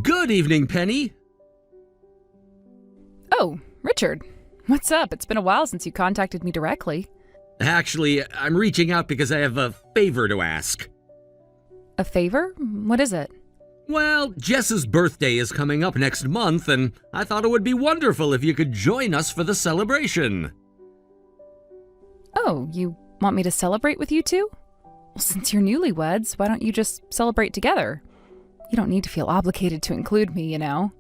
Good evening, Penny. Oh, Richard. What's up? It's been a while since you contacted me directly. Actually, I'm reaching out because I have a favor to ask. A favor? What is it? Well, Jess's birthday is coming up next month, and I thought it would be wonderful if you could join us for the celebration. Oh, you want me to celebrate with you two? Well, since you're newlyweds, why don't you just celebrate together? You don't need to feel obligated to include me, you know.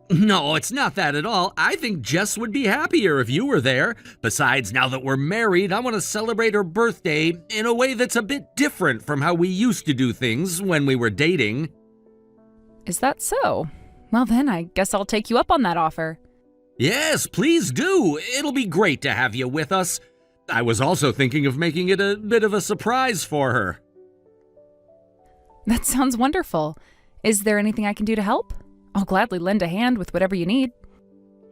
No, it's not that at all. I think Jess would be happier if you were there. Besides, now that we're married, I want to celebrate her birthday in a way that's a bit different from how we used to do things when we were dating. Is that so? Well then, I guess I'll take you up on that offer. Yes, please do. It'll be great to have you with us. I was also thinking of making it a bit of a surprise for her. That sounds wonderful. Is there anything I can do to help? I'll gladly lend a hand with whatever you need.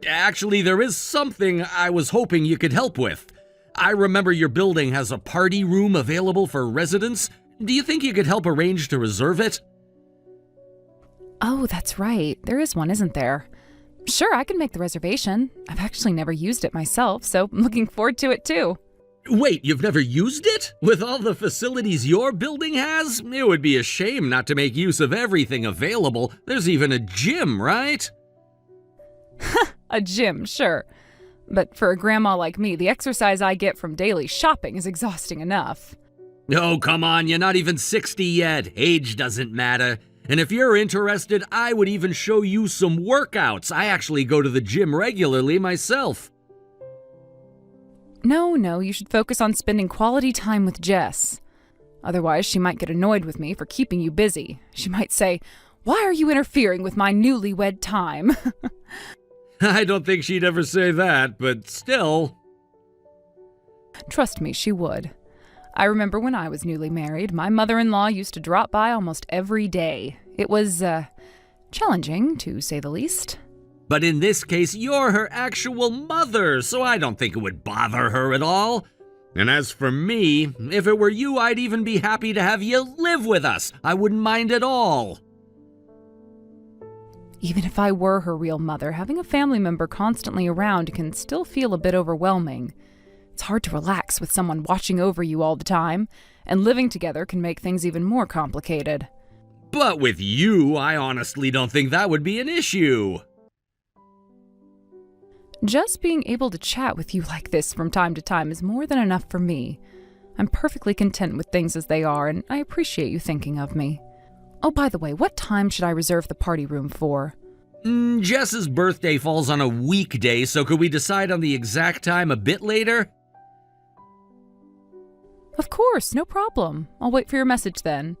Actually, there is something I was hoping you could help with. I remember your building has a party room available for residents. Do you think you could help arrange to reserve it? Oh, that's right. There is one, isn't there? Sure, I can make the reservation. I've actually never used it myself, so I'm looking forward to it too. Wait, you've never used it? With all the facilities your building has? It would be a shame not to make use of everything available. There's even a gym, right? A gym, sure. But for a grandma like me, the exercise I get from daily shopping is exhausting enough. Oh, come on, you're not even 60 yet. Age doesn't matter. And if you're interested, I would even show you some workouts. I actually go to the gym regularly myself. No, you should focus on spending quality time with Jess. Otherwise, she might get annoyed with me for keeping you busy. She might say, "Why are you interfering with my newlywed time?" I don't think she'd ever say that, but still. Trust me, she would. I remember when I was newly married, my mother-in-law used to drop by almost every day. It was, challenging, to say the least. But in this case, you're her actual mother, so I don't think it would bother her at all. And as for me, if it were you, I'd even be happy to have you live with us. I wouldn't mind at all. Even if I were her real mother, having a family member constantly around can still feel a bit overwhelming. It's hard to relax with someone watching over you all the time, and living together can make things even more complicated. But with you, I honestly don't think that would be an issue. Just being able to chat with you like this from time to time is more than enough for me. I'm perfectly content with things as they are, and I appreciate you thinking of me. Oh, by the way, what time should I reserve the party room for? Jess's birthday falls on a weekday, so could we decide on the exact time a bit later? Of course, no problem. I'll wait for your message then.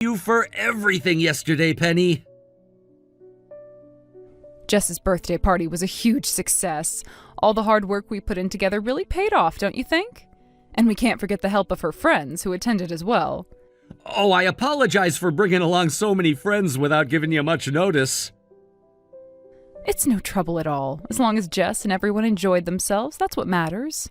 You for everything yesterday, Penny. Jess's birthday party was a huge success. All the hard work we put in together really paid off, don't you think? And we can't forget the help of her friends who attended as well. Oh, I apologize for bringing along so many friends without giving you much notice. It's no trouble at all. As long as Jess and everyone enjoyed themselves, that's what matters.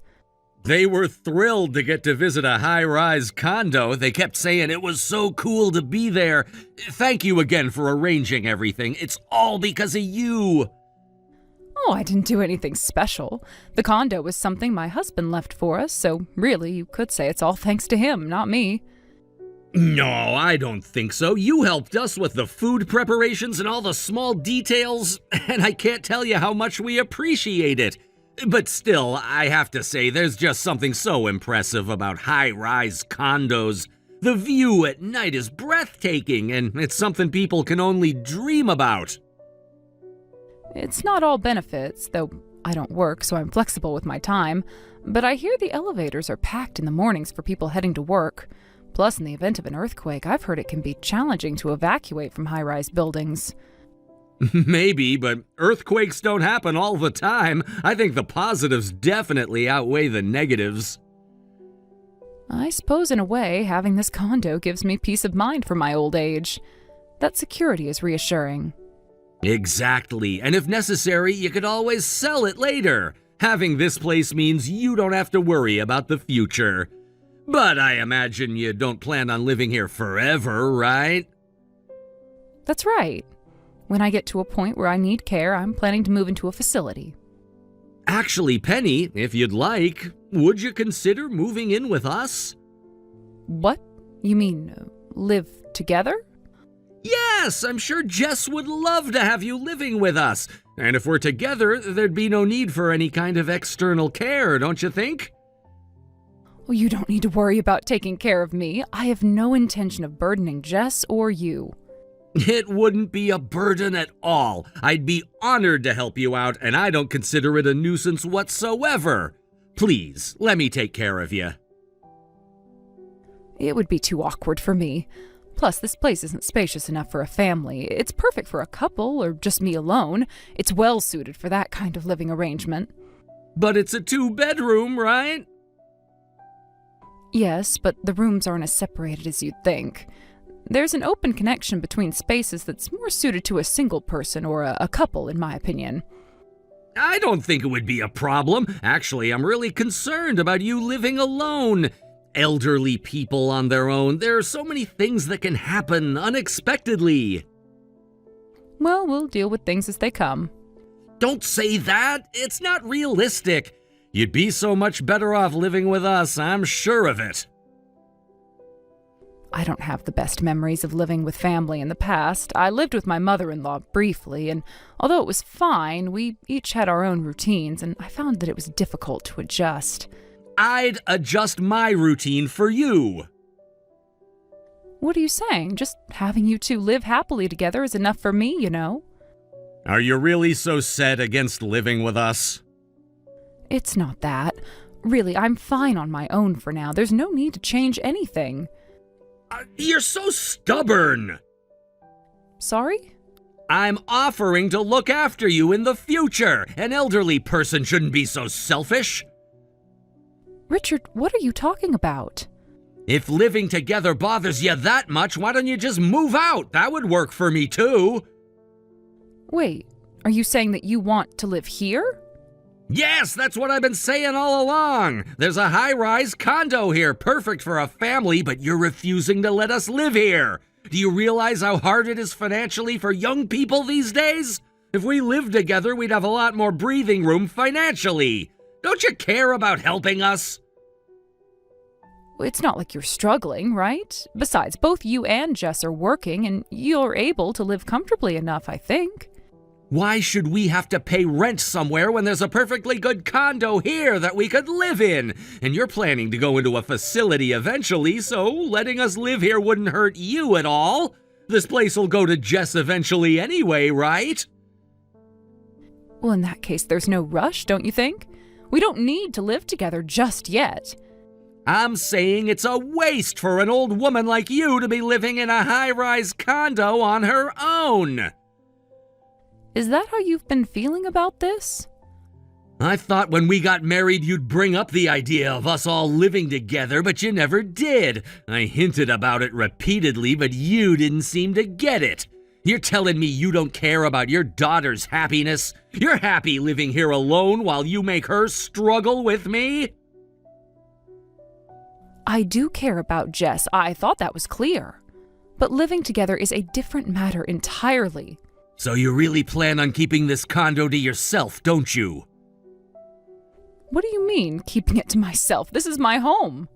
They were thrilled to get to visit a high-rise condo. They kept saying it was so cool to be there. Thank you again for arranging everything. It's all because of you. Oh, I didn't do anything special. The condo was something my husband left for us, so really, you could say it's all thanks to him, not me. No, I don't think so. You helped us with the food preparations and all the small details, and I can't tell you how much we appreciate it. But still, I have to say, there's just something so impressive about high-rise condos. The view at night is breathtaking, and it's something people can only dream about. It's not all benefits, though I don't work, so I'm flexible with my time. But I hear the elevators are packed in the mornings for people heading to work. Plus, in the event of an earthquake, I've heard it can be challenging to evacuate from high-rise buildings. Maybe, but earthquakes don't happen all the time. I think the positives definitely outweigh the negatives. I suppose in a way, having this condo gives me peace of mind for my old age. That security is reassuring. Exactly, and if necessary, you could always sell it later. Having this place means you don't have to worry about the future. But I imagine you don't plan on living here forever, right? That's right. When I get to a point where I need care, I'm planning to move into a facility. Actually, Penny, if you'd like, would you consider moving in with us? What? You mean, live together? Yes, I'm sure Jess would love to have you living with us. And if we're together, there'd be no need for any kind of external care, don't you think? Well, you don't need to worry about taking care of me. I have no intention of burdening Jess or you. It wouldn't be a burden at all. I'd be honored to help you out, and I don't consider it a nuisance whatsoever. Please, let me take care of you. It would be too awkward for me. Plus, this place isn't spacious enough for a family. It's perfect for a couple or just me alone. It's well suited for that kind of living arrangement. But it's a 2-bedroom, right? Yes, but the rooms aren't as separated as you'd think. There's an open connection between spaces that's more suited to a single person or a couple, in my opinion. I don't think it would be a problem. Actually, I'm really concerned about you living alone. Elderly people on their own, there are so many things that can happen unexpectedly. Well, we'll deal with things as they come. Don't say that. It's not realistic. You'd be so much better off living with us, I'm sure of it. I don't have the best memories of living with family in the past. I lived with my mother-in-law briefly, and although it was fine, we each had our own routines, and I found that it was difficult to adjust. I'd adjust my routine for you. What are you saying? Just having you two live happily together is enough for me, you know? Are you really so set against living with us? It's not that. Really, I'm fine on my own for now. There's no need to change anything. You're so stubborn. Sorry? I'm offering to look after you in the future. An elderly person shouldn't be so selfish. Richard, what are you talking about? If living together bothers you that much, why don't you just move out? That would work for me too. Wait, are you saying that you want to live here? Yes, that's what I've been saying all along. There's a high-rise condo here, perfect for a family, but you're refusing to let us live here. Do you realize how hard it is financially for young people these days? If we lived together, we'd have a lot more breathing room financially. Don't you care about helping us? It's not like you're struggling, right? Besides, both you and Jess are working, and you're able to live comfortably enough, I think. Why should we have to pay rent somewhere when there's a perfectly good condo here that we could live in? And you're planning to go into a facility eventually, so letting us live here wouldn't hurt you at all. This place will go to Jess eventually anyway, right? Well, in that case, there's no rush, don't you think? We don't need to live together just yet. I'm saying it's a waste for an old woman like you to be living in a high-rise condo on her own. Is that how you've been feeling about this? I thought when we got married you'd bring up the idea of us all living together, but you never did. I hinted about it repeatedly, but you didn't seem to get it. You're telling me you don't care about your daughter's happiness? You're happy living here alone while you make her struggle with me? I do care about Jess. I thought that was clear. But living together is a different matter entirely. So you really plan on keeping this condo to yourself, don't you? What do you mean, keeping it to myself? This is my home.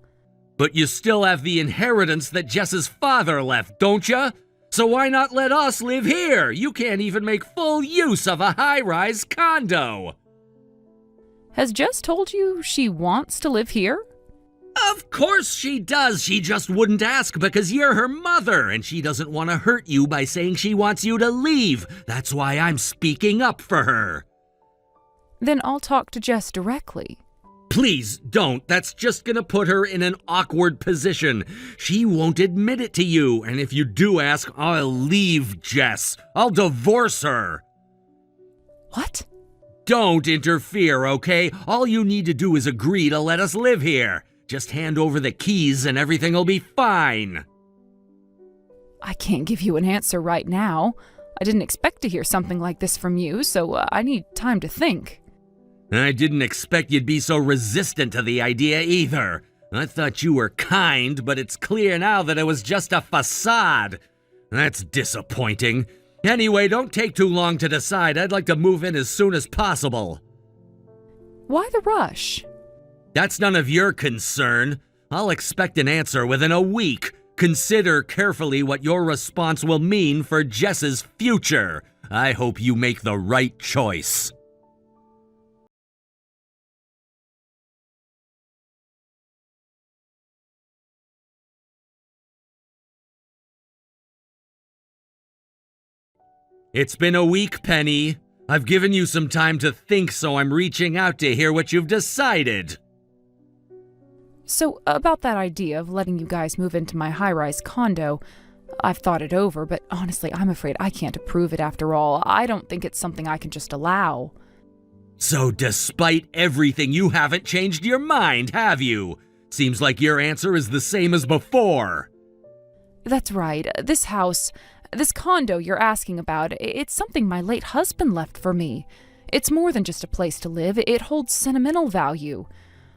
But you still have the inheritance that Jess's father left, don't you? So why not let us live here? You can't even make full use of a high-rise condo. Has Jess told you she wants to live here? Of course she does. She just wouldn't ask because you're her mother, and she doesn't want to hurt you by saying she wants you to leave. That's why I'm speaking up for her. Then I'll talk to Jess directly. Please don't. That's just gonna put her in an awkward position. She won't admit it to you, and if you do ask, I'll leave Jess. I'll divorce her. What? Don't interfere, okay? All you need to do is agree to let us live here. Just hand over the keys and everything'll be fine. I can't give you an answer right now. I didn't expect to hear something like this from you, so I need time to think. I didn't expect you'd be so resistant to the idea either. I thought you were kind, but it's clear now that it was just a facade. That's disappointing. Anyway, don't take too long to decide. I'd like to move in as soon as possible. Why the rush? That's none of your concern. I'll expect an answer within a week. Consider carefully what your response will mean for Jess's future. I hope you make the right choice. It's been a week, Penny. I've given you some time to think, so I'm reaching out to hear what you've decided. So, about that idea of letting you guys move into my high-rise condo, I've thought it over, but honestly, I'm afraid I can't approve it after all. I don't think it's something I can just allow. So despite everything, you haven't changed your mind, have you? Seems like your answer is the same as before. That's right. This condo you're asking about, it's something my late husband left for me. It's more than just a place to live. It holds sentimental value.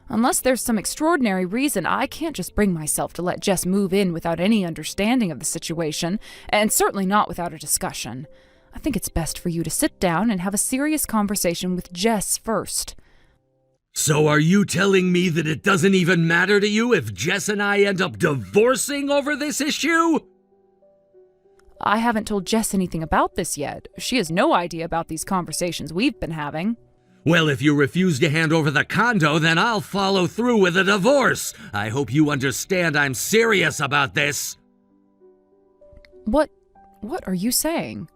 Unless there's some extraordinary reason, I can't just bring myself to let Jess move in without any understanding of the situation, and certainly not without a discussion. I think it's best for you to sit down and have a serious conversation with Jess first. So are you telling me that it doesn't even matter to you if Jess and I end up divorcing over this issue? I haven't told Jess anything about this yet. She has no idea about these conversations we've been having. Well, if you refuse to hand over the condo, then I'll follow through with a divorce. I hope you understand I'm serious about this. What are you saying?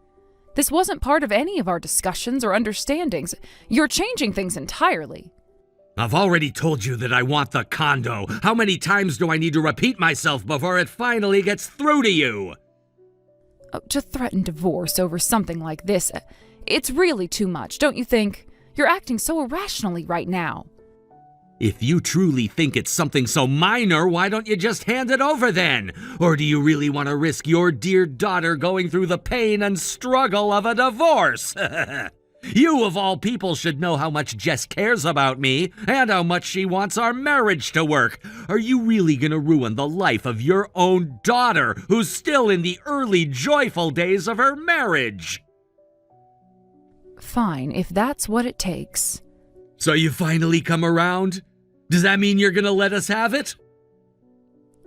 This wasn't part of any of our discussions or understandings. You're changing things entirely. I've already told you that I want the condo. How many times do I need to repeat myself before it finally gets through to you? To threaten divorce over something like this, it's really too much, don't you think? You're acting so irrationally right now. If you truly think it's something so minor, why don't you just hand it over then? Or do you really want to risk your dear daughter going through the pain and struggle of a divorce? You, of all people, should know how much Jess cares about me and how much she wants our marriage to work. Are you really going to ruin the life of your own daughter, who's still in the early, joyful days of her marriage? Fine, if that's what it takes. So you finally come around? Does that mean you're going to let us have it?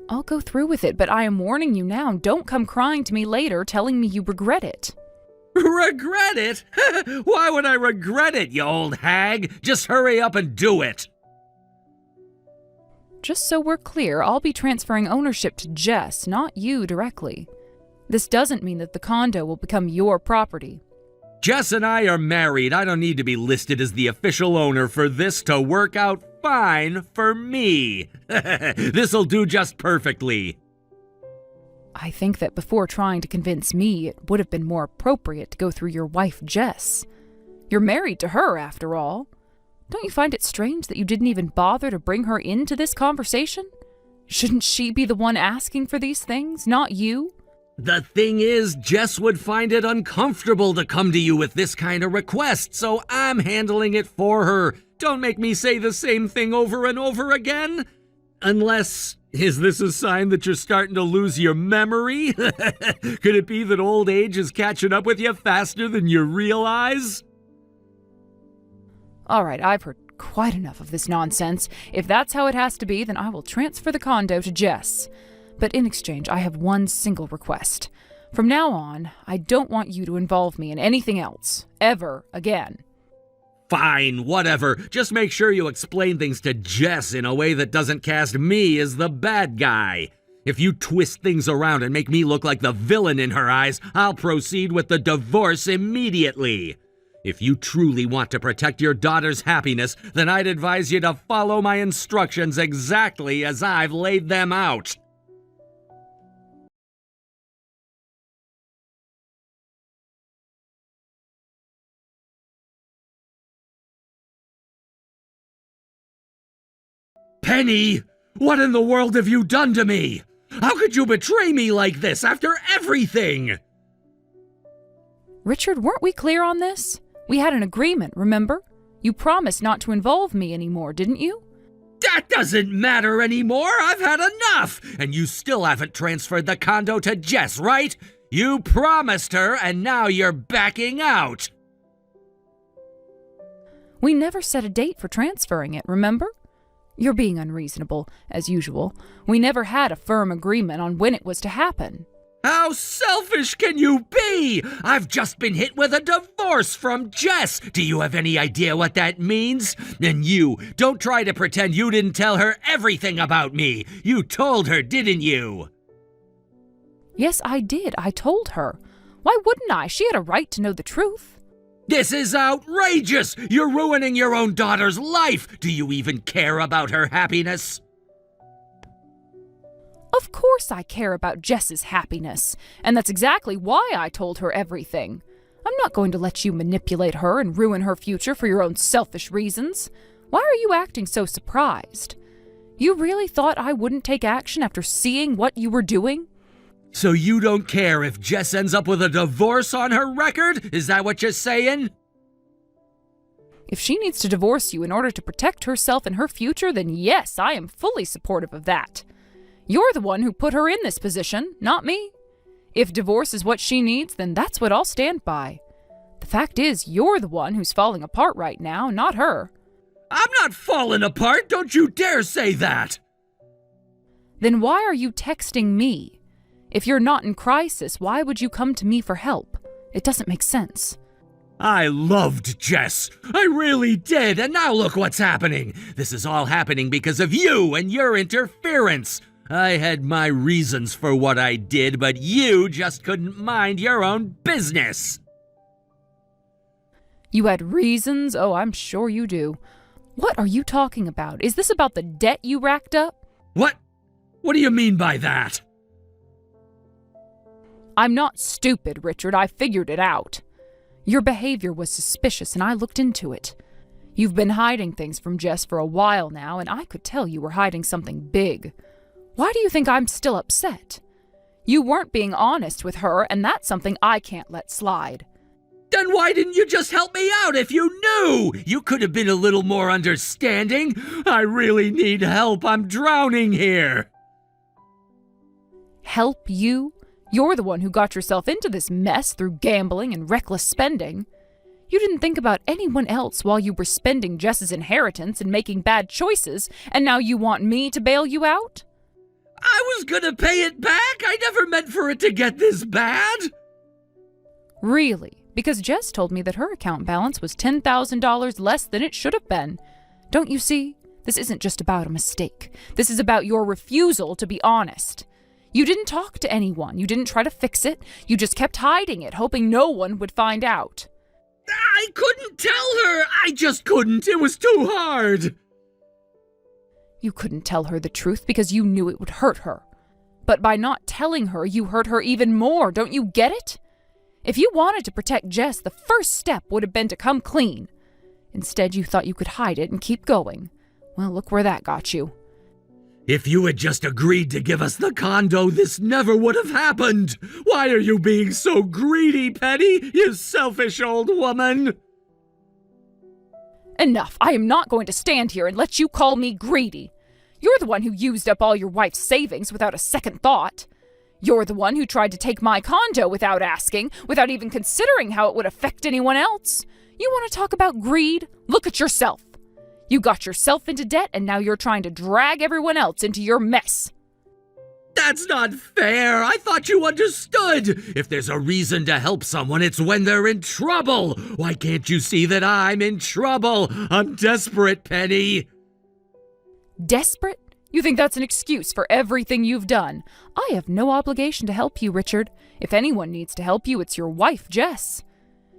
I'll go through with it, but I am warning you now, don't come crying to me later telling me you regret it. Regret it? Why would I regret it, you old hag? Just hurry up and do it. Just so we're clear, I'll be transferring ownership to Jess, not you directly. This doesn't mean that the condo will become your property. Jess and I are married. I don't need to be listed as the official owner for this to work out fine for me. This'll do just perfectly. I think that before trying to convince me, it would have been more appropriate to go through your wife, Jess. You're married to her, after all. Don't you find it strange that you didn't even bother to bring her into this conversation? Shouldn't she be the one asking for these things, not you? The thing is, Jess would find it uncomfortable to come to you with this kind of request, so I'm handling it for her. Don't make me say the same thing over and over again. Unless, is this a sign that you're starting to lose your memory? Could it be that old age is catching up with you faster than you realize? All right, I've heard quite enough of this nonsense. If that's how it has to be, then I will transfer the condo to Jess. But in exchange, I have one single request. From now on, I don't want you to involve me in anything else, ever again. Fine, whatever. Just make sure you explain things to Jess in a way that doesn't cast me as the bad guy. If you twist things around and make me look like the villain in her eyes, I'll proceed with the divorce immediately. If you truly want to protect your daughter's happiness, then I'd advise you to follow my instructions exactly as I've laid them out. Penny, what in the world have you done to me? How could you betray me like this after everything? Richard, weren't we clear on this? We had an agreement, remember? You promised not to involve me anymore, didn't you? That doesn't matter anymore. I've had enough. And you still haven't transferred the condo to Jess, right? You promised her, and now you're backing out. We never set a date for transferring it, remember? You're being unreasonable, as usual. We never had a firm agreement on when it was to happen. How selfish can you be? I've just been hit with a divorce from Jess. Do you have any idea what that means? And you, don't try to pretend you didn't tell her everything about me. You told her, didn't you? Yes, I did. I told her. Why wouldn't I? She had a right to know the truth. This is outrageous! You're ruining your own daughter's life! Do you even care about her happiness? Of course I care about Jess's happiness, and that's exactly why I told her everything. I'm not going to let you manipulate her and ruin her future for your own selfish reasons. Why are you acting so surprised? You really thought I wouldn't take action after seeing what you were doing? So you don't care if Jess ends up with a divorce on her record? Is that what you're saying? If she needs to divorce you in order to protect herself and her future, then yes, I am fully supportive of that. You're the one who put her in this position, not me. If divorce is what she needs, then that's what I'll stand by. The fact is, you're the one who's falling apart right now, not her. I'm not falling apart! Don't you dare say that! Then why are you texting me? If you're not in crisis, why would you come to me for help? It doesn't make sense. I loved Jess. I really did, and now look what's happening. This is all happening because of you and your interference. I had my reasons for what I did, but you just couldn't mind your own business. You had reasons? Oh, I'm sure you do. What are you talking about? Is this about the debt you racked up? What? What do you mean by that? I'm not stupid, Richard. I figured it out. Your behavior was suspicious, and I looked into it. You've been hiding things from Jess for a while now, and I could tell you were hiding something big. Why do you think I'm still upset? You weren't being honest with her, and that's something I can't let slide. Then why didn't you just help me out if you knew? You could have been a little more understanding. I really need help. I'm drowning here. Help you? You're the one who got yourself into this mess through gambling and reckless spending. You didn't think about anyone else while you were spending Jess's inheritance and making bad choices, and now you want me to bail you out? I was gonna pay it back. I never meant for it to get this bad. Really? Because Jess told me that her account balance was $10,000 less than it should have been. Don't you see? This isn't just about a mistake. This is about your refusal to be honest. You didn't talk to anyone. You didn't try to fix it. You just kept hiding it, hoping no one would find out. I couldn't tell her. I just couldn't. It was too hard. You couldn't tell her the truth because you knew it would hurt her. But by not telling her, you hurt her even more. Don't you get it? If you wanted to protect Jess, the first step would have been to come clean. Instead, you thought you could hide it and keep going. Well, look where that got you. If you had just agreed to give us the condo, this never would have happened. Why are you being so greedy, Penny, you selfish old woman? Enough. I am not going to stand here and let you call me greedy. You're the one who used up all your wife's savings without a second thought. You're the one who tried to take my condo without asking, without even considering how it would affect anyone else. You want to talk about greed? Look at yourself. You got yourself into debt, and now you're trying to drag everyone else into your mess. That's not fair. I thought you understood. If there's a reason to help someone, it's when they're in trouble. Why can't you see that I'm in trouble? I'm desperate, Penny. Desperate? You think that's an excuse for everything you've done? I have no obligation to help you, Richard. If anyone needs to help you, it's your wife, Jess.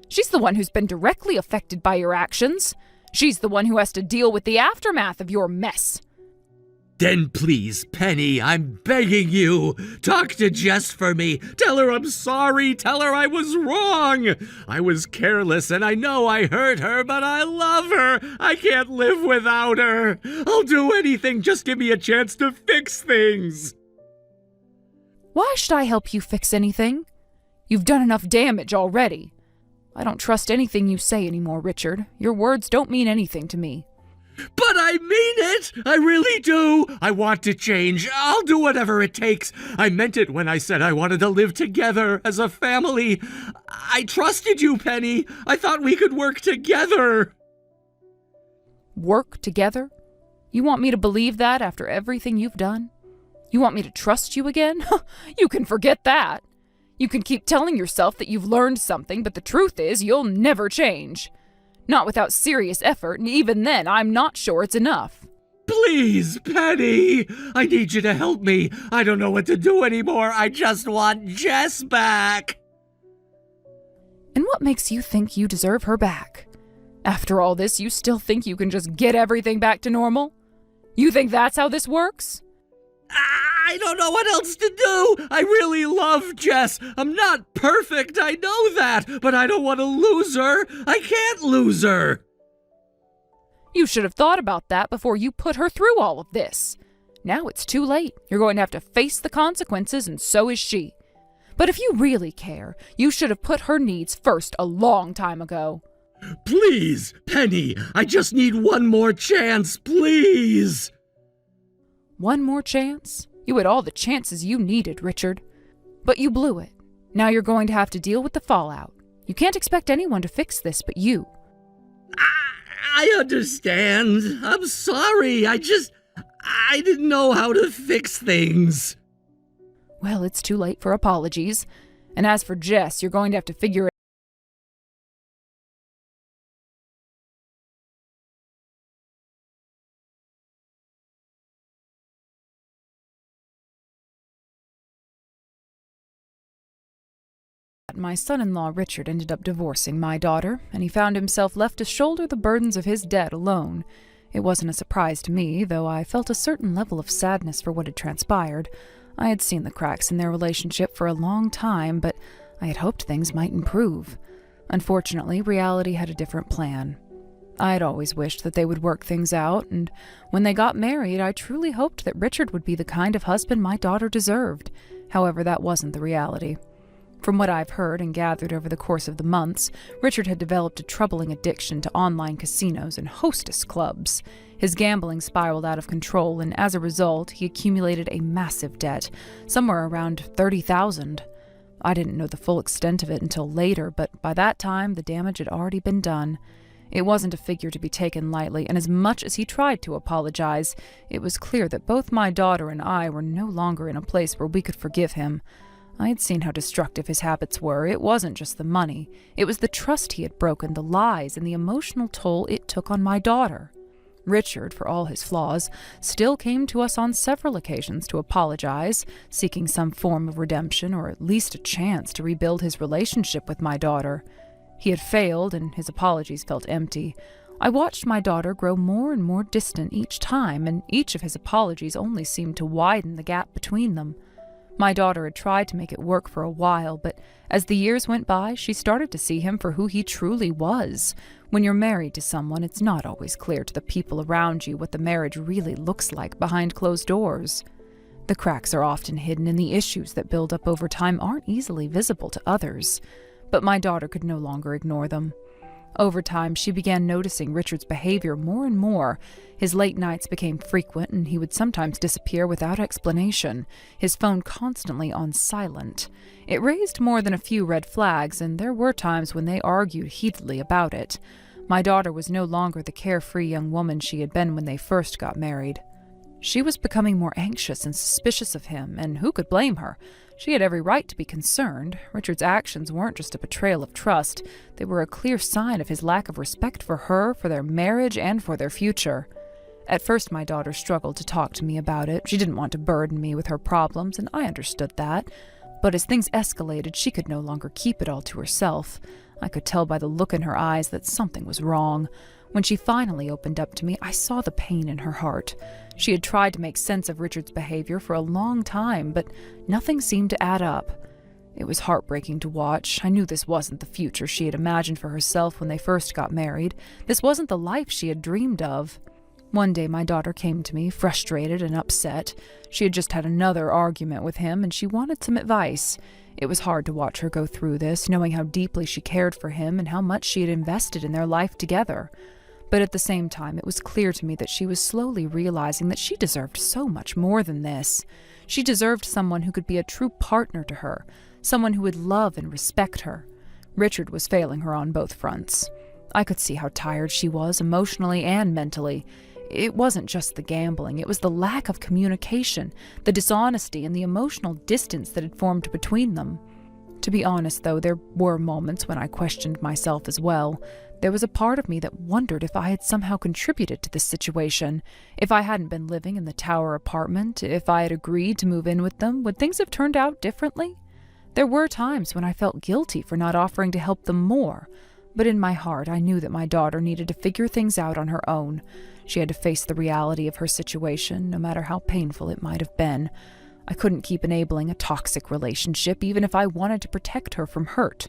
She's the one who's been directly affected by your actions. She's the one who has to deal with the aftermath of your mess. Then please, Penny, I'm begging you, talk to Jess for me. Tell her I'm sorry. Tell her I was wrong. I was careless and I know I hurt her, but I love her. I can't live without her. I'll do anything. Just give me a chance to fix things. Why should I help you fix anything? You've done enough damage already. I don't trust anything you say anymore, Richard. Your words don't mean anything to me. But I mean it! I really do! I want to change. I'll do whatever it takes. I meant it when I said I wanted to live together as a family. I trusted you, Penny. I thought we could work together. Work together? You want me to believe that after everything you've done? You want me to trust you again? You can forget that. You can keep telling yourself that you've learned something, but the truth is you'll never change. Not without serious effort, and even then, I'm not sure it's enough. Please, Penny! I need you to help me. I don't know what to do anymore. I just want Jess back. And what makes you think you deserve her back? After all this, you still think you can just get everything back to normal? You think that's how this works? I don't know what else to do. I really love Jess. I'm not perfect, I know that, but I don't want to lose her. I can't lose her. You should have thought about that before you put her through all of this. Now it's too late. You're going to have to face the consequences, and so is she. But if you really care, you should have put her needs first a long time ago. Please, Penny, I just need one more chance, please. One more chance? You had all the chances you needed, Richard. But you blew it. Now you're going to have to deal with the fallout. You can't expect anyone to fix this but you. I understand. I'm sorry. I didn't know how to fix things. Well, it's too late for apologies. And as for Jess, you're going to have to figure it My son-in-law Richard ended up divorcing my daughter, and he found himself left to shoulder the burdens of his debt alone. It wasn't a surprise to me, though I felt a certain level of sadness for what had transpired. I had seen the cracks in their relationship for a long time, but I had hoped things might improve. Unfortunately, reality had a different plan. I had always wished that they would work things out, and when they got married, I truly hoped that Richard would be the kind of husband my daughter deserved. However, that wasn't the reality. From what I've heard and gathered over the course of the months, Richard had developed a troubling addiction to online casinos and hostess clubs. His gambling spiraled out of control, and as a result, he accumulated a massive debt, somewhere around $30,000. I didn't know the full extent of it until later, but by that time, the damage had already been done. It wasn't a figure to be taken lightly, and as much as he tried to apologize, it was clear that both my daughter and I were no longer in a place where we could forgive him. I had seen how destructive his habits were. It wasn't just the money. It was the trust he had broken, the lies, and the emotional toll it took on my daughter. Richard, for all his flaws, still came to us on several occasions to apologize, seeking some form of redemption or at least a chance to rebuild his relationship with my daughter. He had failed, and his apologies felt empty. I watched my daughter grow more and more distant each time, and each of his apologies only seemed to widen the gap between them. My daughter had tried to make it work for a while, but as the years went by, she started to see him for who he truly was. When you're married to someone, it's not always clear to the people around you what the marriage really looks like behind closed doors. The cracks are often hidden, and the issues that build up over time aren't easily visible to others. But my daughter could no longer ignore them. Over time, she began noticing Richard's behavior more and more. His late nights became frequent, and he would sometimes disappear without explanation, his phone constantly on silent. It raised more than a few red flags, and there were times when they argued heatedly about it. My daughter was no longer the carefree young woman she had been when they first got married. She was becoming more anxious and suspicious of him, and who could blame her? She had every right to be concerned. Richard's actions weren't just a betrayal of trust. They were a clear sign of his lack of respect for her, for their marriage, and for their future. At first, my daughter struggled to talk to me about it. She didn't want to burden me with her problems, and I understood that. But as things escalated, she could no longer keep it all to herself. I could tell by the look in her eyes that something was wrong. When she finally opened up to me, I saw the pain in her heart. She had tried to make sense of Richard's behavior for a long time, but nothing seemed to add up. It was heartbreaking to watch. I knew this wasn't the future she had imagined for herself when they first got married. This wasn't the life she had dreamed of. One day my daughter came to me, frustrated and upset. She had just had another argument with him, and she wanted some advice. It was hard to watch her go through this, knowing how deeply she cared for him and how much she had invested in their life together. But at the same time, it was clear to me that she was slowly realizing that she deserved so much more than this. She deserved someone who could be a true partner to her, someone who would love and respect her. Richard was failing her on both fronts. I could see how tired she was, emotionally and mentally. It wasn't just the gambling, it was the lack of communication, the dishonesty, and the emotional distance that had formed between them. To be honest, though, there were moments when I questioned myself as well. There was a part of me that wondered if I had somehow contributed to this situation. If I hadn't been living in the tower apartment, if I had agreed to move in with them, would things have turned out differently? There were times when I felt guilty for not offering to help them more, but in my heart I knew that my daughter needed to figure things out on her own. She had to face the reality of her situation, no matter how painful it might have been. I couldn't keep enabling a toxic relationship, even if I wanted to protect her from hurt.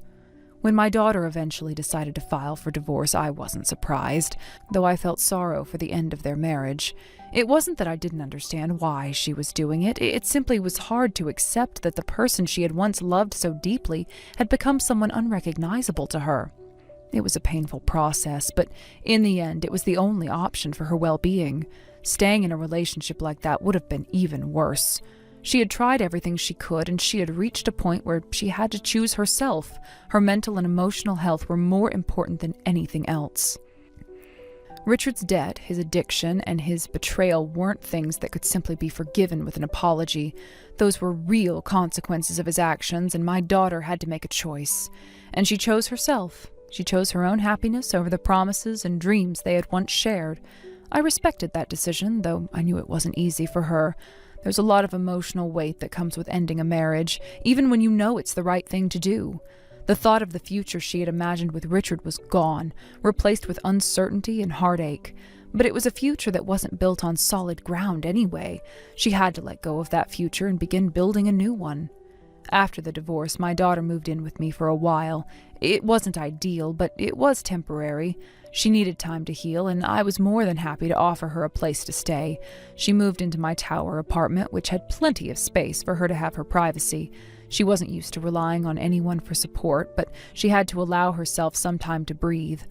When my daughter eventually decided to file for divorce, I wasn't surprised, though I felt sorrow for the end of their marriage. It wasn't that I didn't understand why she was doing it. It simply was hard to accept that the person she had once loved so deeply had become someone unrecognizable to her. It was a painful process, but in the end, it was the only option for her well-being. Staying in a relationship like that would have been even worse. She had tried everything she could, and she had reached a point where she had to choose herself. Her mental and emotional health were more important than anything else. Richard's debt, his addiction, and his betrayal weren't things that could simply be forgiven with an apology. Those were real consequences of his actions, and my daughter had to make a choice. And she chose herself. She chose her own happiness over the promises and dreams they had once shared. I respected that decision, though I knew it wasn't easy for her. There's a lot of emotional weight that comes with ending a marriage, even when you know it's the right thing to do. The thought of the future she had imagined with Richard was gone, replaced with uncertainty and heartache. But it was a future that wasn't built on solid ground anyway. She had to let go of that future and begin building a new one. After the divorce, my daughter moved in with me for a while. It wasn't ideal, but it was temporary. She needed time to heal, and I was more than happy to offer her a place to stay. She moved into my tower apartment, which had plenty of space for her to have her privacy. She wasn't used to relying on anyone for support, but she had to allow herself some time to breathe.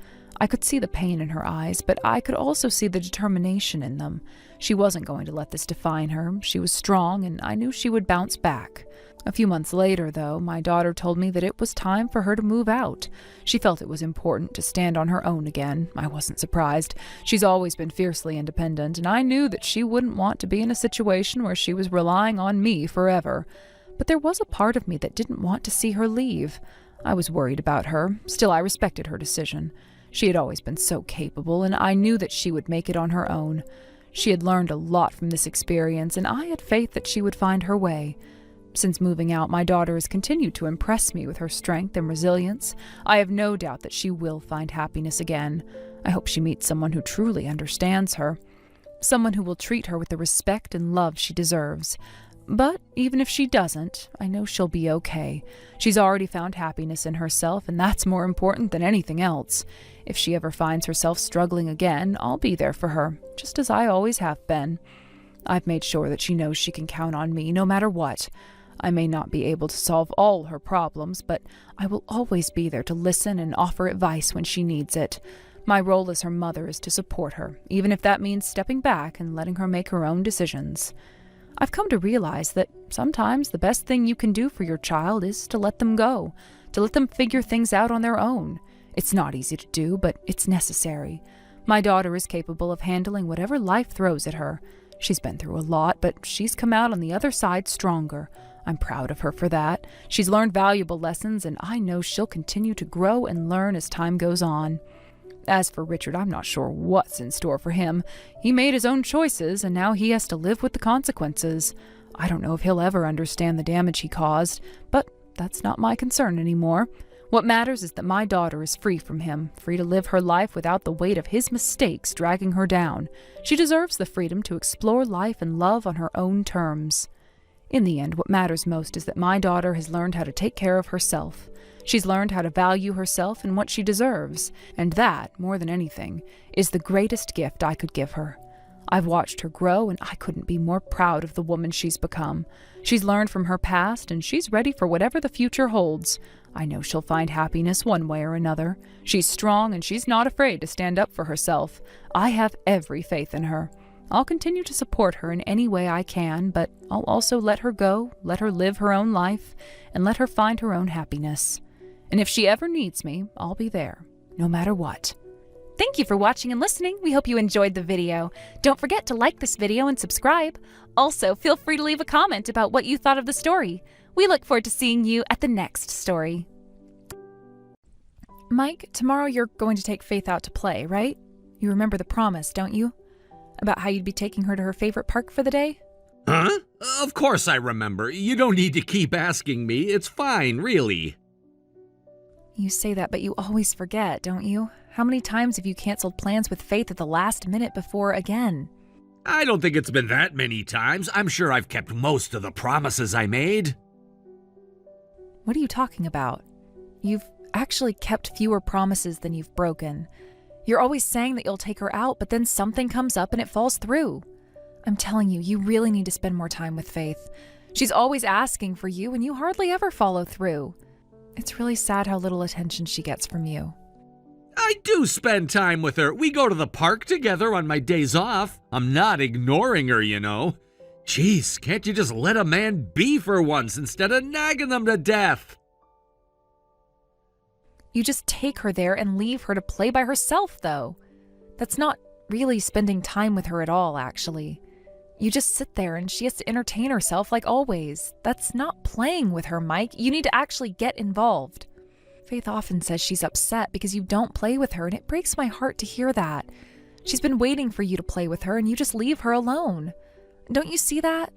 I could see the pain in her eyes, but I could also see the determination in them. She wasn't going to let this define her. She was strong, and I knew she would bounce back. A few months later, though, my daughter told me that it was time for her to move out. She felt it was important to stand on her own again. I wasn't surprised. She's always been fiercely independent, and I knew that she wouldn't want to be in a situation where she was relying on me forever. But there was a part of me that didn't want to see her leave. I was worried about her. Still, I respected her decision. She had always been so capable, and I knew that she would make it on her own. She had learned a lot from this experience, and I had faith that she would find her way. Since moving out, my daughter has continued to impress me with her strength and resilience. I have no doubt that she will find happiness again. I hope she meets someone who truly understands her. Someone who will treat her with the respect and love she deserves. But even if she doesn't, I know she'll be okay. She's already found happiness in herself, and that's more important than anything else. If she ever finds herself struggling again, I'll be there for her, just as I always have been. I've made sure that she knows she can count on me no matter what. I may not be able to solve all her problems, but I will always be there to listen and offer advice when she needs it. My role as her mother is to support her, even if that means stepping back and letting her make her own decisions. I've come to realize that sometimes the best thing you can do for your child is to let them go, to let them figure things out on their own. It's not easy to do, but it's necessary. My daughter is capable of handling whatever life throws at her. She's been through a lot, but she's come out on the other side stronger. I'm proud of her for that. She's learned valuable lessons, and I know she'll continue to grow and learn as time goes on. As for Richard, I'm not sure what's in store for him. He made his own choices, and now he has to live with the consequences. I don't know if he'll ever understand the damage he caused, but that's not my concern anymore. What matters is that my daughter is free from him, free to live her life without the weight of his mistakes dragging her down. She deserves the freedom to explore life and love on her own terms. In the end, what matters most is that my daughter has learned how to take care of herself. She's learned how to value herself and what she deserves, and that, more than anything, is the greatest gift I could give her. I've watched her grow, and I couldn't be more proud of the woman she's become. She's learned from her past, and she's ready for whatever the future holds. I know she'll find happiness one way or another. She's strong, and she's not afraid to stand up for herself. I have every faith in her. I'll continue to support her in any way I can, but I'll also let her go, let her live her own life, and let her find her own happiness. And if she ever needs me, I'll be there, no matter what. Thank you for watching and listening. We hope you enjoyed the video. Don't forget to like this video and subscribe. Also, feel free to leave a comment about what you thought of the story. We look forward to seeing you at the next story. Mike, tomorrow you're going to take Faith out to play, right? You remember the promise, don't you? About how you'd be taking her to her favorite park for the day? Huh? Of course I remember. You don't need to keep asking me. It's fine, really. You say that, but you always forget, don't you? How many times have you canceled plans with Faith at the last minute before again? I don't think it's been that many times. I'm sure I've kept most of the promises I made. What are you talking about? You've actually kept fewer promises than you've broken. You're always saying that you'll take her out, but then something comes up and it falls through. I'm telling you, you really need to spend more time with Faith. She's always asking for you, and you hardly ever follow through. It's really sad how little attention she gets from you. I do spend time with her. We go to the park together on my days off. I'm not ignoring her, you know. Jeez, can't you just let a man be for once instead of nagging them to death? You just take her there and leave her to play by herself, though. That's not really spending time with her at all, actually. You just sit there and she has to entertain herself like always. That's not playing with her, Mike. You need to actually get involved. Faith often says she's upset because you don't play with her, and it breaks my heart to hear that. She's been waiting for you to play with her, and you just leave her alone. Don't you see that?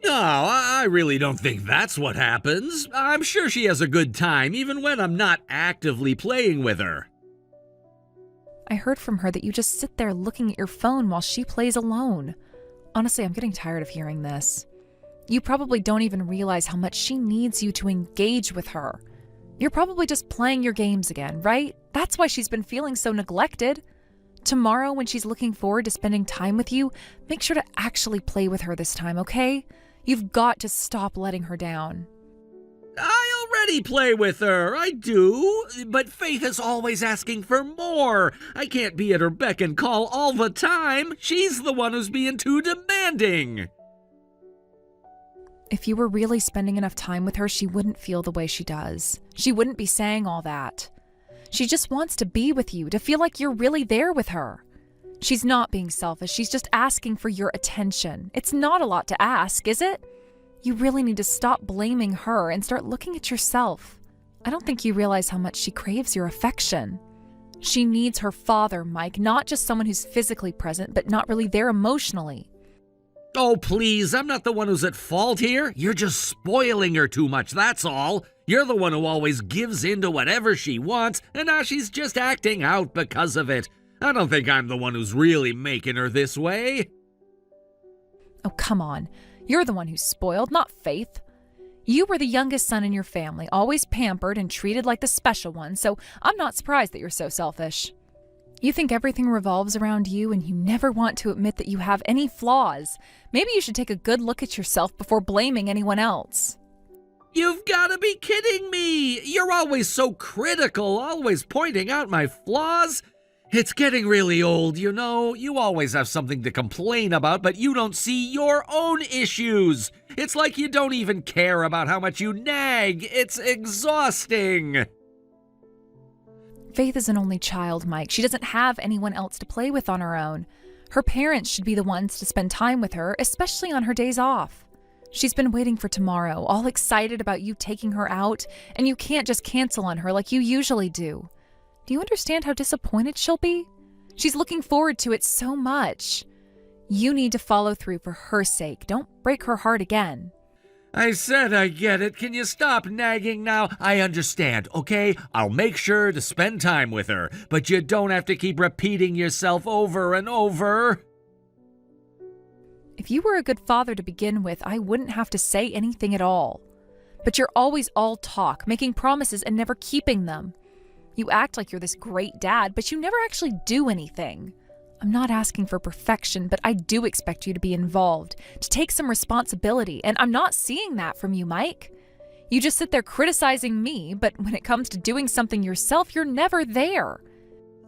No, I really don't think that's what happens. I'm sure she has a good time, even when I'm not actively playing with her. I heard from her that you just sit there looking at your phone while she plays alone. Honestly, I'm getting tired of hearing this. You probably don't even realize how much she needs you to engage with her. You're probably just playing your games again, right? That's why she's been feeling so neglected. Tomorrow, when she's looking forward to spending time with you, make sure to actually play with her this time, okay? You've got to stop letting her down. I already play with her, I do, but Faith is always asking for more. I can't be at her beck and call all the time. She's the one who's being too demanding. If you were really spending enough time with her, she wouldn't feel the way she does. She wouldn't be saying all that. She just wants to be with you, to feel like you're really there with her. She's not being selfish. She's just asking for your attention. It's not a lot to ask, is it? You really need to stop blaming her and start looking at yourself. I don't think you realize how much she craves your affection. She needs her father, Mike, not just someone who's physically present, but not really there emotionally. Oh, please, I'm not the one who's at fault here. You're just spoiling her too much, that's all. You're the one who always gives in to whatever she wants, and now she's just acting out because of it. I don't think I'm the one who's really making her this way. Oh, come on. You're the one who's spoiled, not Faith. You were the youngest son in your family, always pampered and treated like the special one, so I'm not surprised that you're so selfish. You think everything revolves around you, and you never want to admit that you have any flaws. Maybe you should take a good look at yourself before blaming anyone else. You've got to be kidding me! You're always so critical, always pointing out my flaws. It's getting really old, you know. You always have something to complain about, but you don't see your own issues. It's like you don't even care about how much you nag. It's exhausting. Faith is an only child, Mike. She doesn't have anyone else to play with on her own. Her parents should be the ones to spend time with her, especially on her days off. She's been waiting for tomorrow, all excited about you taking her out, and you can't just cancel on her like you usually do. Do you understand how disappointed she'll be? She's looking forward to it so much. You need to follow through for her sake. Don't break her heart again. I said I get it. Can you stop nagging now? I understand, okay? I'll make sure to spend time with her, but you don't have to keep repeating yourself over and over. If you were a good father to begin with, I wouldn't have to say anything at all. But you're always all talk, making promises and never keeping them. You act like you're this great dad, but you never actually do anything. I'm not asking for perfection, but I do expect you to be involved, to take some responsibility, and I'm not seeing that from you, Mike. You just sit there criticizing me, but when it comes to doing something yourself, you're never there.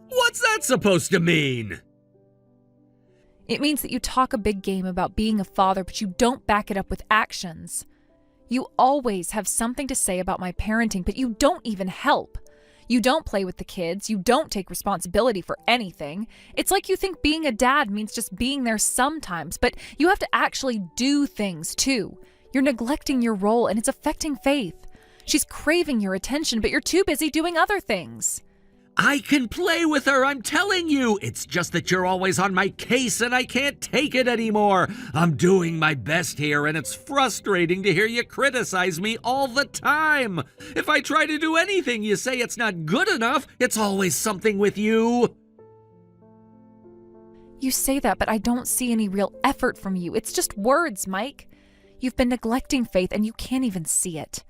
What's that supposed to mean? It means that you talk a big game about being a father, but you don't back it up with actions. You always have something to say about my parenting, but you don't even help. You don't play with the kids. You don't take responsibility for anything. It's like you think being a dad means just being there sometimes, but you have to actually do things too. You're neglecting your role and it's affecting Faith. She's craving your attention, but you're too busy doing other things. I can play with her, I'm telling you. It's just that you're always on my case and I can't take it anymore. I'm doing my best here and it's frustrating to hear you criticize me all the time. If I try to do anything, you say it's not good enough. It's always something with you. You say that, but I don't see any real effort from you. It's just words, Mike. You've been neglecting Faith and you can't even see it.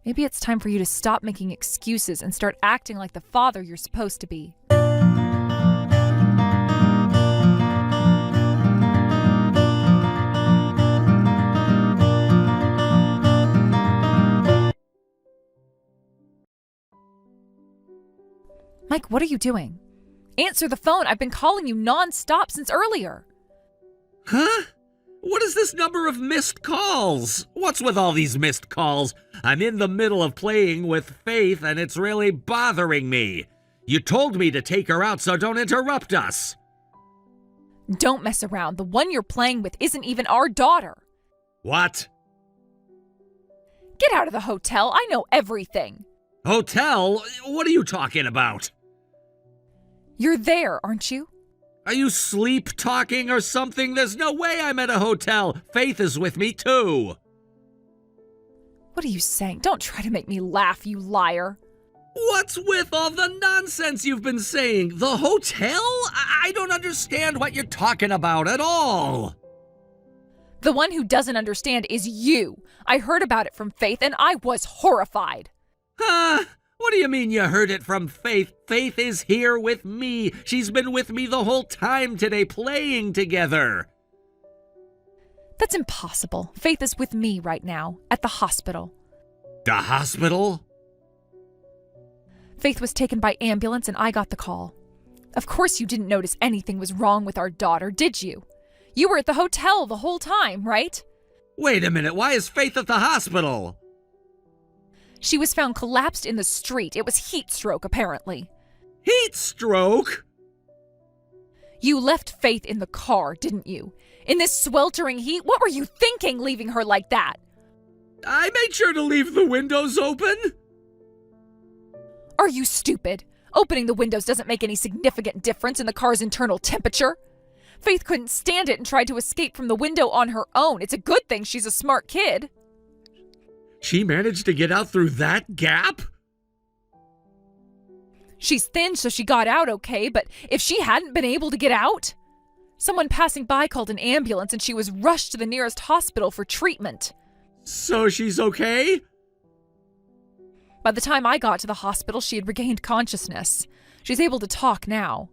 Maybe it's time for you to stop making excuses and start acting like the father you're supposed to be. Mike, what are you doing? Answer the phone. I've been calling you non-stop since earlier. Huh? What is this number of missed calls? What's with all these missed calls? I'm in the middle of playing with Faith and it's really bothering me. You told me to take her out, so don't interrupt us. Don't mess around. The one you're playing with isn't even our daughter. What? Get out of the hotel. I know everything. Hotel? What are you talking about? You're there, aren't you? Are you sleep-talking or something? There's no way I'm at a hotel. Faith is with me, too. What are you saying? Don't try to make me laugh, you liar. What's with all the nonsense you've been saying? The hotel? I don't understand what you're talking about at all. The one who doesn't understand is you. I heard about it from Faith and I was horrified. Huh? What do you mean you heard it from Faith? Faith is here with me. She's been with me the whole time today, playing together. That's impossible. Faith is with me right now, at the hospital. The hospital? Faith was taken by ambulance and I got the call. Of course you didn't notice anything was wrong with our daughter, did you? You were at the hotel the whole time, right? Wait a minute, why is Faith at the hospital? She was found collapsed in the street. It was heat stroke, apparently. Heat stroke? You left Faith in the car, didn't you? In this sweltering heat? What were you thinking, leaving her like that? I made sure to leave the windows open. Are you stupid? Opening the windows doesn't make any significant difference in the car's internal temperature. Faith couldn't stand it and tried to escape from the window on her own. It's a good thing she's a smart kid. She managed to get out through that gap? She's thin, so she got out okay, but if she hadn't been able to get out? Someone passing by called an ambulance and she was rushed to the nearest hospital for treatment. So she's okay? By the time I got to the hospital, she had regained consciousness. She's able to talk now.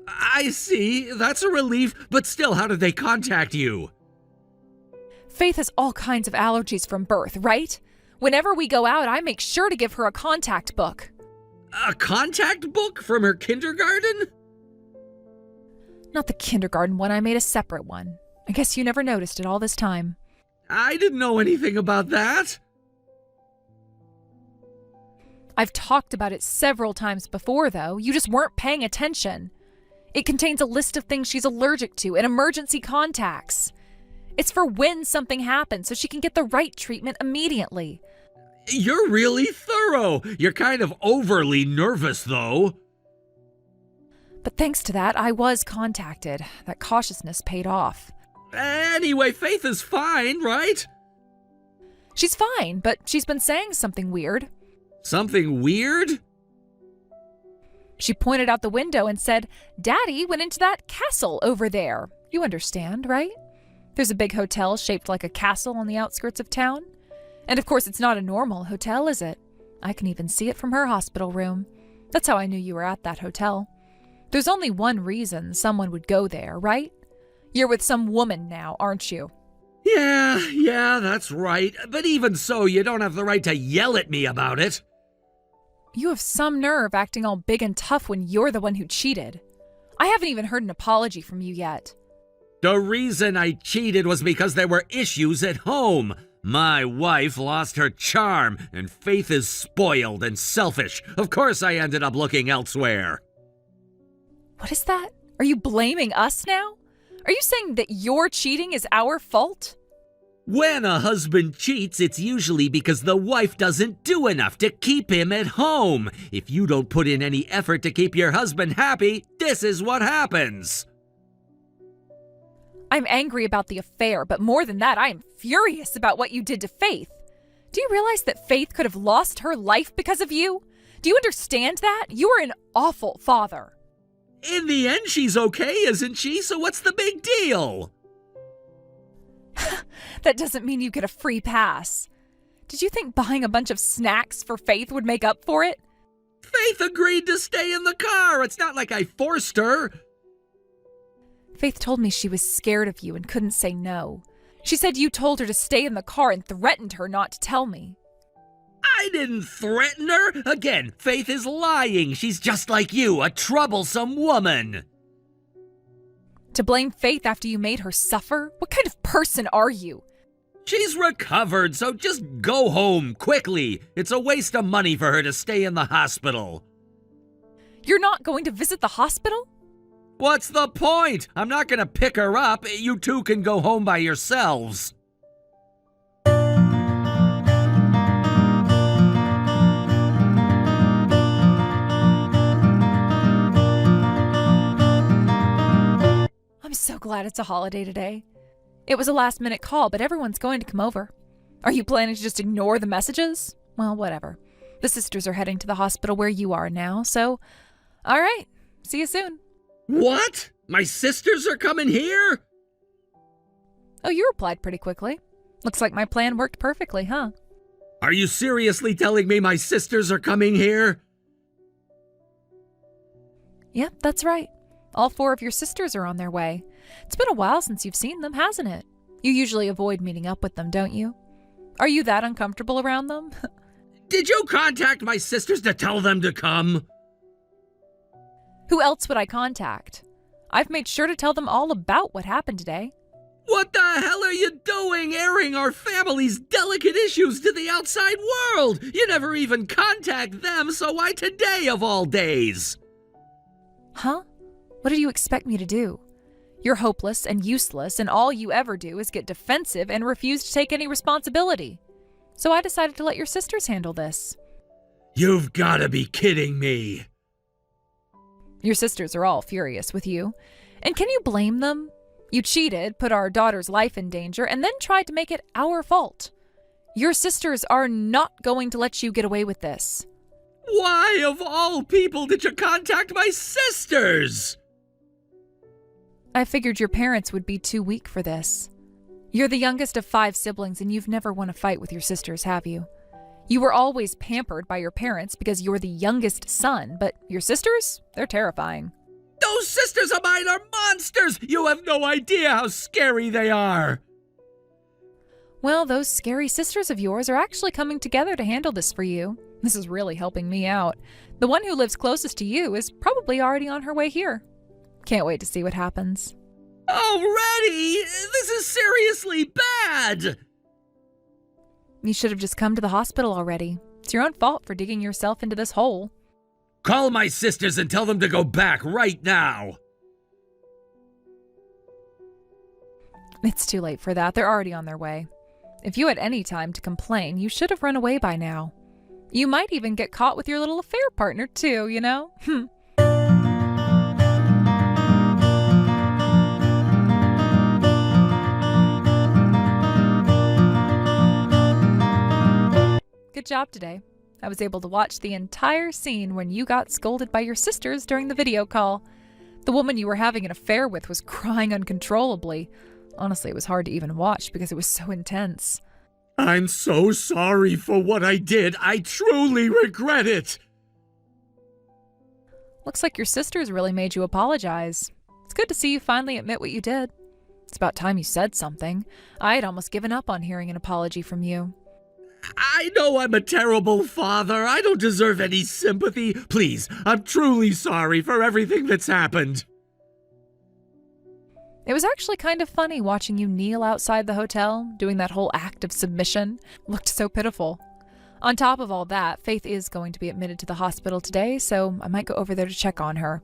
I see. That's a relief, but still, how did they contact you? Faith has all kinds of allergies from birth, right? Whenever we go out, I make sure to give her a contact book. A contact book from her kindergarten? Not the kindergarten one, I made a separate one. I guess you never noticed it all this time. I didn't know anything about that. I've talked about it several times before, though. You just weren't paying attention. It contains a list of things she's allergic to and emergency contacts. It's for when something happens, so she can get the right treatment immediately. You're really thorough. You're kind of overly nervous, though. But thanks to that, I was contacted. That cautiousness paid off. Anyway, Faith is fine, right? She's fine, but she's been saying something weird. Something weird? She pointed out the window and said, "Daddy went into that castle over there." You understand, right? There's a big hotel shaped like a castle on the outskirts of town. And of course, it's not a normal hotel, is it? I can even see it from her hospital room. That's how I knew you were at that hotel. There's only one reason someone would go there, right? You're with some woman now, aren't you? Yeah, that's right. But even so, you don't have the right to yell at me about it. You have some nerve acting all big and tough when you're the one who cheated. I haven't even heard an apology from you yet. The reason I cheated was because there were issues at home. My wife lost her charm, and Faith is spoiled and selfish. Of course I ended up looking elsewhere. What is that? Are you blaming us now? Are you saying that your cheating is our fault? When a husband cheats, it's usually because the wife doesn't do enough to keep him at home. If you don't put in any effort to keep your husband happy, this is what happens. I'm angry about the affair, but more than that, I am furious about what you did to Faith. Do you realize that Faith could have lost her life because of you? Do you understand that? You are an awful father. In the end, she's okay, isn't she? So what's the big deal? That doesn't mean you get a free pass. Did you think buying a bunch of snacks for Faith would make up for it? Faith agreed to stay in the car. It's not like I forced her. Faith told me she was scared of you and couldn't say no. She said you told her to stay in the car and threatened her not to tell me. I didn't threaten her. Again, Faith is lying. She's just like you, a troublesome woman. To blame Faith after you made her suffer? What kind of person are you? She's recovered, so just go home quickly. It's a waste of money for her to stay in the hospital. You're not going to visit the hospital? What's the point? I'm not going to pick her up. You two can go home by yourselves. I'm so glad it's a holiday today. It was a last-minute call, but everyone's going to come over. Are you planning to just ignore the messages? Well, whatever. The sisters are heading to the hospital where you are now, so... All right, see you soon. What? My sisters are coming here? Oh, you replied pretty quickly. Looks like my plan worked perfectly, huh? Are you seriously telling me my sisters are coming here? Yep, that's right. All 4 of your sisters are on their way. It's been a while since you've seen them, hasn't it? You usually avoid meeting up with them, don't you? Are you that uncomfortable around them? Did you contact my sisters to tell them to come? Who else would I contact? I've made sure to tell them all about what happened today. What the hell are you doing, airing our family's delicate issues to the outside world? You never even contact them, so why today of all days? Huh? What did you expect me to do? You're hopeless and useless, and all you ever do is get defensive and refuse to take any responsibility. So I decided to let your sisters handle this. You've gotta be kidding me. Your sisters are all furious with you. And can you blame them? You cheated, put our daughter's life in danger, and then tried to make it our fault. Your sisters are not going to let you get away with this. Why, of all people, did you contact my sisters? I figured your parents would be too weak for this. You're the youngest of 5 siblings, and you've never won a fight with your sisters, have you? You were always pampered by your parents because you're the youngest son, but your sisters? They're terrifying. Those sisters of mine are monsters! You have no idea how scary they are! Well, those scary sisters of yours are actually coming together to handle this for you. This is really helping me out. The one who lives closest to you is probably already on her way here. Can't wait to see what happens. Already? This is seriously bad! You should have just come to the hospital already. It's your own fault for digging yourself into this hole. Call my sisters and tell them to go back right now. It's too late for that. They're already on their way. If you had any time to complain, you should have run away by now. You might even get caught with your little affair partner too, you know? Good job today. I was able to watch the entire scene when you got scolded by your sisters during the video call. The woman you were having an affair with was crying uncontrollably. Honestly, it was hard to even watch because it was so intense. I'm so sorry for what I did. I truly regret it. Looks like your sisters really made you apologize. It's good to see you finally admit what you did. It's about time you said something. I had almost given up on hearing an apology from you. I know I'm a terrible father. I don't deserve any sympathy. Please, I'm truly sorry for everything that's happened. It was actually kind of funny watching you kneel outside the hotel, doing that whole act of submission. Looked so pitiful. On top of all that, Faith is going to be admitted to the hospital today, so I might go over there to check on her.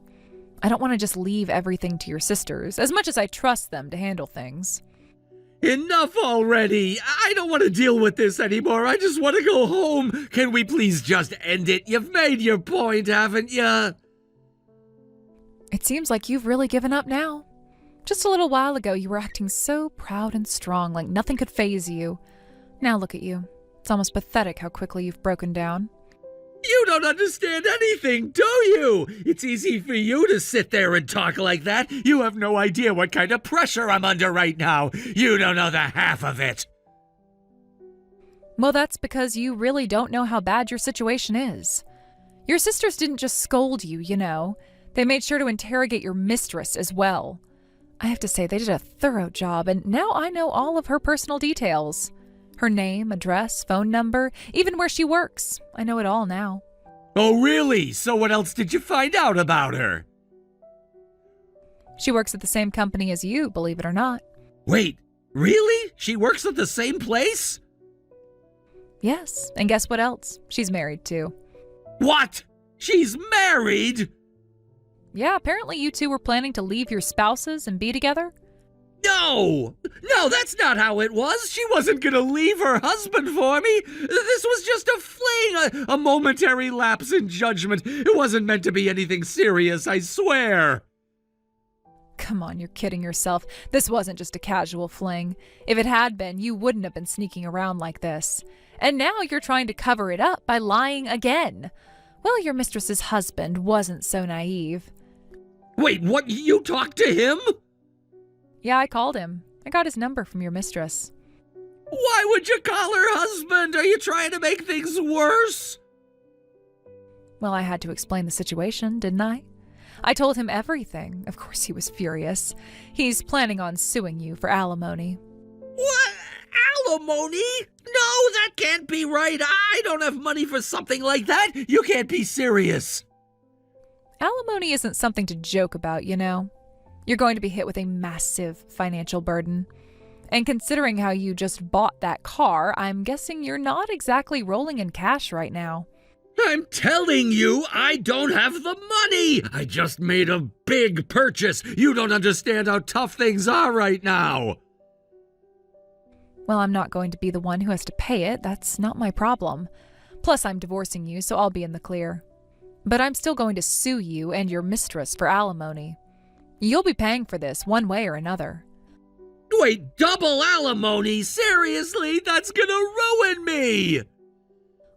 I don't want to just leave everything to your sisters, as much as I trust them to handle things. Enough already! I don't want to deal with this anymore. I just want to go home. Can we please just end it? You've made your point, haven't you? It seems like you've really given up now. Just a little while ago, you were acting so proud and strong, like nothing could faze you. Now look at you. It's almost pathetic how quickly you've broken down. You don't understand anything, do you? It's easy for you to sit there and talk like that. You have no idea what kind of pressure I'm under right now. You don't know the half of it. Well, that's because you really don't know how bad your situation is. Your sisters didn't just scold you, you know. They made sure to interrogate your mistress as well. I have to say, they did a thorough job, and now I know all of her personal details. Her name, address, phone number, even where she works. I know it all now. Oh, really? So what else did you find out about her? She works at the same company as you, believe it or not. Wait, really? She works at the same place? Yes, and guess what else? She's married too. What? She's married? Yeah, apparently you two were planning to leave your spouses and be together. No, that's not how it was. She wasn't gonna leave her husband for me. This was just a fling, a momentary lapse in judgment. It wasn't meant to be anything serious, I swear. Come on, you're kidding yourself. This wasn't just a casual fling. If it had been, you wouldn't have been sneaking around like this. And now you're trying to cover it up by lying again. Well, your mistress's husband wasn't so naive. Wait, what? You talked to him? Yeah, I called him. I got his number from your mistress. Why would you call her husband? Are you trying to make things worse? Well, I had to explain the situation, didn't I? I told him everything. Of course, he was furious. He's planning on suing you for alimony. What? Alimony? No, that can't be right. I don't have money for something like that. You can't be serious. Alimony isn't something to joke about, you know. You're going to be hit with a massive financial burden. And considering how you just bought that car, I'm guessing you're not exactly rolling in cash right now. I'm telling you, I don't have the money. I just made a big purchase. You don't understand how tough things are right now. Well, I'm not going to be the one who has to pay it. That's not my problem. Plus, I'm divorcing you, so I'll be in the clear. But I'm still going to sue you and your mistress for alimony. You'll be paying for this one way or another. Wait, double alimony? Seriously? That's gonna ruin me!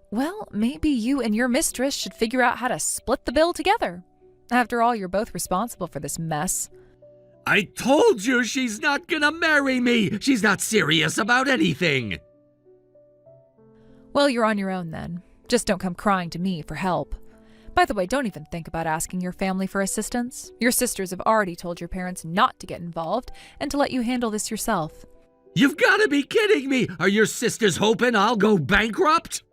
Well, maybe you and your mistress should figure out how to split the bill together. After all, you're both responsible for this mess. I told you she's not gonna marry me! She's not serious about anything! Well, you're on your own then. Just don't come crying to me for help. By the way, don't even think about asking your family for assistance. Your sisters have already told your parents not to get involved and to let you handle this yourself. You've gotta be kidding me! Are your sisters hoping I'll go bankrupt?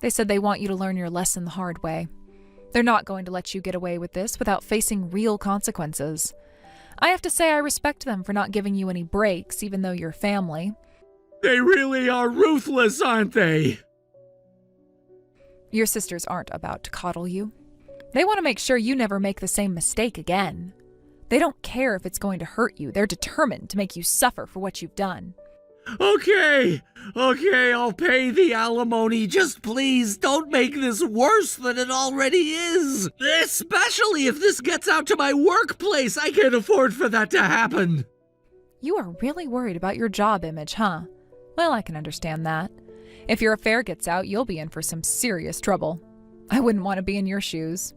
They said they want you to learn your lesson the hard way. They're not going to let you get away with this without facing real consequences. I have to say I respect them for not giving you any breaks, even though you're family. They really are ruthless, aren't they? Your sisters aren't about to coddle you. They want to make sure you never make the same mistake again. They don't care if it's going to hurt you. They're determined to make you suffer for what you've done. Okay, I'll pay the alimony. Just please don't make this worse than it already is. Especially if this gets out to my workplace. I can't afford for that to happen. You are really worried about your job image, huh? Well, I can understand that. If your affair gets out, you'll be in for some serious trouble. I wouldn't want to be in your shoes.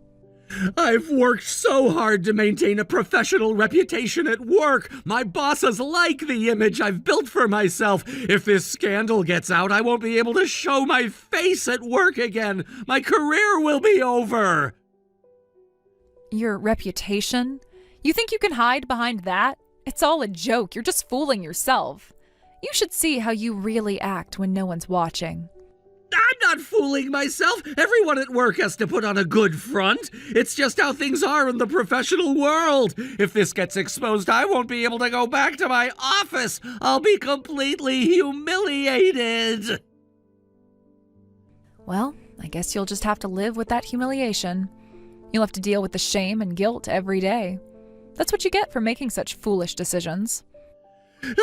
I've worked so hard to maintain a professional reputation at work. My bosses like the image I've built for myself. If this scandal gets out, I won't be able to show my face at work again. My career will be over. Your reputation? You think you can hide behind that? It's all a joke. You're just fooling yourself. You should see how you really act when no one's watching. I'm not fooling myself. Everyone at work has to put on a good front. It's just how things are in the professional world. If this gets exposed, I won't be able to go back to my office. I'll be completely humiliated. Well, I guess you'll just have to live with that humiliation. You'll have to deal with the shame and guilt every day. That's what you get for making such foolish decisions.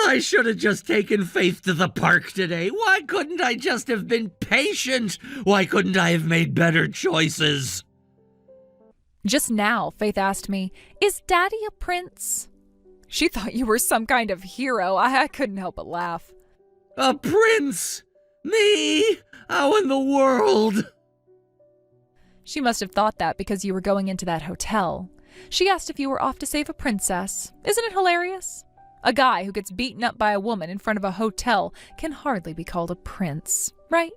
I should have just taken Faith to the park today. Why couldn't I just have been patient? Why couldn't I have made better choices? Just now, Faith asked me, "Is Daddy a prince?" She thought you were some kind of hero. I couldn't help but laugh. A prince? Me? How in the world? She must have thought that because you were going into that hotel. She asked if you were off to save a princess. Isn't it hilarious? A guy who gets beaten up by a woman in front of a hotel can hardly be called a prince, right?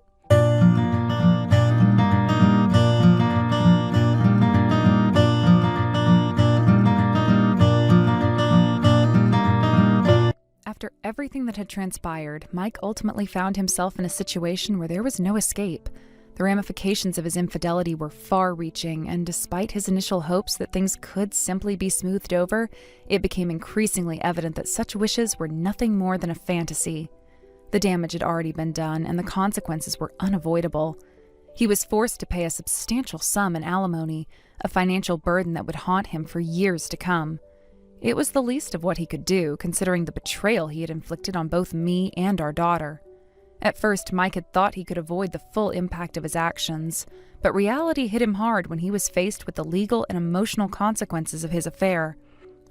After everything that had transpired, Mike ultimately found himself in a situation where there was no escape. The ramifications of his infidelity were far-reaching, and despite his initial hopes that things could simply be smoothed over, it became increasingly evident that such wishes were nothing more than a fantasy. The damage had already been done, and the consequences were unavoidable. He was forced to pay a substantial sum in alimony, a financial burden that would haunt him for years to come. It was the least of what he could do, considering the betrayal he had inflicted on both me and our daughter. At first, Mike had thought he could avoid the full impact of his actions, but reality hit him hard when he was faced with the legal and emotional consequences of his affair.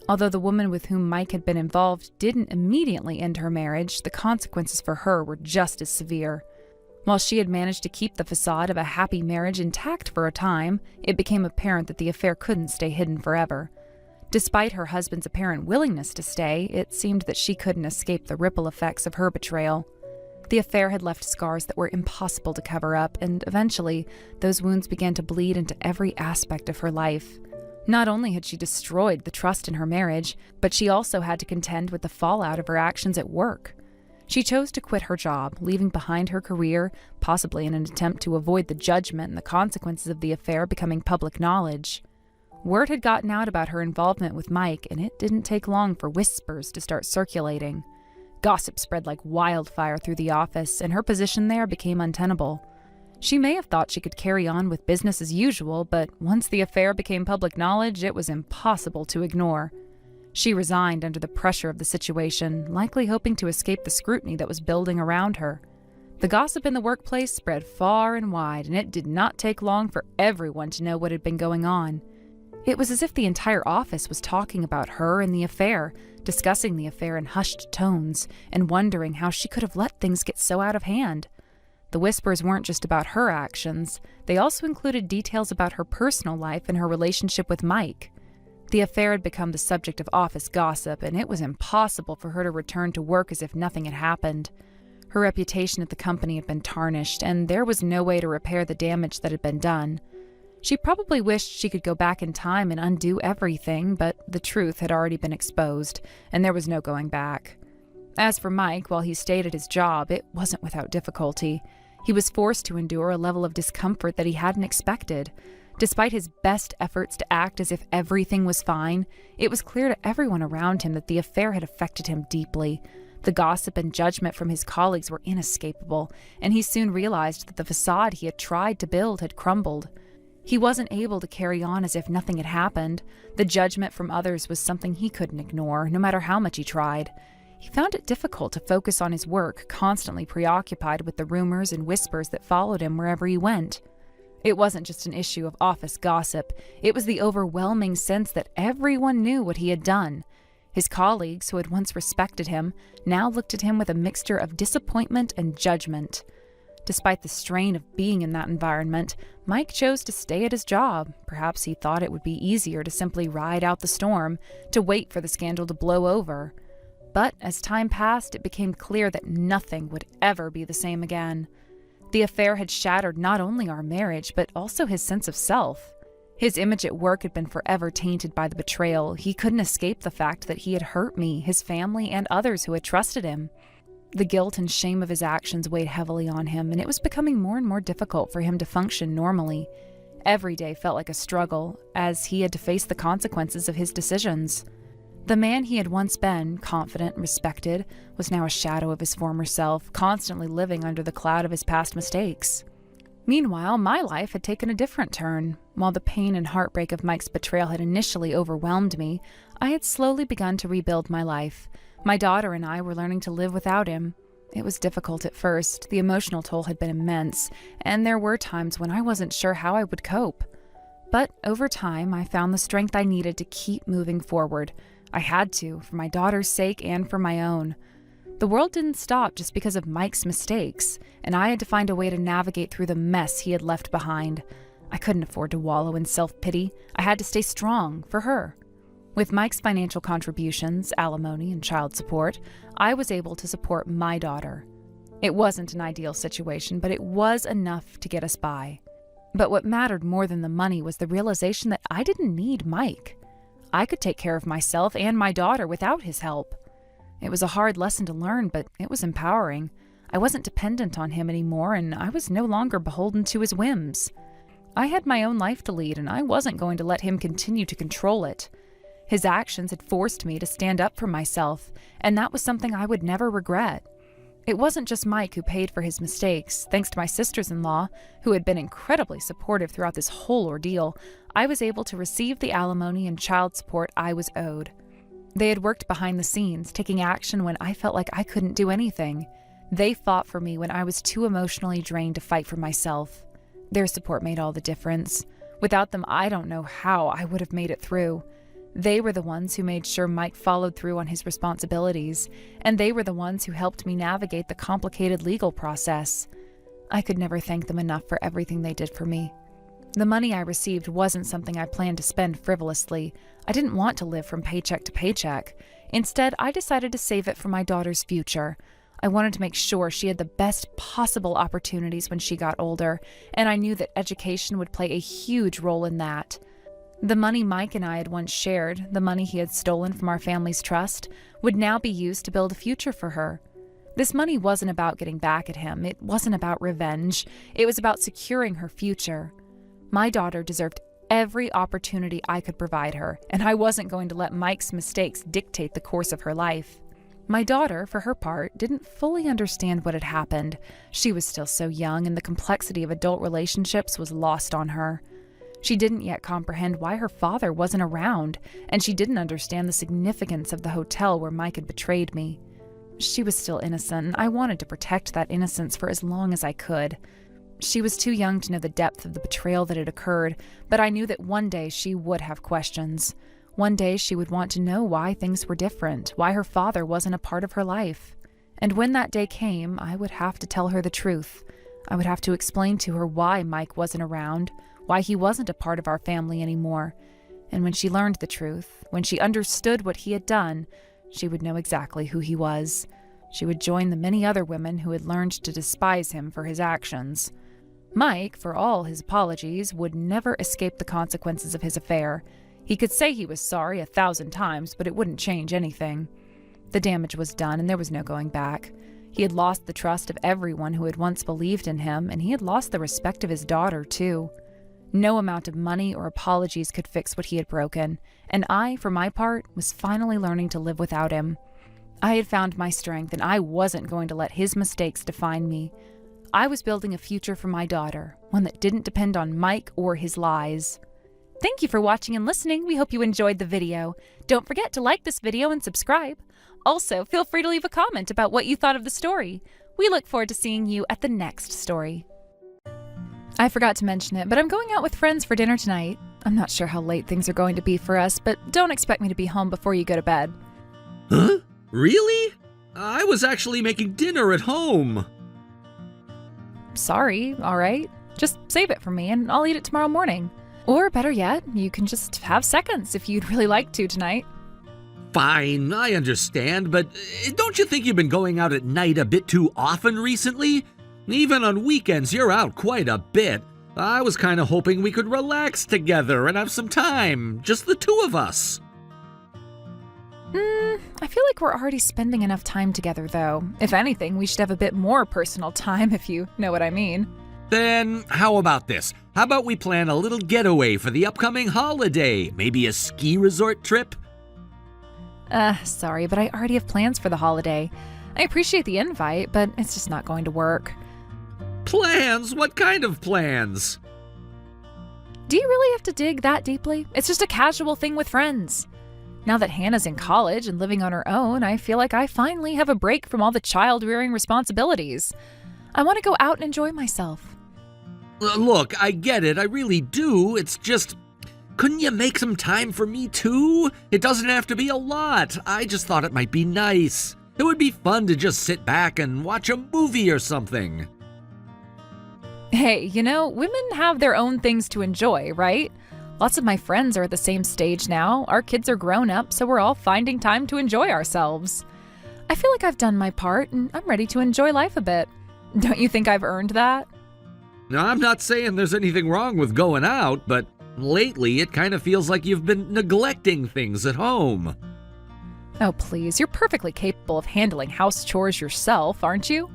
Although the woman with whom Mike had been involved didn't immediately end her marriage, the consequences for her were just as severe. While she had managed to keep the facade of a happy marriage intact for a time, it became apparent that the affair couldn't stay hidden forever. Despite her husband's apparent willingness to stay, it seemed that she couldn't escape the ripple effects of her betrayal. The affair had left scars that were impossible to cover up, and eventually, those wounds began to bleed into every aspect of her life. Not only had she destroyed the trust in her marriage, but she also had to contend with the fallout of her actions at work. She chose to quit her job, leaving behind her career, possibly in an attempt to avoid the judgment and the consequences of the affair becoming public knowledge. Word had gotten out about her involvement with Mike, and it didn't take long for whispers to start circulating. Gossip spread like wildfire through the office, and her position there became untenable. She may have thought she could carry on with business as usual, but once the affair became public knowledge, it was impossible to ignore. She resigned under the pressure of the situation, likely hoping to escape the scrutiny that was building around her. The gossip in the workplace spread far and wide, and it did not take long for everyone to know what had been going on. It was as if the entire office was talking about her and the affair, discussing the affair in hushed tones, and wondering how she could have let things get so out of hand. The whispers weren't just about her actions, they also included details about her personal life and her relationship with Mike. The affair had become the subject of office gossip, and it was impossible for her to return to work as if nothing had happened. Her reputation at the company had been tarnished, and there was no way to repair the damage that had been done. She probably wished she could go back in time and undo everything, but the truth had already been exposed, and there was no going back. As for Mike, while he stayed at his job, it wasn't without difficulty. He was forced to endure a level of discomfort that he hadn't expected. Despite his best efforts to act as if everything was fine, it was clear to everyone around him that the affair had affected him deeply. The gossip and judgment from his colleagues were inescapable, and he soon realized that the facade he had tried to build had crumbled. He wasn't able to carry on as if nothing had happened. The judgment from others was something he couldn't ignore, no matter how much he tried. He found it difficult to focus on his work, constantly preoccupied with the rumors and whispers that followed him wherever he went. It wasn't just an issue of office gossip. It was the overwhelming sense that everyone knew what he had done. His colleagues, who had once respected him, now looked at him with a mixture of disappointment and judgment. Despite the strain of being in that environment, Mike chose to stay at his job. Perhaps he thought it would be easier to simply ride out the storm, to wait for the scandal to blow over. But as time passed, it became clear that nothing would ever be the same again. The affair had shattered not only our marriage, but also his sense of self. His image at work had been forever tainted by the betrayal. He couldn't escape the fact that he had hurt me, his family, and others who had trusted him. The guilt and shame of his actions weighed heavily on him, and it was becoming more and more difficult for him to function normally. Every day felt like a struggle, as he had to face the consequences of his decisions. The man he had once been, confident and respected, was now a shadow of his former self, constantly living under the cloud of his past mistakes. Meanwhile, my life had taken a different turn. While the pain and heartbreak of Mike's betrayal had initially overwhelmed me, I had slowly begun to rebuild my life. My daughter and I were learning to live without him. It was difficult at first. The emotional toll had been immense, and there were times when I wasn't sure how I would cope. But over time, I found the strength I needed to keep moving forward. I had to, for my daughter's sake and for my own. The world didn't stop just because of Mike's mistakes, and I had to find a way to navigate through the mess he had left behind. I couldn't afford to wallow in self-pity. I had to stay strong for her. With Mike's financial contributions, alimony, and child support, I was able to support my daughter. It wasn't an ideal situation, but it was enough to get us by. But what mattered more than the money was the realization that I didn't need Mike. I could take care of myself and my daughter without his help. It was a hard lesson to learn, but it was empowering. I wasn't dependent on him anymore, and I was no longer beholden to his whims. I had my own life to lead, and I wasn't going to let him continue to control it. His actions had forced me to stand up for myself, and that was something I would never regret. It wasn't just Mike who paid for his mistakes. Thanks to my sisters-in-law, who had been incredibly supportive throughout this whole ordeal, I was able to receive the alimony and child support I was owed. They had worked behind the scenes, taking action when I felt like I couldn't do anything. They fought for me when I was too emotionally drained to fight for myself. Their support made all the difference. Without them, I don't know how I would have made it through. They were the ones who made sure Mike followed through on his responsibilities, and they were the ones who helped me navigate the complicated legal process. I could never thank them enough for everything they did for me. The money I received wasn't something I planned to spend frivolously. I didn't want to live from paycheck to paycheck. Instead, I decided to save it for my daughter's future. I wanted to make sure she had the best possible opportunities when she got older, and I knew that education would play a huge role in that. The money Mike and I had once shared, the money he had stolen from our family's trust, would now be used to build a future for her. This money wasn't about getting back at him. It wasn't about revenge. It was about securing her future. My daughter deserved every opportunity I could provide her, and I wasn't going to let Mike's mistakes dictate the course of her life. My daughter, for her part, didn't fully understand what had happened. She was still so young, and the complexity of adult relationships was lost on her. She didn't yet comprehend why her father wasn't around, and she didn't understand the significance of the hotel where Mike had betrayed me. She was still innocent, and I wanted to protect that innocence for as long as I could. She was too young to know the depth of the betrayal that had occurred, but I knew that one day she would have questions. One day she would want to know why things were different, why her father wasn't a part of her life. And when that day came, I would have to tell her the truth. I would have to explain to her why Mike wasn't around, why he wasn't a part of our family anymore. And when she learned the truth, when she understood what he had done, she would know exactly who he was. She would join the many other women who had learned to despise him for his actions. Mike, for all his apologies, would never escape the consequences of his affair. He could say he was sorry 1,000 times, but it wouldn't change anything. The damage was done, and there was no going back. He had lost the trust of everyone who had once believed in him, and he had lost the respect of his daughter, too. No amount of money or apologies could fix what he had broken, and I, for my part, was finally learning to live without him. I had found my strength, and I wasn't going to let his mistakes define me. I was building a future for my daughter, one that didn't depend on Mike or his lies. Thank you for watching and listening. We hope you enjoyed the video. Don't forget to like this video and subscribe. Also, feel free to leave a comment about what you thought of the story. We look forward to seeing you at the next story. I forgot to mention it, but I'm going out with friends for dinner tonight. I'm not sure how late things are going to be for us, but don't expect me to be home before you go to bed. Huh? Really? I was actually making dinner at home. sorry, all right? Just save it for me and I'll eat it tomorrow morning. Or better yet, you can just have seconds if you'd really like to tonight. Fine, I understand, but don't you think you've been going out at night a bit too often recently? Even on weekends, you're out quite a bit. I was kind of hoping we could relax together and have some time, just the two of us. I feel like we're already spending enough time together, though. If anything, we should have a bit more personal time, if you know what I mean. Then, how about this? How about we plan a little getaway for the upcoming holiday? Maybe a ski resort trip? Sorry, but I already have plans for the holiday. I appreciate the invite, but it's just not going to work. Plans? What kind of plans? Do you really have to dig that deeply? It's just a casual thing with friends. Now that Hannah's in college and living on her own, I feel like I finally have a break from all the child-rearing responsibilities. I want to go out and enjoy myself. Look, I get it, I really do. It's just, couldn't you make some time for me too? It doesn't have to be a lot. I just thought it might be nice. It would be fun to just sit back and watch a movie or something. Hey, women have their own things to enjoy, right? Lots of my friends are at the same stage now. Our kids are grown up, so we're all finding time to enjoy ourselves. I feel like I've done my part, and I'm ready to enjoy life a bit. Don't you think I've earned that? Now, I'm not saying there's anything wrong with going out, but lately it kind of feels like you've been neglecting things at home. Oh, please, you're perfectly capable of handling house chores yourself, aren't you?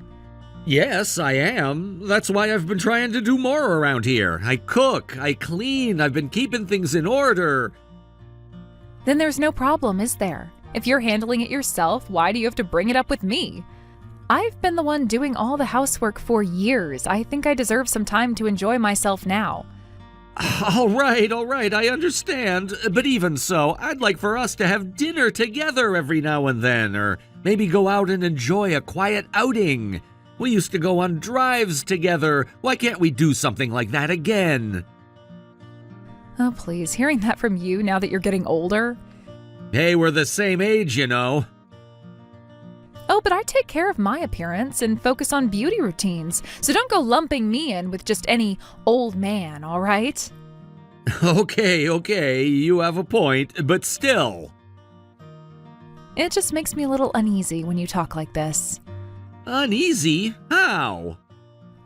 Yes, I am. That's why I've been trying to do more around here. I cook, I clean, I've been keeping things in order. Then there's no problem, is there? If you're handling it yourself, why do you have to bring it up with me? I've been the one doing all the housework for years. I think I deserve some time to enjoy myself now. All right, I understand. But even so, I'd like for us to have dinner together every now and then, or maybe go out and enjoy a quiet outing. We used to go on drives together. Why can't we do something like that again? Oh, please, hearing that from you now that you're getting older. Hey, we're the same age, you know. Oh, but I take care of my appearance and focus on beauty routines, so don't go lumping me in with just any old man, all right? Okay, you have a point, but still. It just makes me a little uneasy when you talk like this. Uneasy? How?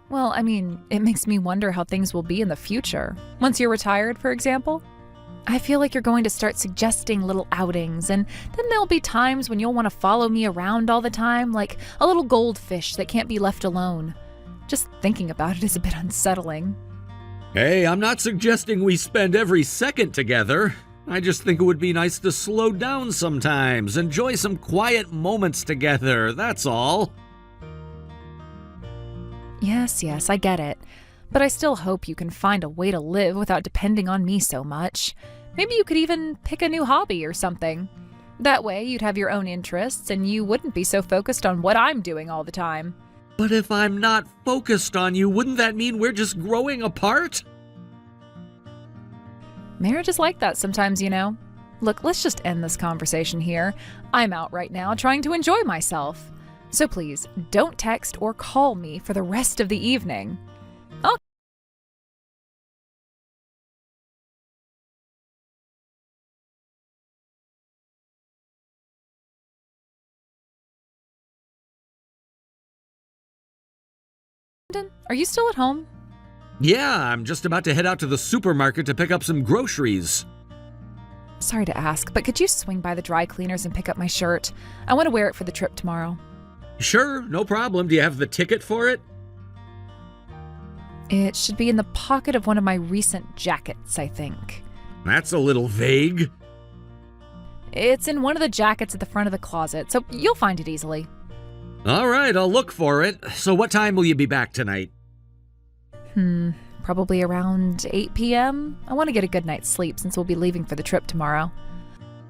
Well, I mean, it makes me wonder how things will be in the future. Once you're retired, for example. I feel like you're going to start suggesting little outings, and then there'll be times when you'll want to follow me around all the time, like a little goldfish that can't be left alone. Just thinking about it is a bit unsettling. Hey, I'm not suggesting we spend every second together. I just think it would be nice to slow down sometimes, enjoy some quiet moments together, that's all. Yes, I get it. But I still hope you can find a way to live without depending on me so much. Maybe you could even pick a new hobby or something. That way you'd have your own interests and you wouldn't be so focused on what I'm doing all the time. But if I'm not focused on you, wouldn't that mean we're just growing apart? Marriage is like that sometimes, you know. Look, let's just end this conversation here. I'm out right now trying to enjoy myself. So please, don't text or call me for the rest of the evening. Are you still at home? Yeah, I'm just about to head out to the supermarket to pick up some groceries. Sorry to ask, but could you swing by the dry cleaners and pick up my shirt? I want to wear it for the trip tomorrow. Sure, no problem. Do you have the ticket for it? It should be in the pocket of one of my recent jackets, I think. That's a little vague. It's in one of the jackets at the front of the closet, so you'll find it easily. All right, I'll look for it. So what time will you be back tonight? Probably around 8 p.m. I want to get a good night's sleep since we'll be leaving for the trip tomorrow.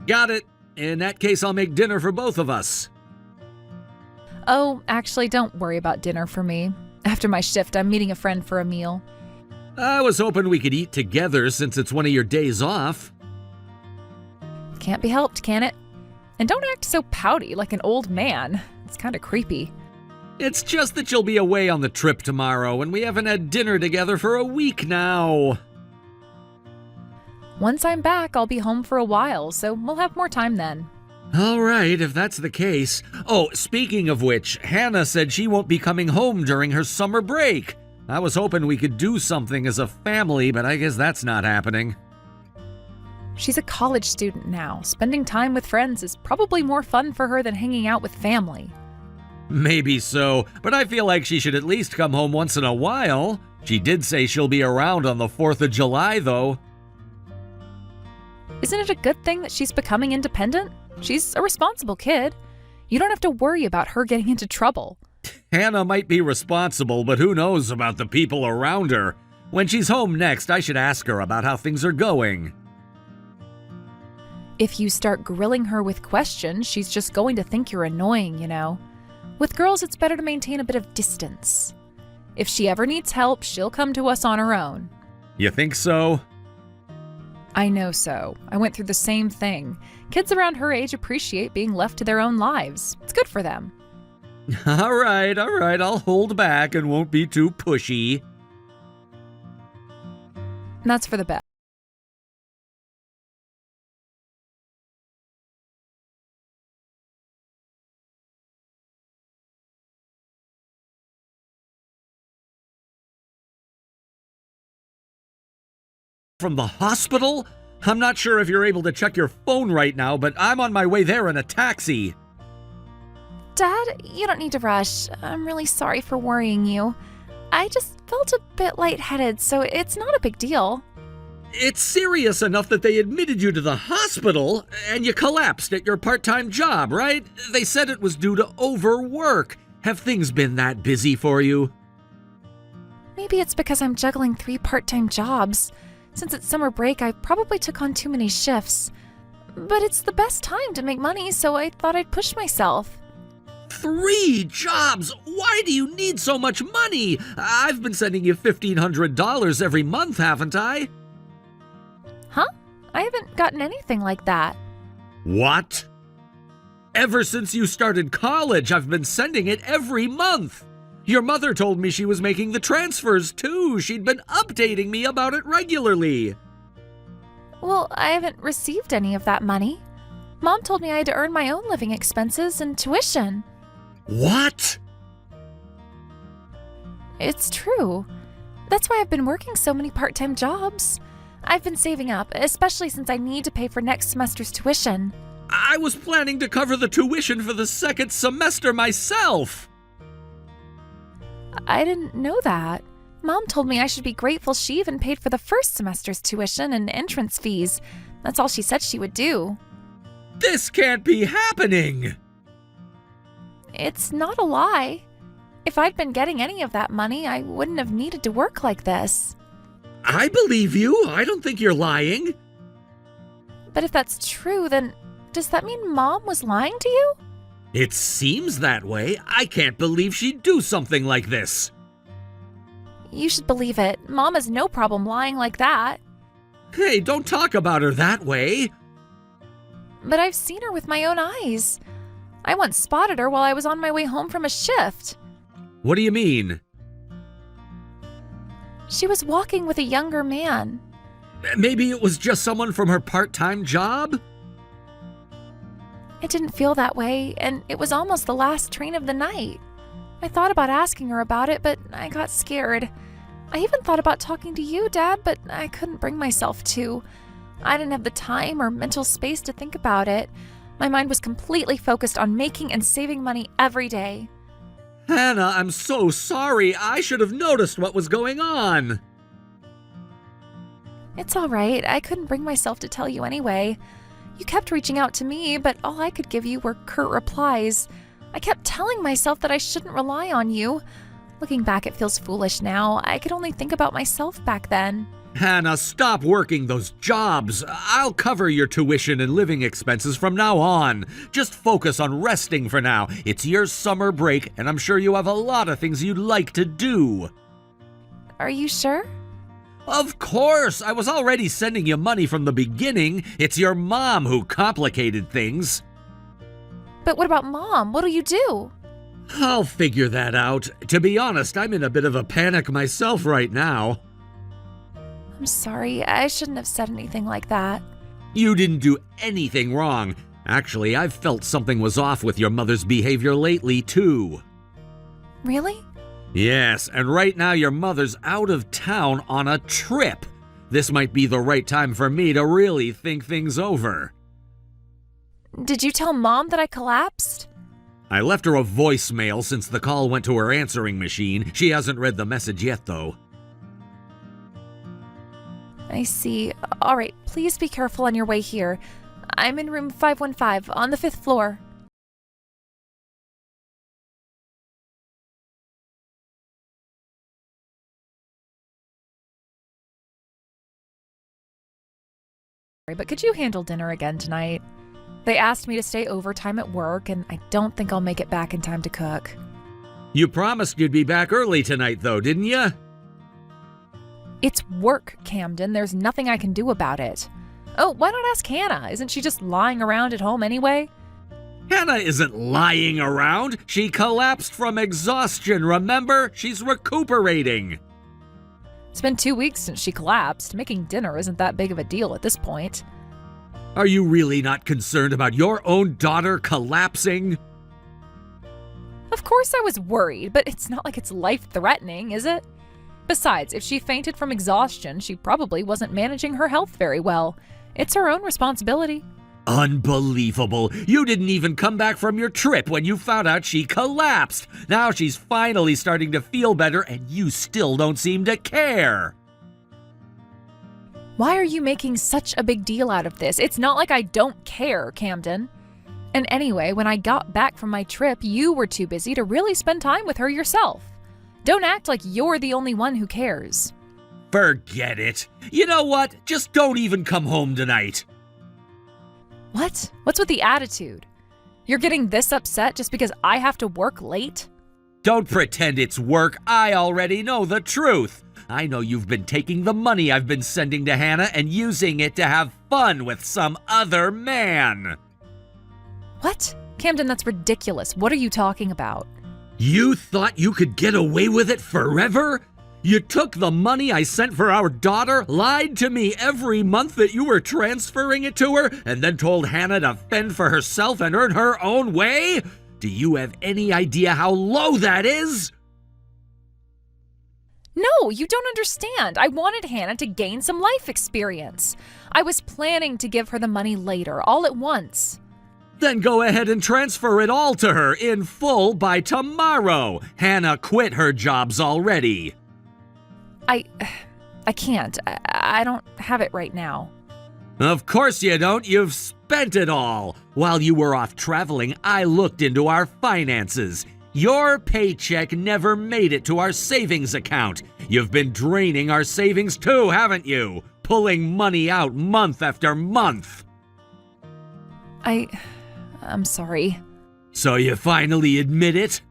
Got it. In that case, I'll make dinner for both of us. Oh, actually, don't worry about dinner for me. After my shift, I'm meeting a friend for a meal. I was hoping we could eat together since it's one of your days off. Can't be helped, can it? And don't act so pouty like an old man. It's kind of creepy. It's just that you'll be away on the trip tomorrow, and we haven't had dinner together for a week now. Once I'm back, I'll be home for a while, so we'll have more time then. All right, if that's the case. Oh, speaking of which, Hannah said she won't be coming home during her summer break. I was hoping we could do something as a family, but I guess that's not happening. She's a college student now. Spending time with friends is probably more fun for her than hanging out with family. Maybe so, but I feel like she should at least come home once in a while. She did say she'll be around on the 4th of July, though. Isn't it a good thing that she's becoming independent? She's a responsible kid. You don't have to worry about her getting into trouble. Hannah might be responsible, but who knows about the people around her? When she's home next, I should ask her about how things are going. If you start grilling her with questions, she's just going to think you're annoying, you know. With girls, it's better to maintain a bit of distance. If she ever needs help, she'll come to us on her own. You think so? I know so. I went through the same thing. Kids around her age appreciate being left to their own lives. It's good for them. All right, I'll hold back and won't be too pushy. That's for the best. From the hospital? I'm not sure if you're able to check your phone right now, but I'm on my way there in a taxi. Dad, you don't need to rush. I'm really sorry for worrying you. I just felt a bit lightheaded, so it's not a big deal. It's serious enough that they admitted you to the hospital, and you collapsed at your part-time job, right? They said it was due to overwork. Have things been that busy for you? Maybe it's because I'm juggling 3 part-time jobs. Since it's summer break, I probably took on too many shifts. But it's the best time to make money, so I thought I'd push myself. 3 jobs? Why do you need so much money? I've been sending you $1,500 every month, haven't I? Huh? I haven't gotten anything like that. What? Ever since you started college, I've been sending it every month. Your mother told me she was making the transfers too. She'd been updating me about it regularly. Well, I haven't received any of that money. Mom told me I had to earn my own living expenses and tuition. What? It's true. That's why I've been working so many part-time jobs. I've been saving up, especially since I need to pay for next semester's tuition. I was planning to cover the tuition for the 2nd semester myself. I didn't know that. Mom told me I should be grateful she even paid for the 1st semester's tuition and entrance fees. That's all she said she would do. This can't be happening. It's not a lie. If I'd been getting any of that money, I wouldn't have needed to work like this. I believe you. I don't think you're lying. But if that's true, then does that mean Mom was lying to you? It seems that way. I can't believe she'd do something like this. You should believe it. Mom has no problem lying like that. Hey, don't talk about her that way. But I've seen her with my own eyes. I once spotted her while I was on my way home from a shift. What do you mean? She was walking with a younger man. Maybe it was just someone from her part-time job? It didn't feel that way, and it was almost the last train of the night. I thought about asking her about it, but I got scared. I even thought about talking to you, Dad, but I couldn't bring myself to. I didn't have the time or mental space to think about it. My mind was completely focused on making and saving money every day. Hannah, I'm so sorry. I should have noticed what was going on. It's all right. I couldn't bring myself to tell you anyway. You kept reaching out to me, but all I could give you were curt replies. I kept telling myself that I shouldn't rely on you. Looking back, it feels foolish now. I could only think about myself back then. Hannah, stop working those jobs. I'll cover your tuition and living expenses from now on. Just focus on resting for now. It's your summer break, and I'm sure you have a lot of things you'd like to do. Are you sure? Of course! I was already sending you money from the beginning. It's your mom who complicated things. But what about Mom? What'll you do? I'll figure that out. To be honest, I'm in a bit of a panic myself right now. I'm sorry, I shouldn't have said anything like that. You didn't do anything wrong. Actually, I've felt something was off with your mother's behavior lately, too. Really? Yes, and right now your mother's out of town on a trip. This might be the right time for me to really think things over. Did you tell Mom that I collapsed? I left her a voicemail since the call went to her answering machine. She hasn't read the message yet, though. I see. All right, please be careful on your way here. I'm in room 515 on the 5th floor. But could you handle dinner again tonight? They asked me to stay overtime at work, and I don't think I'll make it back in time to cook. You promised you'd be back early tonight, though, didn't you? It's work, Camden. There's nothing I can do about it. Oh, why not ask Hannah? Isn't she just lying around at home anyway? Hannah isn't lying around. She collapsed from exhaustion, remember? She's recuperating. It's been 2 weeks since she collapsed. Making dinner isn't that big of a deal at this point. Are you really not concerned about your own daughter collapsing? Of course I was worried, but it's not like it's life-threatening, is it? Besides, if she fainted from exhaustion, she probably wasn't managing her health very well. It's her own responsibility. Unbelievable. You didn't even come back from your trip when you found out she collapsed. Now she's finally starting to feel better and you still don't seem to care. Why are you making such a big deal out of this? It's not like I don't care, Camden. And anyway, when I got back from my trip, you were too busy to really spend time with her yourself. Don't act like you're the only one who cares. Forget it. You know what? Just don't even come home tonight. What? What's with the attitude? You're getting this upset just because I have to work late? Don't pretend it's work. I already know the truth. I know you've been taking the money I've been sending to Hannah and using it to have fun with some other man. What? Camden, that's ridiculous. What are you talking about? You thought you could get away with it forever? You took the money I sent for our daughter, lied to me every month that you were transferring it to her, and then told Hannah to fend for herself and earn her own way? Do you have any idea how low that is? No, you don't understand. I wanted Hannah to gain some life experience. I was planning to give her the money later, all at once. Then go ahead and transfer it all to her in full by tomorrow. Hannah quit her jobs already. I can't. I don't have it right now. Of course you don't. You've spent it all. While you were off traveling, I looked into our finances. Your paycheck never made it to our savings account. You've been draining our savings too, haven't you? Pulling money out month after month. I'm sorry. So you finally admit it?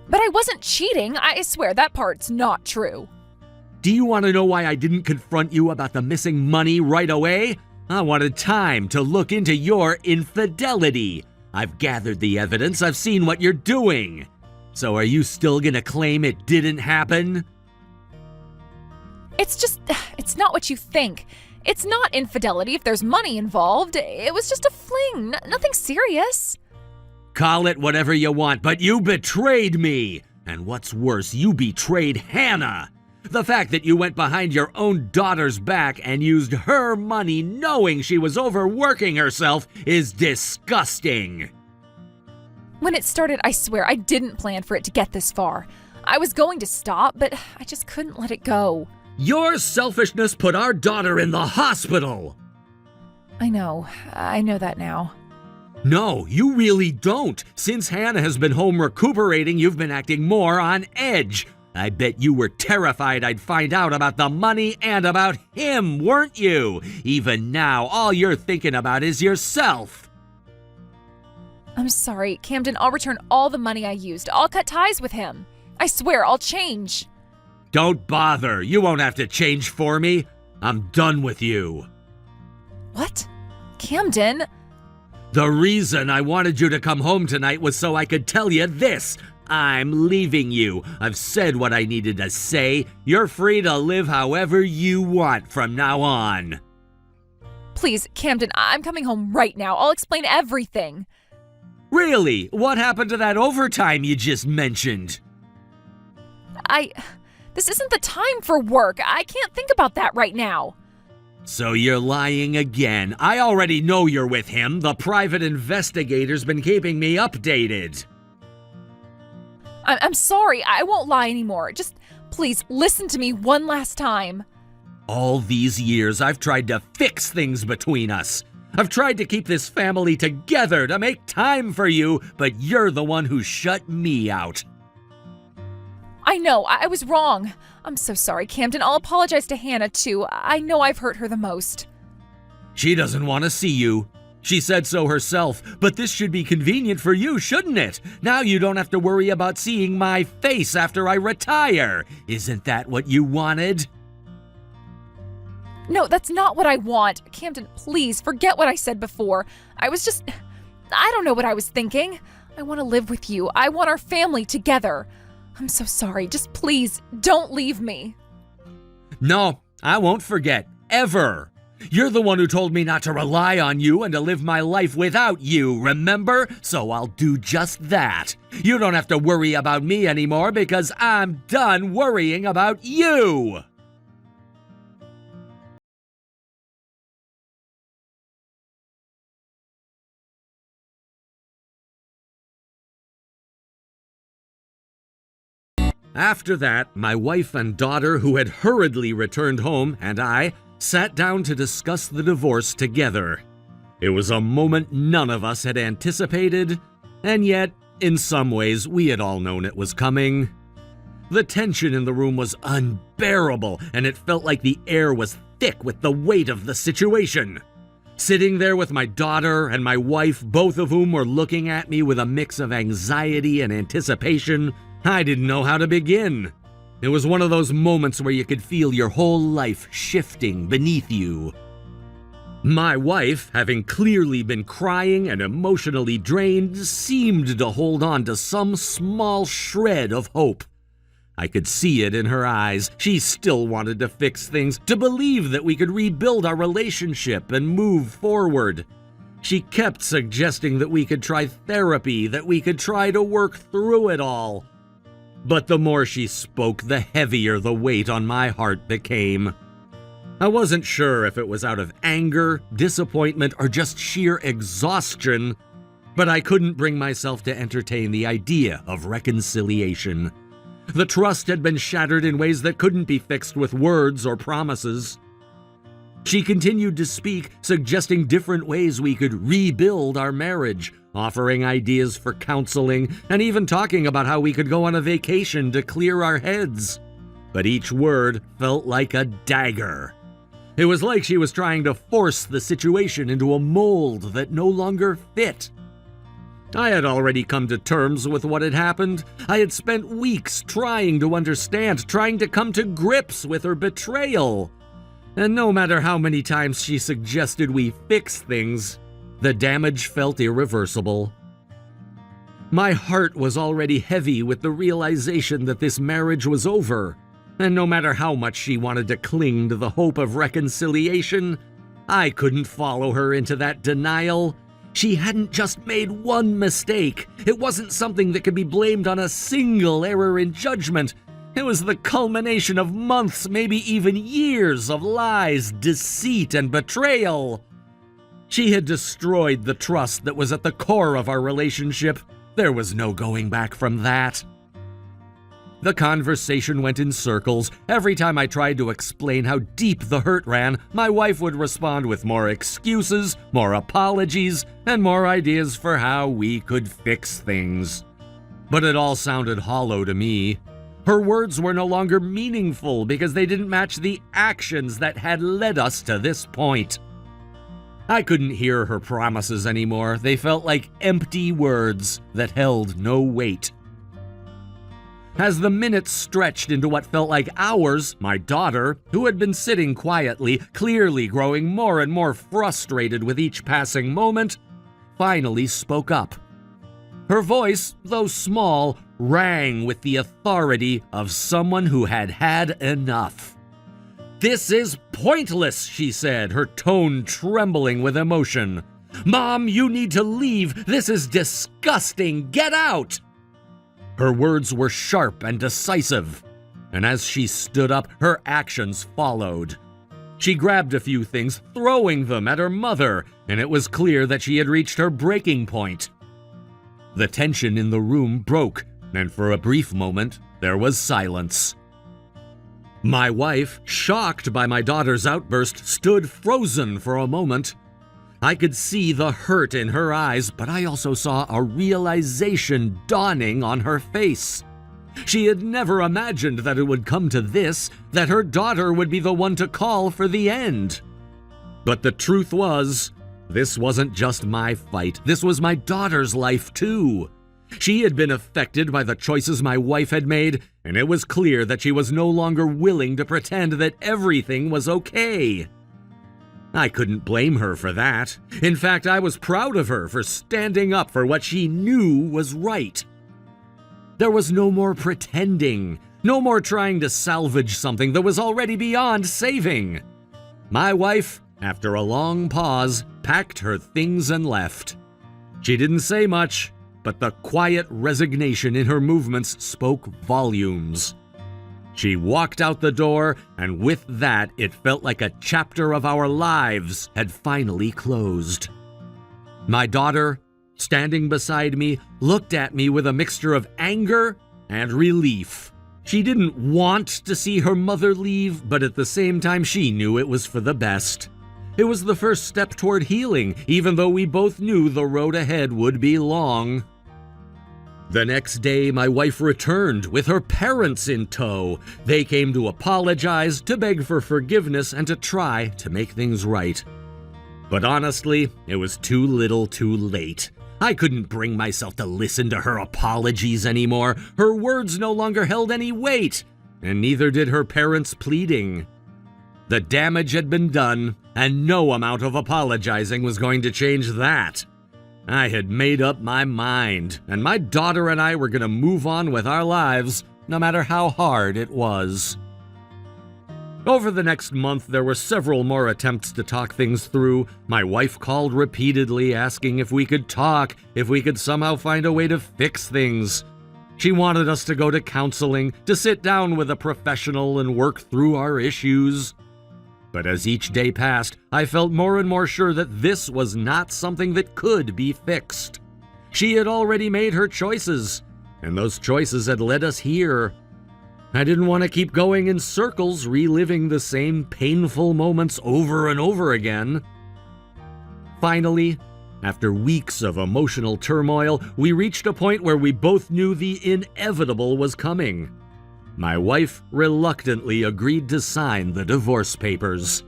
But I wasn't cheating. I swear that part's not true. Do you want to know why I didn't confront you about the missing money right away? I wanted time to look into your infidelity. I've gathered the evidence. I've seen what you're doing. So are you still gonna claim it didn't happen? It's not what you think. It's not infidelity if there's money involved. It was just a fling, nothing serious. Call it whatever you want, but you betrayed me. And what's worse, you betrayed Hannah. The fact that you went behind your own daughter's back and used her money knowing she was overworking herself is disgusting. When it started, I swear I didn't plan for it to get this far. I was going to stop, but I just couldn't let it go. Your selfishness put our daughter in the hospital. I know that now. No, you really don't. Since Hannah has been home recuperating, you've been acting more on edge. I bet you were terrified I'd find out about the money and about him, weren't you? Even now, all you're thinking about is yourself. I'm sorry, Camden. I'll return all the money I used. I'll cut ties with him. I swear I'll change. Don't bother. You won't have to change for me. I'm done with you. What? Camden? The reason I wanted you to come home tonight was so I could tell you this. I'm leaving you. I've said what I needed to say. You're free to live however you want from now on. Please, Camden, I'm coming home right now. I'll explain everything. Really? What happened to that overtime you just mentioned? This isn't the time for work. I can't think about that right now. So you're lying again. I already know you're with him. The private investigator's been keeping me updated. I'm sorry. I won't lie anymore. Just please listen to me one last time. All these years, I've tried to fix things between us. I've tried to keep this family together, to make time for you, but you're the one who shut me out. I know, I was wrong. I'm so sorry, Camden. I'll apologize to Hannah, too. I know I've hurt her the most. She doesn't want to see you. She said so herself, but this should be convenient for you, shouldn't it? Now you don't have to worry about seeing my face after I retire. Isn't that what you wanted? No, that's not what I want. Camden, please, forget what I said before. I don't know what I was thinking. I want to live with you. I want our family together. I'm so sorry. Just please, don't leave me. No, I won't forget. Ever. You're the one who told me not to rely on you and to live my life without you, remember? So I'll do just that. You don't have to worry about me anymore because I'm done worrying about you. After that, my wife and daughter, who had hurriedly returned home, and I sat down to discuss the divorce together. It was a moment none of us had anticipated, and yet, in some ways, we had all known it was coming. The tension in the room was unbearable, and it felt like the air was thick with the weight of the situation. Sitting there with my daughter and my wife, both of whom were looking at me with a mix of anxiety and anticipation, I didn't know how to begin. It was one of those moments where you could feel your whole life shifting beneath you. My wife, having clearly been crying and emotionally drained, seemed to hold on to some small shred of hope. I could see it in her eyes. She still wanted to fix things, to believe that we could rebuild our relationship and move forward. She kept suggesting that we could try therapy, that we could try to work through it all. But the more she spoke, the heavier the weight on my heart became. I wasn't sure if it was out of anger, disappointment, or just sheer exhaustion, but I couldn't bring myself to entertain the idea of reconciliation. The trust had been shattered in ways that couldn't be fixed with words or promises. She continued to speak, suggesting different ways we could rebuild our marriage, offering ideas for counseling, and even talking about how we could go on a vacation to clear our heads. But each word felt like a dagger. It was like she was trying to force the situation into a mold that no longer fit. I had already come to terms with what had happened. I had spent weeks trying to understand, trying to come to grips with her betrayal. And no matter how many times she suggested we fix things, the damage felt irreversible. My heart was already heavy with the realization that this marriage was over, and no matter how much she wanted to cling to the hope of reconciliation, I couldn't follow her into that denial. She hadn't just made one mistake. It wasn't something that could be blamed on a single error in judgment. It was the culmination of months, maybe even years of lies, deceit, and betrayal. She had destroyed the trust that was at the core of our relationship. There was no going back from that. The conversation went in circles. Every time I tried to explain how deep the hurt ran, my wife would respond with more excuses, more apologies, and more ideas for how we could fix things. But it all sounded hollow to me. Her words were no longer meaningful because they didn't match the actions that had led us to this point. I couldn't hear her promises anymore. They felt like empty words that held no weight. As the minutes stretched into what felt like hours, my daughter, who had been sitting quietly, clearly growing more and more frustrated with each passing moment, finally spoke up. Her voice, though small, rang with the authority of someone who had had enough. "This is pointless," she said, her tone trembling with emotion. "Mom, you need to leave. This is disgusting. Get out!" Her words were sharp and decisive, and as she stood up, her actions followed. She grabbed a few things, throwing them at her mother, and it was clear that she had reached her breaking point. The tension in the room broke, and for a brief moment, there was silence. My wife, shocked by my daughter's outburst, stood frozen for a moment. I could see the hurt in her eyes, but I also saw a realization dawning on her face. She had never imagined that it would come to this, that her daughter would be the one to call for the end. But the truth was, this wasn't just my fight. This was my daughter's life, too. She had been affected by the choices my wife had made, and it was clear that she was no longer willing to pretend that everything was okay. I couldn't blame her for that. In fact, I was proud of her for standing up for what she knew was right. There was no more pretending, no more trying to salvage something that was already beyond saving. My wife, after a long pause, packed her things and left. She didn't say much, but the quiet resignation in her movements spoke volumes. She walked out the door, and with that, it felt like a chapter of our lives had finally closed. My daughter, standing beside me, looked at me with a mixture of anger and relief. She didn't want to see her mother leave, but at the same time, she knew it was for the best. It was the first step toward healing, even though we both knew the road ahead would be long. The next day, my wife returned with her parents in tow. They came to apologize, to beg for forgiveness, and to try to make things right. But honestly, it was too little too late. I couldn't bring myself to listen to her apologies anymore. Her words no longer held any weight, and neither did her parents' pleading. The damage had been done, and no amount of apologizing was going to change that. I had made up my mind, and my daughter and I were going to move on with our lives, no matter how hard it was. Over the next month, there were several more attempts to talk things through. My wife called repeatedly, asking if we could talk, if we could somehow find a way to fix things. She wanted us to go to counseling, to sit down with a professional and work through our issues. But as each day passed, I felt more and more sure that this was not something that could be fixed. She had already made her choices, and those choices had led us here. I didn't want to keep going in circles, reliving the same painful moments over and over again. Finally, after weeks of emotional turmoil, we reached a point where we both knew the inevitable was coming. My wife reluctantly agreed to sign the divorce papers.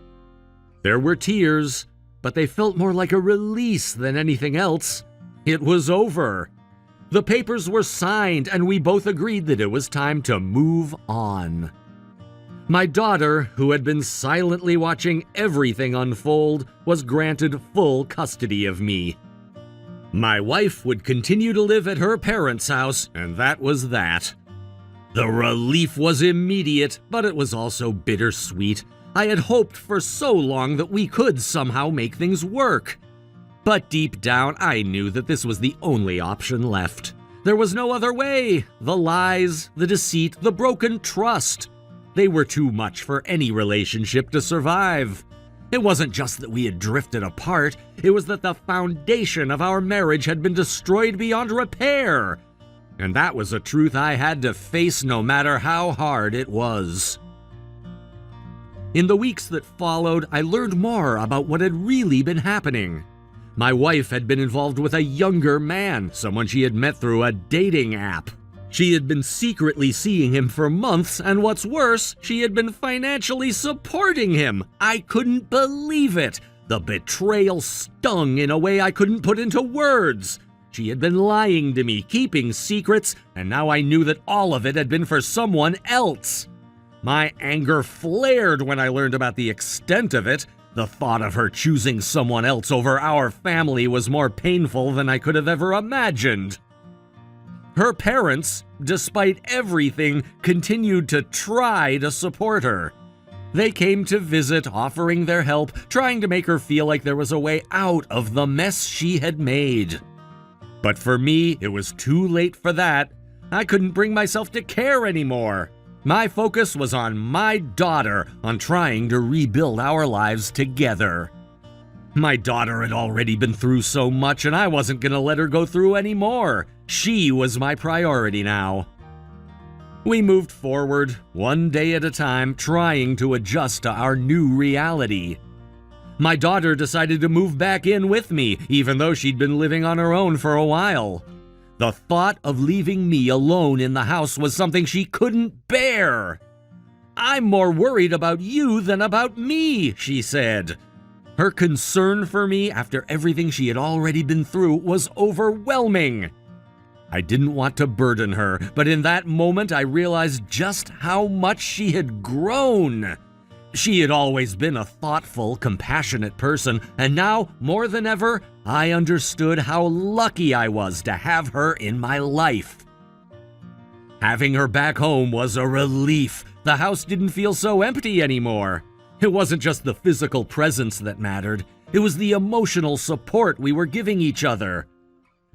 There were tears, but they felt more like a release than anything else. It was over. The papers were signed, and we both agreed that it was time to move on. My daughter, who had been silently watching everything unfold, was granted full custody of me. My wife would continue to live at her parents' house, and that was that. The relief was immediate, but it was also bittersweet. I had hoped for so long that we could somehow make things work. But deep down, I knew that this was the only option left. There was no other way. The lies, the deceit, the broken trust. They were too much for any relationship to survive. It wasn't just that we had drifted apart, it was that the foundation of our marriage had been destroyed beyond repair. And that was a truth I had to face no matter how hard it was. In the weeks that followed, I learned more about what had really been happening. My wife had been involved with a younger man, someone she had met through a dating app. She had been secretly seeing him for months, and what's worse, she had been financially supporting him. I couldn't believe it. The betrayal stung in a way I couldn't put into words. She had been lying to me, keeping secrets, and now I knew that all of it had been for someone else. My anger flared when I learned about the extent of it. The thought of her choosing someone else over our family was more painful than I could have ever imagined. Her parents, despite everything, continued to try to support her. They came to visit, offering their help, trying to make her feel like there was a way out of the mess she had made. But for me, it was too late for that. I couldn't bring myself to care anymore. My focus was on my daughter, on trying to rebuild our lives together. My daughter had already been through so much, and I wasn't going to let her go through any more. She was my priority now. We moved forward, one day at a time, trying to adjust to our new reality. My daughter decided to move back in with me, even though she'd been living on her own for a while. The thought of leaving me alone in the house was something she couldn't bear. "I'm more worried about you than about me," she said. Her concern for me, after everything she had already been through, was overwhelming. I didn't want to burden her, but in that moment I realized just how much she had grown. She had always been a thoughtful, compassionate person, and now, more than ever, I understood how lucky I was to have her in my life. Having her back home was a relief. The house didn't feel so empty anymore. It wasn't just the physical presence that mattered. It was the emotional support we were giving each other.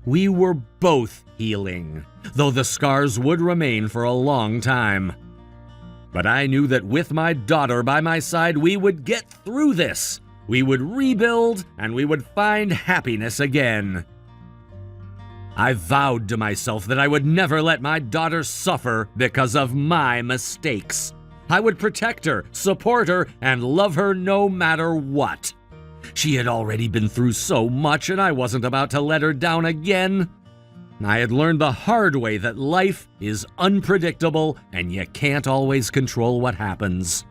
We were both healing, though the scars would remain for a long time. But I knew that with my daughter by my side, we would get through this. We would rebuild, and we would find happiness again. I vowed to myself that I would never let my daughter suffer because of my mistakes. I would protect her, support her, and love her no matter what. She had already been through so much, and I wasn't about to let her down again. I had learned the hard way that life is unpredictable and you can't always control what happens.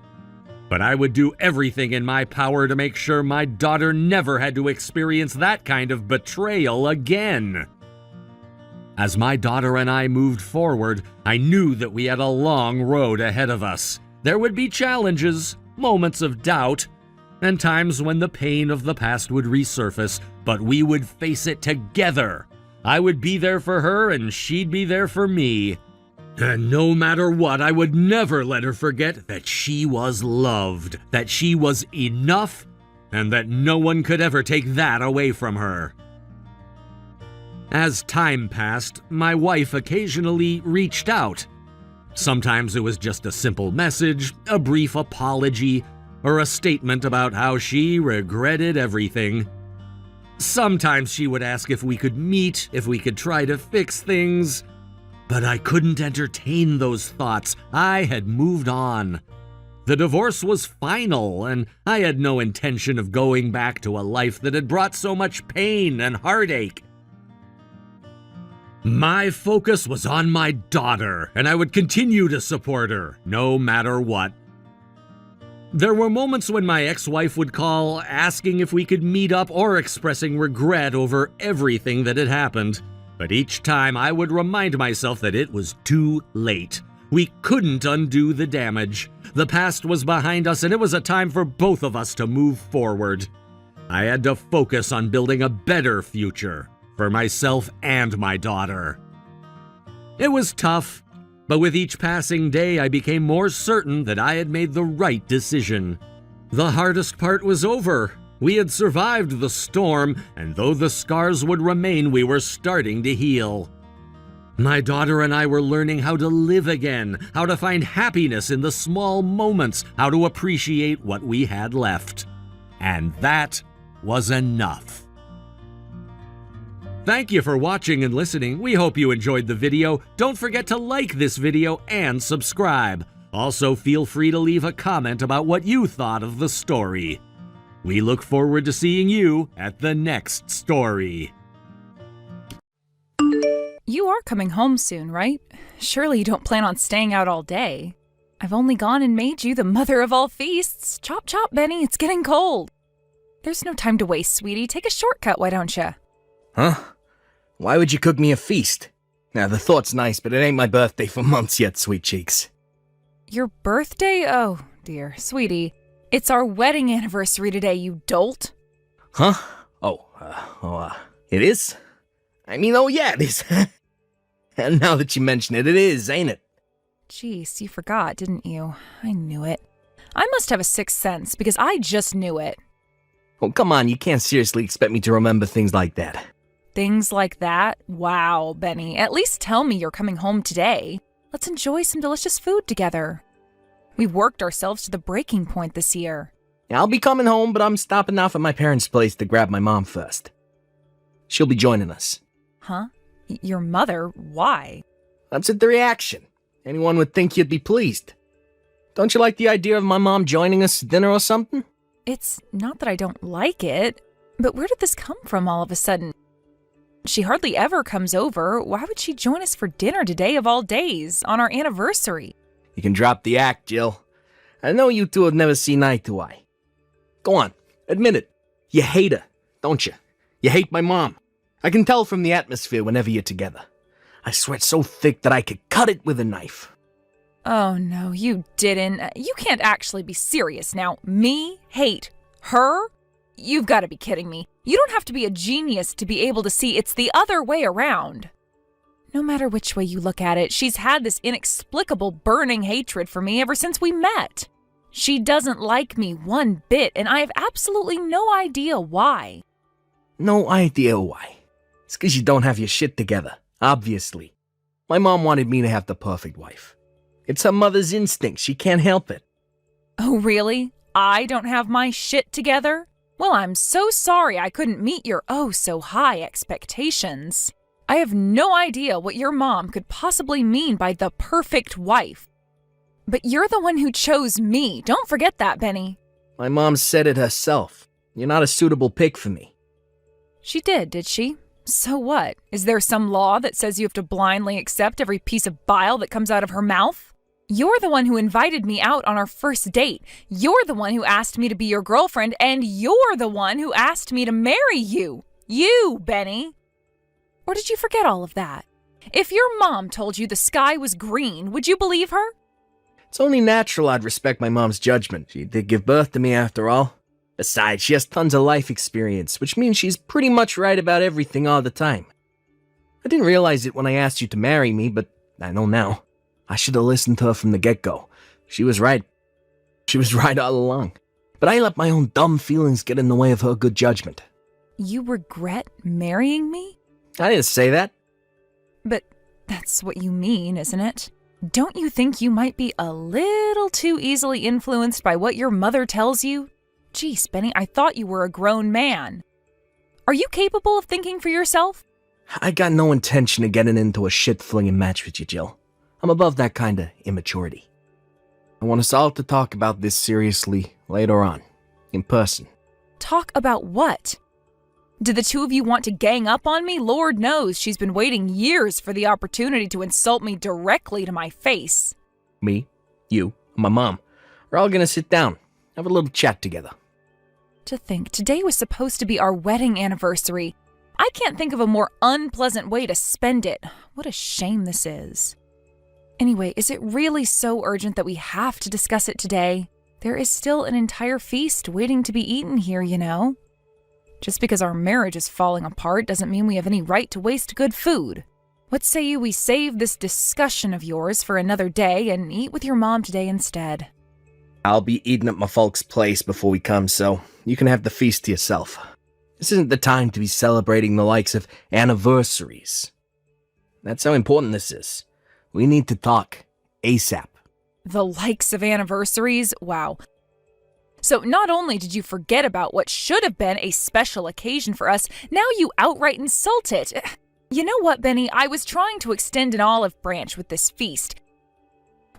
But I would do everything in my power to make sure my daughter never had to experience that kind of betrayal again. As my daughter and I moved forward, I knew that we had a long road ahead of us. There would be challenges, moments of doubt, and times when the pain of the past would resurface, but we would face it together. I would be there for her, and she'd be there for me. And no matter what, I would never let her forget that she was loved, that she was enough, and that no one could ever take that away from her. As time passed, my wife occasionally reached out. Sometimes it was just a simple message, a brief apology, or a statement about how she regretted everything. Sometimes she would ask if we could meet, if we could try to fix things. But I couldn't entertain those thoughts. I had moved on. The divorce was final, and I had no intention of going back to a life that had brought so much pain and heartache. My focus was on my daughter, and I would continue to support her, no matter what. There were moments when my ex-wife would call, asking if we could meet up or expressing regret over everything that had happened. But each time I would remind myself that it was too late. We couldn't undo the damage. The past was behind us, and it was a time for both of us to move forward. I had to focus on building a better future for myself and my daughter. It was tough. But with each passing day, I became more certain that I had made the right decision. The hardest part was over. We had survived the storm, and though the scars would remain, we were starting to heal. My daughter and I were learning how to live again, how to find happiness in the small moments, how to appreciate what we had left. And that was enough. Thank you for watching and listening. We hope you enjoyed the video. Don't forget to like this video and subscribe. Also, feel free to leave a comment about what you thought of the story. We look forward to seeing you at the next story. You are coming home soon, right? Surely you don't plan on staying out all day. I've only gone and made you the mother of all feasts. Chop chop, Benny, it's getting cold. There's no time to waste, sweetie. Take a shortcut, why don't you? Huh? Why would you cook me a feast? Now, the thought's nice, but it ain't my birthday for months yet, sweet cheeks. Your birthday? Oh, dear. Sweetie, It's our wedding anniversary today, you dolt. Huh? It is? I mean, oh yeah, it is. And now that you mention it, it is, ain't it? Jeez, you forgot, didn't you? I knew it. I must have a sixth sense, because I just knew it. Oh, come on, you can't seriously expect me to remember things like that. Things like that? Wow, Benny. At least tell me you're coming home today. Let's enjoy some delicious food together. We've worked ourselves to the breaking point this year. I'll be coming home, but I'm stopping off at my parents' place to grab my mom first. She'll be joining us. Huh? Your mother? Why? That's the reaction. Anyone would think you'd be pleased. Don't you like the idea of my mom joining us for dinner or something? It's not that I don't like it, but where did this come from all of a sudden? She hardly ever comes over. Why would she join us for dinner today of all days, on our anniversary? You can drop the act, Jill. I know you two have never seen eye to eye. Go on, admit it. You hate her, don't you? You hate my mom. I can tell from the atmosphere whenever you're together. I swear it's so thick that I could cut it with a knife. Oh no, you didn't. You can't actually be serious now. Me hate her? You've got to be kidding me. You don't have to be a genius to be able to see it's the other way around. No matter which way you look at it, she's had this inexplicable burning hatred for me ever since we met. She doesn't like me one bit, and I have absolutely no idea why. No idea why. It's because you don't have your shit together, obviously. My mom wanted me to have the perfect wife. It's her mother's instinct. She can't help it. Oh, really? I don't have my shit together? Well, I'm so sorry I couldn't meet your oh-so-high expectations. I have no idea what your mom could possibly mean by the perfect wife. But you're the one who chose me. Don't forget that, Benny. My mom said it herself. You're not a suitable pick for me. She did she? So what? Is there some law that says you have to blindly accept every piece of bile that comes out of her mouth? You're the one who invited me out on our first date. You're the one who asked me to be your girlfriend, and you're the one who asked me to marry you. You, Benny. Or did you forget all of that? If your mom told you the sky was green, would you believe her? It's only natural I'd respect my mom's judgment. She did give birth to me after all. Besides, she has tons of life experience, which means she's pretty much right about everything all the time. I didn't realize it when I asked you to marry me, but I know now. I should have listened to her from the get-go. She was right. She was right all along. But I let my own dumb feelings get in the way of her good judgment. You regret marrying me? I didn't say that. But that's what you mean, isn't it? Don't you think you might be a little too easily influenced by what your mother tells you? Geez, Benny, I thought you were a grown man. Are you capable of thinking for yourself? I got no intention of getting into a shit-flinging match with you, Jill. I'm above that kind of immaturity. I want us all to talk about this seriously later on, in person. Talk about what? Did the two of you want to gang up on me? Lord knows she's been waiting years for the opportunity to insult me directly to my face. Me, you, and my mom are all gonna sit down, have a little chat together. To think, today was supposed to be our wedding anniversary. I can't think of a more unpleasant way to spend it. What a shame this is. Anyway, is it really so urgent that we have to discuss it today? There is still an entire feast waiting to be eaten here, you know. Just because our marriage is falling apart doesn't mean we have any right to waste good food. What say you we save this discussion of yours for another day and eat with your mom today instead? I'll be eating at my folks' place before we come, so you can have the feast to yourself. This isn't the time to be celebrating the likes of anniversaries. That's how important this is. We need to talk ASAP. The likes of anniversaries? Wow. So not only did you forget about what should have been a special occasion for us, now you outright insult it. You know what, Benny? I was trying to extend an olive branch with this feast.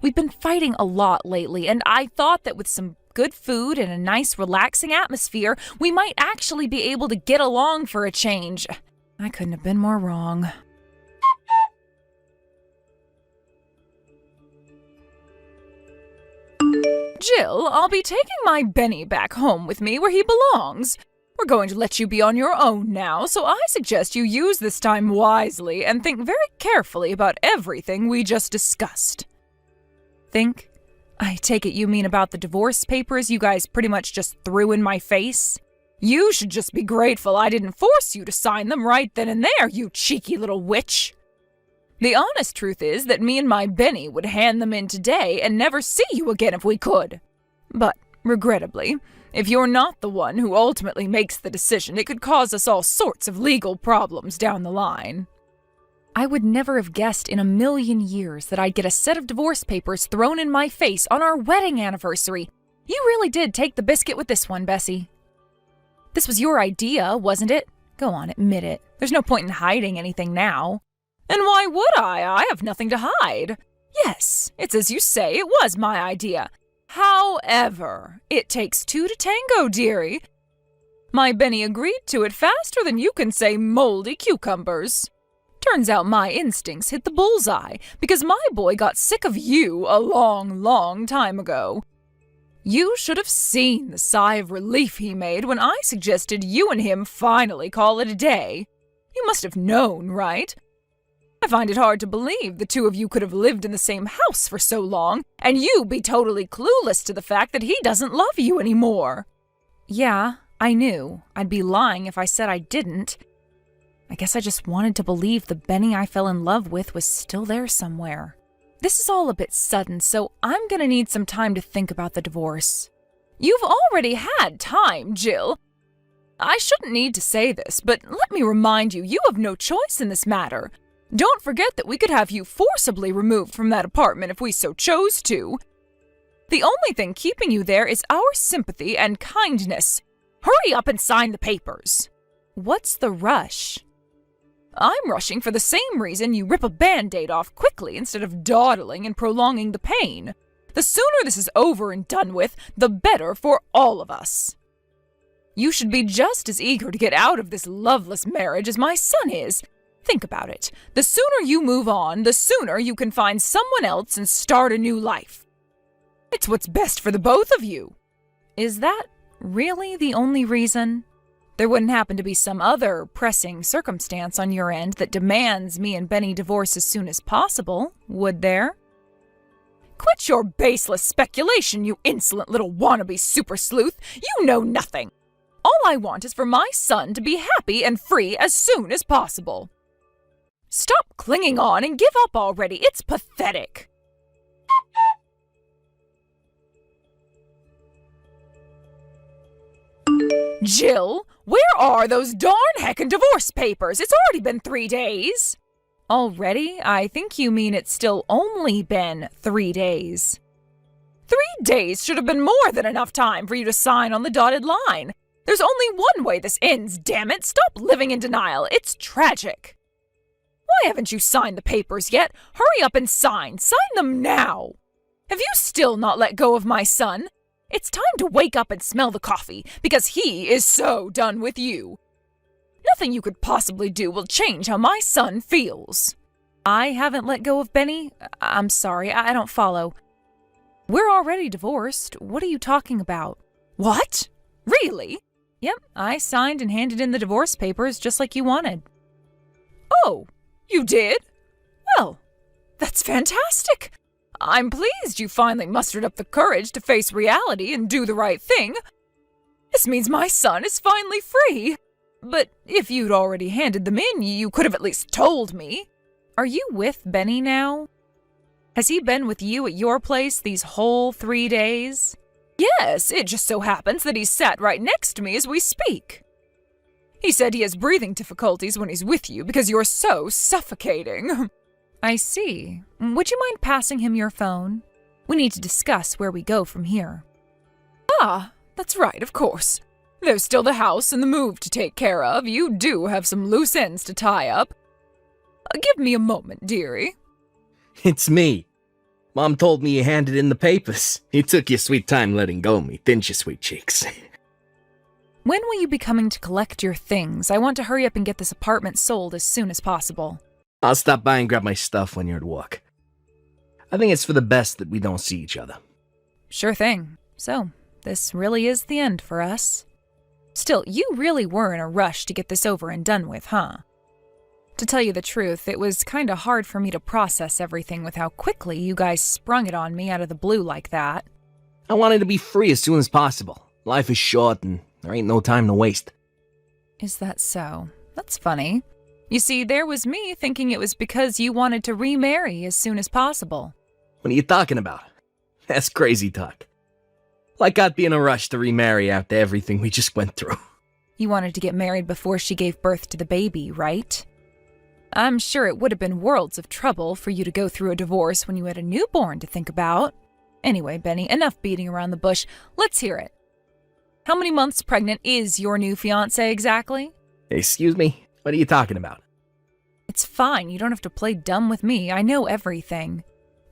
We've been fighting a lot lately, and I thought that with some good food and a nice relaxing atmosphere, we might actually be able to get along for a change. I couldn't have been more wrong. Jill, I'll be taking my Benny back home with me where he belongs. We're going to let you be on your own now, so I suggest you use this time wisely and think very carefully about everything we just discussed. Think I take it you mean about the divorce papers you guys pretty much just threw in my face? You should just be grateful I didn't force you to sign them right then and there, you cheeky little witch. The honest truth is that me and my Benny would hand them in today and never see you again if we could. But, regrettably, if you're not the one who ultimately makes the decision, it could cause us all sorts of legal problems down the line. I would never have guessed in a million years that I'd get a set of divorce papers thrown in my face on our wedding anniversary. You really did take the biscuit with this one, Bessie. This was your idea, wasn't it? Go on, admit it. There's no point in hiding anything now. And why would I? I have nothing to hide. Yes, it's as you say, it was my idea. However, it takes two to tango, dearie. My Benny agreed to it faster than you can say moldy cucumbers. Turns out my instincts hit the bullseye because my boy got sick of you a long, long time ago. You should have seen the sigh of relief he made when I suggested you and him finally call it a day. You must have known, right? I find it hard to believe the two of you could have lived in the same house for so long, and you be totally clueless to the fact that he doesn't love you anymore. Yeah, I knew. I'd be lying if I said I didn't. I guess I just wanted to believe the Benny I fell in love with was still there somewhere. This is all a bit sudden, so I'm gonna need some time to think about the divorce. You've already had time, Jill. I shouldn't need to say this, but let me remind you, you have no choice in this matter. Don't forget that we could have you forcibly removed from that apartment if we so chose to. The only thing keeping you there is our sympathy and kindness. Hurry up and sign the papers. What's the rush? I'm rushing for the same reason you rip a Band-Aid off quickly instead of dawdling and prolonging the pain. The sooner this is over and done with, the better for all of us. You should be just as eager to get out of this loveless marriage as my son is. Think about it. The sooner you move on, the sooner you can find someone else and start a new life. It's what's best for the both of you. Is that really the only reason? There wouldn't happen to be some other pressing circumstance on your end that demands me and Benny divorce as soon as possible, would there? Quit your baseless speculation, you insolent little wannabe super sleuth. You know nothing. All I want is for my son to be happy and free as soon as possible. Stop clinging on and give up already. It's pathetic. Jill, where are those darn heckin' divorce papers? It's already been 3 days. Already? I think you mean it's still only been 3 days. 3 days should have been more than enough time for you to sign on the dotted line. There's only one way this ends, damn it. Stop living in denial. It's tragic. Why haven't you signed the papers yet? Hurry up and sign. Sign them now. Have you still not let go of my son? It's time to wake up and smell the coffee, because he is so done with you. Nothing you could possibly do will change how my son feels. I haven't let go of Benny? I'm sorry, I don't follow. We're already divorced. What are you talking about? What? Really? Yep, I signed and handed in the divorce papers just like you wanted. Oh, you did? Well, that's fantastic. I'm pleased you finally mustered up the courage to face reality and do the right thing. This means my son is finally free. But if you'd already handed them in, you could have at least told me. Are you with Benny now? Has he been with you at your place these whole 3 days? Yes, it just so happens that he's sat right next to me as we speak. He said he has breathing difficulties when he's with you because you're so suffocating. I see. Would you mind passing him your phone? We need to discuss where we go from here. Ah, that's right, of course. There's still the house and the move to take care of. You do have some loose ends to tie up. Give me a moment, dearie. It's me. Mom told me you handed in the papers. You took your sweet time letting go of me, didn't you, sweet cheeks? When will you be coming to collect your things? I want to hurry up and get this apartment sold as soon as possible. I'll stop by and grab my stuff when you're at work. I think it's for the best that we don't see each other. Sure thing. So, this really is the end for us. Still, you really were in a rush to get this over and done with, huh? To tell you the truth, it was kinda hard for me to process everything with how quickly you guys sprung it on me out of the blue like that. I wanted to be free as soon as possible. Life is short and there ain't no time to waste. Is that so? That's funny. You see, there was me thinking it was because you wanted to remarry as soon as possible. What are you talking about? That's crazy talk. Like I'd be in a rush to remarry after everything we just went through. You wanted to get married before she gave birth to the baby, right? I'm sure it would have been worlds of trouble for you to go through a divorce when you had a newborn to think about. Anyway, Benny, enough beating around the bush. Let's hear it. How many months pregnant is your new fiancé exactly? Excuse me? What are you talking about? It's fine. You don't have to play dumb with me. I know everything.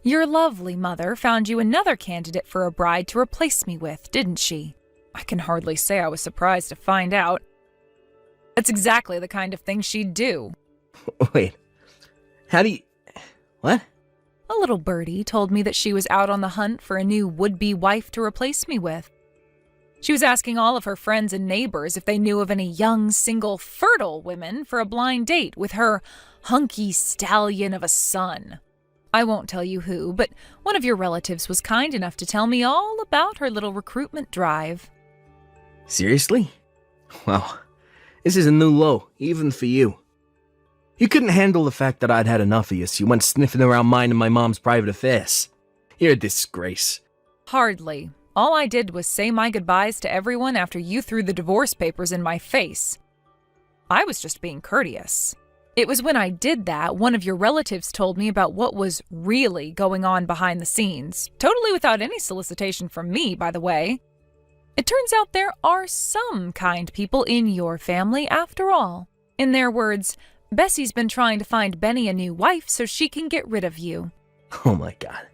Your lovely mother found you another candidate for a bride to replace me with, didn't she? I can hardly say I was surprised to find out. That's exactly the kind of thing she'd do. Wait. How do you... What? A little birdie told me that she was out on the hunt for a new would-be wife to replace me with. She was asking all of her friends and neighbors if they knew of any young, single, fertile women for a blind date with her hunky stallion of a son. I won't tell you who, but one of your relatives was kind enough to tell me all about her little recruitment drive. Seriously? Wow. This is a new low, even for you. You couldn't handle the fact that I'd had enough of you, so you went sniffing around mine and my mom's private affairs. You're a disgrace. Hardly. All I did was say my goodbyes to everyone after you threw the divorce papers in my face. I was just being courteous. It was when I did that, one of your relatives told me about what was really going on behind the scenes, totally without any solicitation from me, by the way. It turns out there are some kind people in your family after all. In their words, Bessie's been trying to find Benny a new wife so she can get rid of you. Oh my god.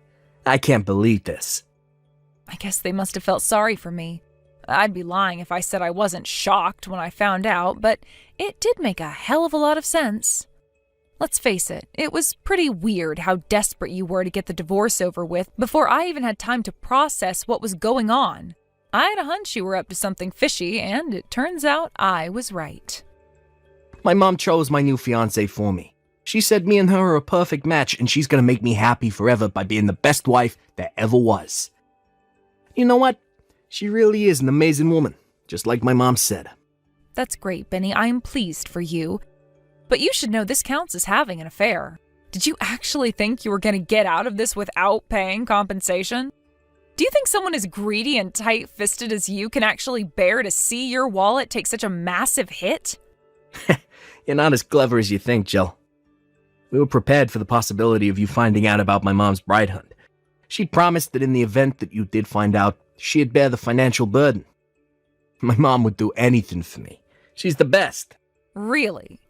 I can't believe this. I guess they must have felt sorry for me. I'd be lying if I said I wasn't shocked when I found out, but it did make a hell of a lot of sense. Let's face it, it was pretty weird how desperate you were to get the divorce over with before I even had time to process what was going on. I had a hunch you were up to something fishy, and it turns out I was right. My mom chose my new fiancé for me. She said me and her are a perfect match and she's gonna make me happy forever by being the best wife there ever was. You know what? She really is an amazing woman, just like my mom said. That's great, Benny. I am pleased for you. But you should know this counts as having an affair. Did you actually think you were going to get out of this without paying compensation? Do you think someone as greedy and tight-fisted as you can actually bear to see your wallet take such a massive hit? You're not as clever as you think, Jill. We were prepared for the possibility of you finding out about my mom's bride hunt. She'd promised that in the event that you did find out, she'd bear the financial burden. My mom would do anything for me. She's the best. Really?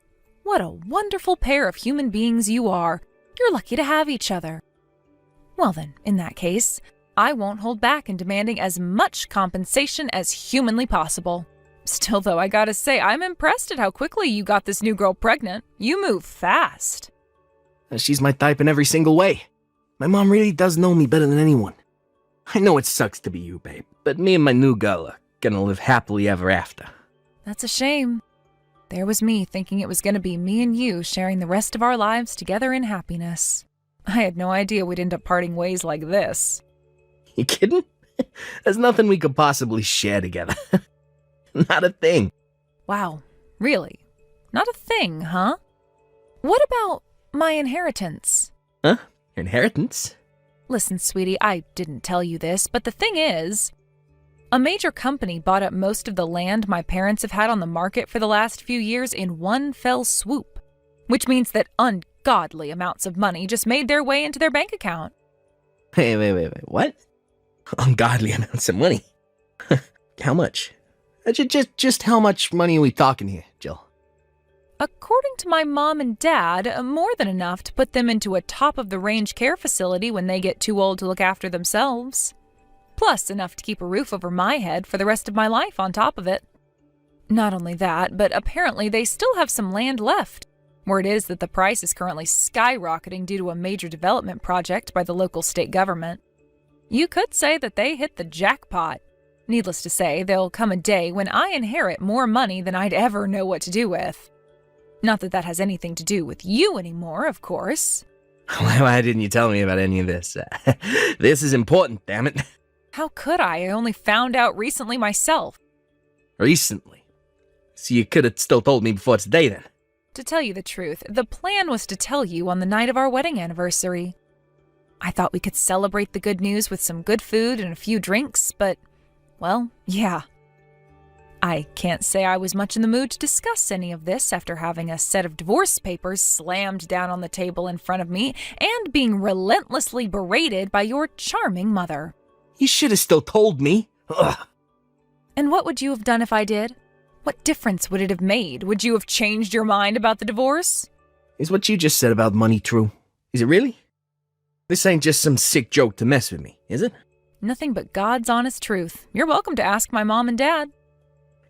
What a wonderful pair of human beings you are. You're lucky to have each other. Well then, in that case, I won't hold back in demanding as much compensation as humanly possible. Still though, I gotta say, I'm impressed at how quickly you got this new girl pregnant. You move fast. She's my type in every single way. My mom really does know me better than anyone. I know it sucks to be you, babe, but me and my new girl are gonna live happily ever after. That's a shame. There was me thinking it was gonna be me and you sharing the rest of our lives together in happiness. I had no idea we'd end up parting ways like this. You kidding? There's nothing we could possibly share together. Not a thing. Wow, really? Not a thing, huh? What about my inheritance? Huh? Your inheritance? Listen, sweetie, I didn't tell you this, but the thing is, a major company bought up most of the land my parents have had on the market for the last few years in one fell swoop, which means that ungodly amounts of money just made their way into their bank account. Wait, what? Ungodly amounts of money? How much? Just how much money are we talking here, Jill? According to my mom and dad, more than enough to put them into a top-of-the-range care facility when they get too old to look after themselves. Plus enough to keep a roof over my head for the rest of my life on top of it. Not only that, but apparently they still have some land left. Word is that the price is currently skyrocketing due to a major development project by the local state government. You could say that they hit the jackpot. Needless to say, there'll come a day when I inherit more money than I'd ever know what to do with. Not that that has anything to do with you anymore, of course. Why didn't you tell me about any of this? This is important, damn it. How could I? I only found out recently myself. Recently? So you could have still told me before today then? To tell you the truth, the plan was to tell you on the night of our wedding anniversary. I thought we could celebrate the good news with some good food and a few drinks, but, well, yeah. I can't say I was much in the mood to discuss any of this after having a set of divorce papers slammed down on the table in front of me and being relentlessly berated by your charming mother. You should have still told me. Ugh. And what would you have done if I did? What difference would it have made? Would you have changed your mind about the divorce? Is what you just said about money true? Is it really? This ain't just some sick joke to mess with me, is it? Nothing but God's honest truth. You're welcome to ask my mom and dad.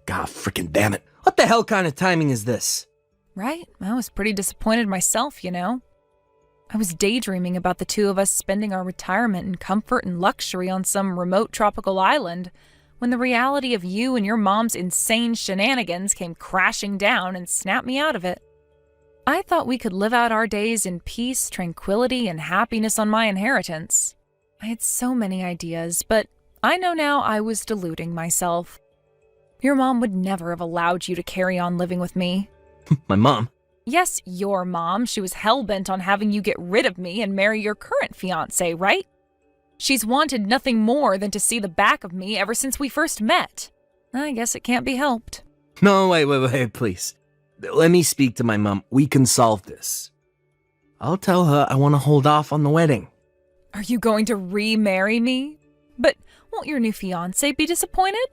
God frickin' damn it. What the hell kind of timing is this? Right? I was pretty disappointed myself, you know. I was daydreaming about the two of us spending our retirement in comfort and luxury on some remote tropical island, when the reality of you and your mom's insane shenanigans came crashing down and snapped me out of it. I thought we could live out our days in peace, tranquility, and happiness on my inheritance. I had so many ideas, but I know now I was deluding myself. Your mom would never have allowed you to carry on living with me. My mom? Yes, your mom. She was hell-bent on having you get rid of me and marry your current fiancé, right? She's wanted nothing more than to see the back of me ever since we first met. I guess it can't be helped. No, wait, please. Let me speak to my mom. We can solve this. I'll tell her I want to hold off on the wedding. Are you going to remarry me? But won't your new fiancé be disappointed?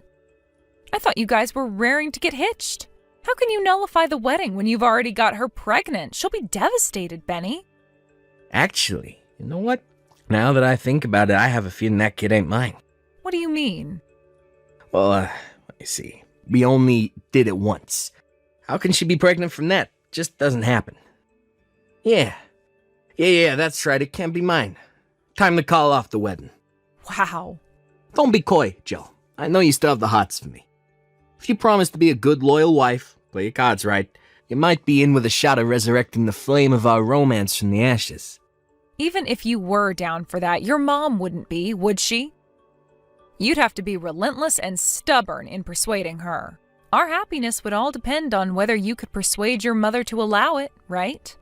I thought you guys were raring to get hitched. How can you nullify the wedding when you've already got her pregnant? She'll be devastated, Benny. Actually, you know what? Now that I think about it, I have a feeling that kid ain't mine. What do you mean? Well, let me see. We only did it once. How can she be pregnant from that? Just doesn't happen. Yeah, that's right. It can't be mine. Time to call off the wedding. Wow. Don't be coy, Jill. I know you still have the hots for me. If you promise to be a good, loyal wife, play your cards right, you might be in with a shot of resurrecting the flame of our romance from the ashes. Even if you were down for that, your mom wouldn't be, would she? You'd have to be relentless and stubborn in persuading her. Our happiness would all depend on whether you could persuade your mother to allow it, right?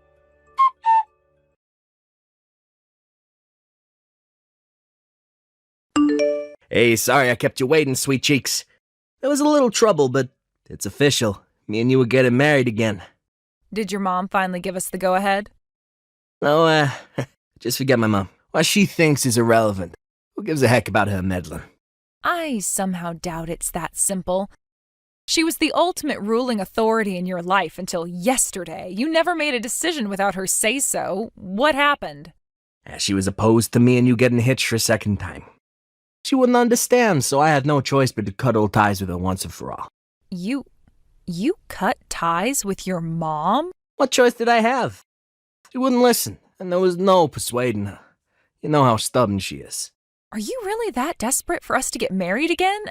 Hey, sorry I kept you waiting, sweet cheeks. There was a little trouble, but it's official. Me and you are getting married again. Did your mom finally give us the go-ahead? No, just forget my mom. What she thinks is irrelevant. Who gives a heck about her meddling? I somehow doubt it's that simple. She was the ultimate ruling authority in your life until yesterday. You never made a decision without her say-so. What happened? She was opposed to me and you getting hitched for a second time. She wouldn't understand, so I had no choice but to cut old ties with her once and for all. You cut ties with your mom? What choice did I have? She wouldn't listen, and there was no persuading her. You know how stubborn she is. Are you really that desperate for us to get married again?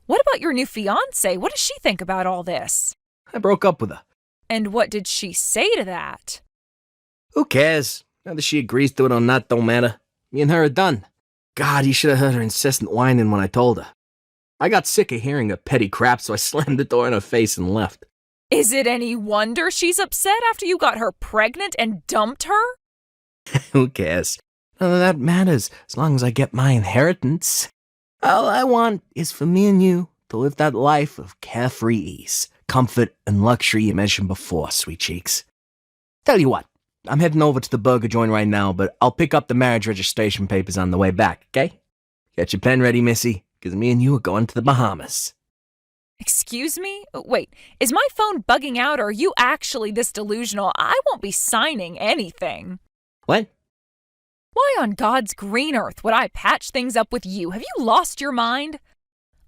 What about your new fiancé? What does she think about all this? I broke up with her. And what did she say to that? Who cares? Whether she agrees to it or not don't matter. Me and her are done. God, you should have heard her incessant whining when I told her. I got sick of hearing her petty crap, so I slammed the door in her face and left. Is it any wonder she's upset after you got her pregnant and dumped her? Who cares? None of that matters, as long as I get my inheritance. All I want is for me and you to live that life of carefree ease, comfort, and luxury you mentioned before, sweet cheeks. Tell you what, I'm heading over to the burger joint right now, but I'll pick up the marriage registration papers on the way back, okay? Get your pen ready, missy, because me and you are going to the Bahamas. Excuse me? Wait, is my phone bugging out or are you actually this delusional? I won't be signing anything. What? Why on God's green earth would I patch things up with you? Have you lost your mind?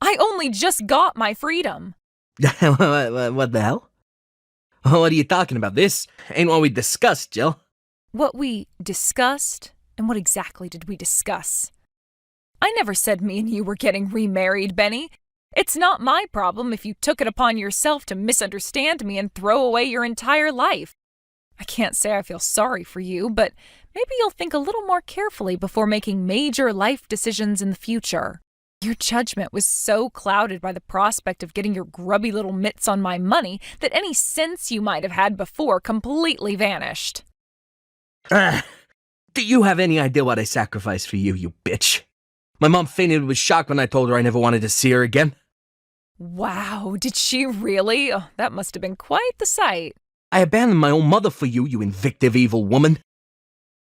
I only just got my freedom. What the hell? What are you talking about? This ain't what we discussed, Jill. What we discussed? And what exactly did we discuss? I never said me and you were getting remarried, Benny. It's not my problem if you took it upon yourself to misunderstand me and throw away your entire life. I can't say I feel sorry for you, but maybe you'll think a little more carefully before making major life decisions in the future. Your judgment was so clouded by the prospect of getting your grubby little mitts on my money that any sense you might have had before completely vanished. Do you have any idea what I sacrificed for you, you bitch? My mom fainted with shock when I told her I never wanted to see her again. Wow, did she really? Oh, that must have been quite the sight. I abandoned my own mother for you, you invictive evil woman.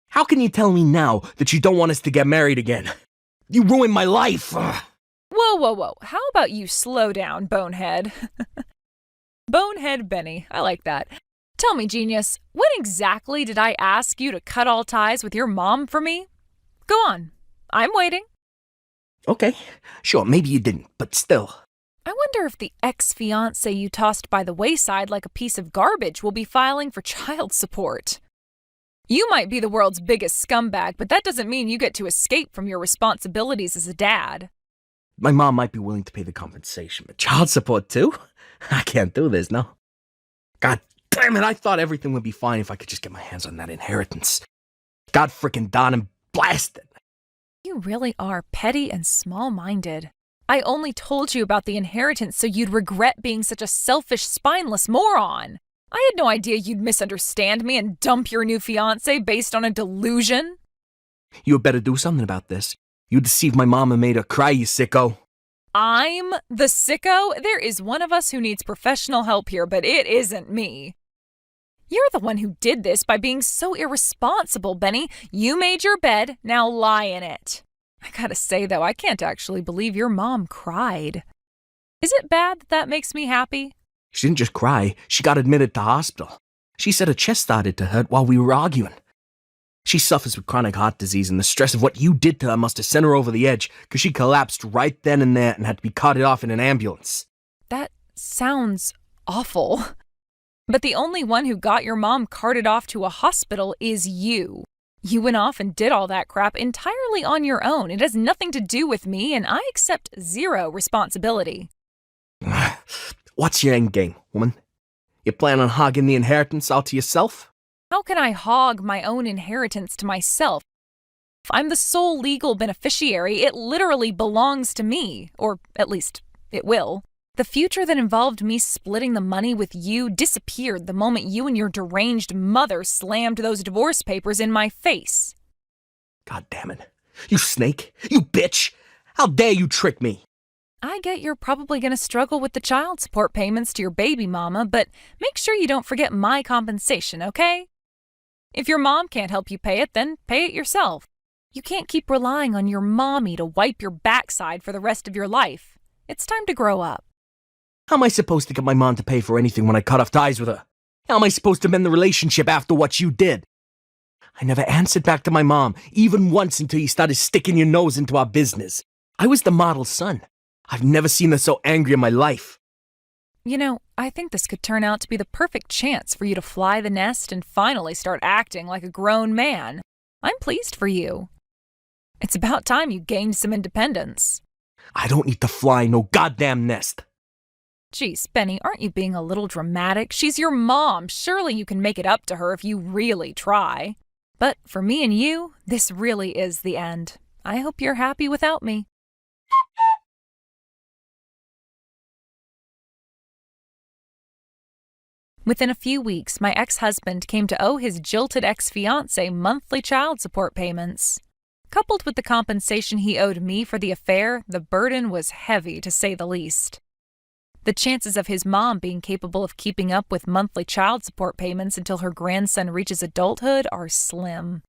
How can you tell me now that you don't want us to get married again? You ruined my life. Ugh. Whoa. How about you slow down, bonehead? Bonehead Benny, I like that. Tell me, genius, when exactly did I ask you to cut all ties with your mom for me? Go on, I'm waiting. Okay, sure, maybe you didn't, but still. I wonder if the ex-fiancé you tossed by the wayside like a piece of garbage will be filing for child support. You might be the world's biggest scumbag, but that doesn't mean you get to escape from your responsibilities as a dad. My mom might be willing to pay the compensation, but child support too? I can't do this, no. God damn it, I thought everything would be fine if I could just get my hands on that inheritance. God frickin' darn and blast it. You really are petty and small-minded. I only told you about the inheritance so you'd regret being such a selfish, spineless moron. I had no idea you'd misunderstand me and dump your new fiancé based on a delusion. You had better do something about this. You deceived my mom and made her cry, you sicko. I'm the sicko? There is one of us who needs professional help here, but it isn't me. You're the one who did this by being so irresponsible, Benny. You made your bed, now lie in it. I gotta say, though, I can't actually believe your mom cried. Is it bad that that makes me happy? She didn't just cry, she got admitted to hospital. She said her chest started to hurt while we were arguing. She suffers with chronic heart disease, and the stress of what you did to her must have sent her over the edge, because she collapsed right then and there and had to be carted off in an ambulance. That sounds awful. But the only one who got your mom carted off to a hospital is you. You went off and did all that crap entirely on your own. It has nothing to do with me, and I accept zero responsibility. What's your end game, woman? You plan on hogging the inheritance all to yourself? How can I hog my own inheritance to myself? If I'm the sole legal beneficiary, it literally belongs to me, or at least it will. The future that involved me splitting the money with you disappeared the moment you and your deranged mother slammed those divorce papers in my face. God damn it. You snake! You bitch! How dare you trick me! I get you're probably going to struggle with the child support payments to your baby mama, but make sure you don't forget my compensation, okay? If your mom can't help you pay it, then pay it yourself. You can't keep relying on your mommy to wipe your backside for the rest of your life. It's time to grow up. How am I supposed to get my mom to pay for anything when I cut off ties with her? How am I supposed to mend the relationship after what you did? I never answered back to my mom, even once until you started sticking your nose into our business. I was the model son. I've never seen her so angry in my life. You know, I think this could turn out to be the perfect chance for you to fly the nest and finally start acting like a grown man. I'm pleased for you. It's about time you gained some independence. I don't need to fly no goddamn nest. Geez, Benny, aren't you being a little dramatic? She's your mom. Surely you can make it up to her if you really try. But for me and you, this really is the end. I hope you're happy without me. Within a few weeks, my ex-husband came to owe his jilted ex-fiancée monthly child support payments. Coupled with the compensation he owed me for the affair, the burden was heavy to say the least. The chances of his mom being capable of keeping up with monthly child support payments until her grandson reaches adulthood are slim.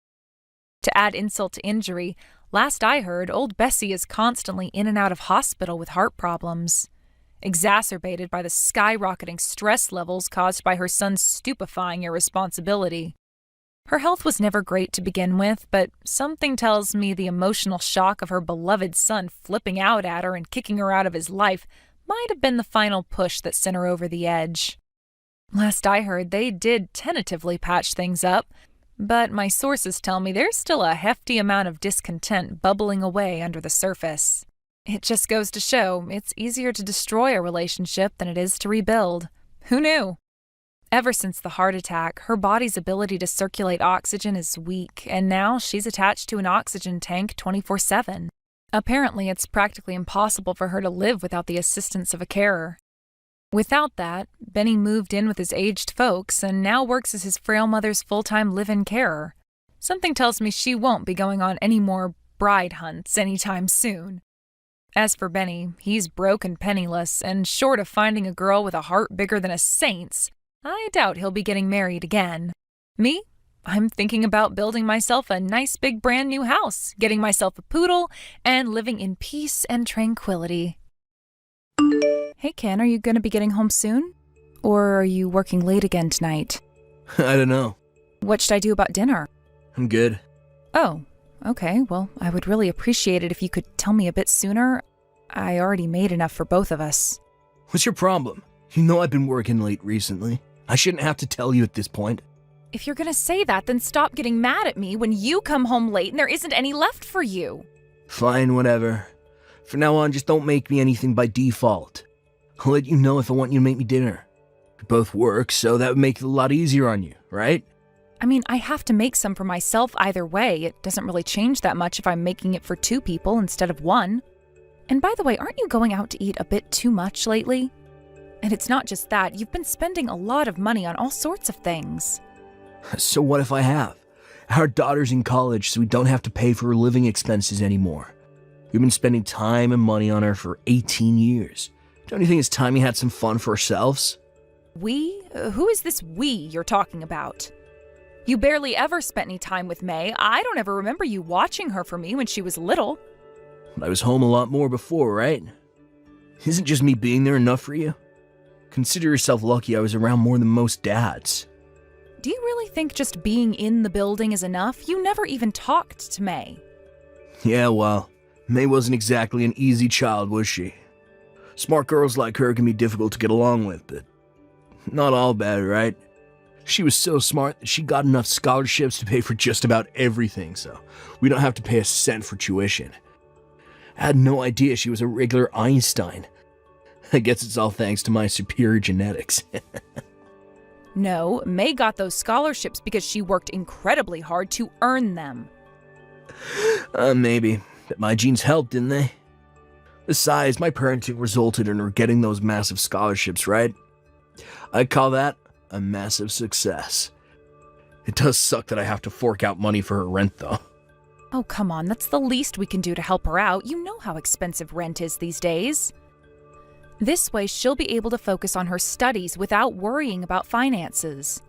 To add insult to injury, last I heard, old Bessie is constantly in and out of hospital with heart problems, exacerbated by the skyrocketing stress levels caused by her son's stupefying irresponsibility. Her health was never great to begin with, but something tells me the emotional shock of her beloved son flipping out at her and kicking her out of his life might have been the final push that sent her over the edge. Last I heard, they did tentatively patch things up, but my sources tell me there's still a hefty amount of discontent bubbling away under the surface. It just goes to show it's easier to destroy a relationship than it is to rebuild. Who knew? Ever since the heart attack, her body's ability to circulate oxygen is weak, and now she's attached to an oxygen tank 24/7. Apparently, it's practically impossible for her to live without the assistance of a carer. Without that, Benny moved in with his aged folks and now works as his frail mother's full-time live-in carer. Something tells me she won't be going on any more bride hunts anytime soon. As for Benny, he's broke and penniless, and short of finding a girl with a heart bigger than a saint's, I doubt he'll be getting married again. Me? I'm thinking about building myself a nice big brand new house, getting myself a poodle, and living in peace and tranquility. Hey Ken, are you going to be getting home soon? Or are you working late again tonight? I don't know. What should I do about dinner? I'm good. Oh, okay. Well, I would really appreciate it if you could tell me a bit sooner. I already made enough for both of us. What's your problem? You know I've been working late recently. I shouldn't have to tell you at this point. If you're going to say that, then stop getting mad at me when you come home late and there isn't any left for you. Fine, whatever. From now on, just don't make me anything by default. I'll let you know if I want you to make me dinner. We both work, so that would make it a lot easier on you, right? I mean, I have to make some for myself either way. It doesn't really change that much if I'm making it for 2 people instead of 1. And by the way, aren't you going out to eat a bit too much lately? And it's not just that, you've been spending a lot of money on all sorts of things. So what if I have? Our daughter's in college, so we don't have to pay for her living expenses anymore. We've been spending time and money on her for 18 years. Don't you think it's time we had some fun for ourselves? We? Who is this we you're talking about? You barely ever spent any time with May. I don't ever remember you watching her for me when she was little. I was home a lot more before, right? Isn't just me being there enough for you? Consider yourself lucky I was around more than most dads. Do you really think just being in the building is enough? You never even talked to May. Yeah, well, May wasn't exactly an easy child, was she? Smart girls like her can be difficult to get along with, but not all bad, right? She was so smart that she got enough scholarships to pay for just about everything, so we don't have to pay a cent for tuition. I had no idea she was a regular Einstein. I guess it's all thanks to my superior genetics. No, May got those scholarships because she worked incredibly hard to earn them. Maybe. But my genes helped, didn't they? Besides, my parenting resulted in her getting those massive scholarships, right? I call that a massive success. It does suck that I have to fork out money for her rent, though. Oh, come on, that's the least we can do to help her out. You know how expensive rent is these days. This way, she'll be able to focus on her studies without worrying about finances.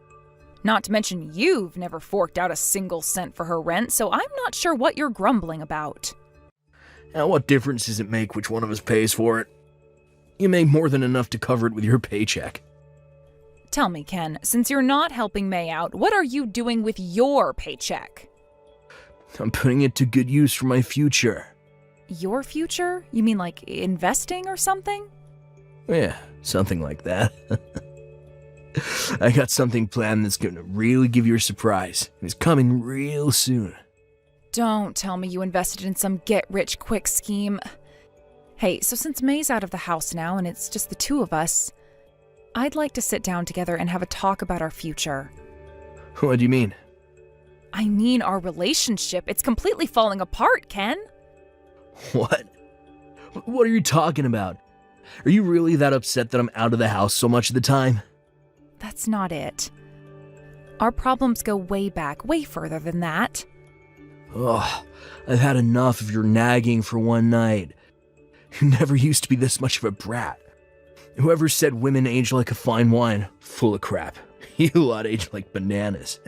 Not to mention, you've never forked out a single cent for her rent, so I'm not sure what you're grumbling about. Now, what difference does it make which one of us pays for it? You make more than enough to cover it with your paycheck. Tell me, Ken, since you're not helping May out, what are you doing with your paycheck? I'm putting it to good use for my future. Your future? You mean like investing or something? Yeah, something like that. I got something planned that's going to really give you a surprise. It's coming real soon. Don't tell me you invested in some get-rich-quick scheme. Hey, so since May's out of the house now and it's just the 2 of us, I'd like to sit down together and have a talk about our future. What do you mean? I mean our relationship. It's completely falling apart, Ken. What? What are you talking about? Are you really that upset that I'm out of the house so much of the time? That's not it. Our problems go way back, way further than that. Ugh, I've had enough of your nagging for one night. You never used to be this much of a brat. Whoever said women age like a fine wine, full of crap. You lot age like bananas.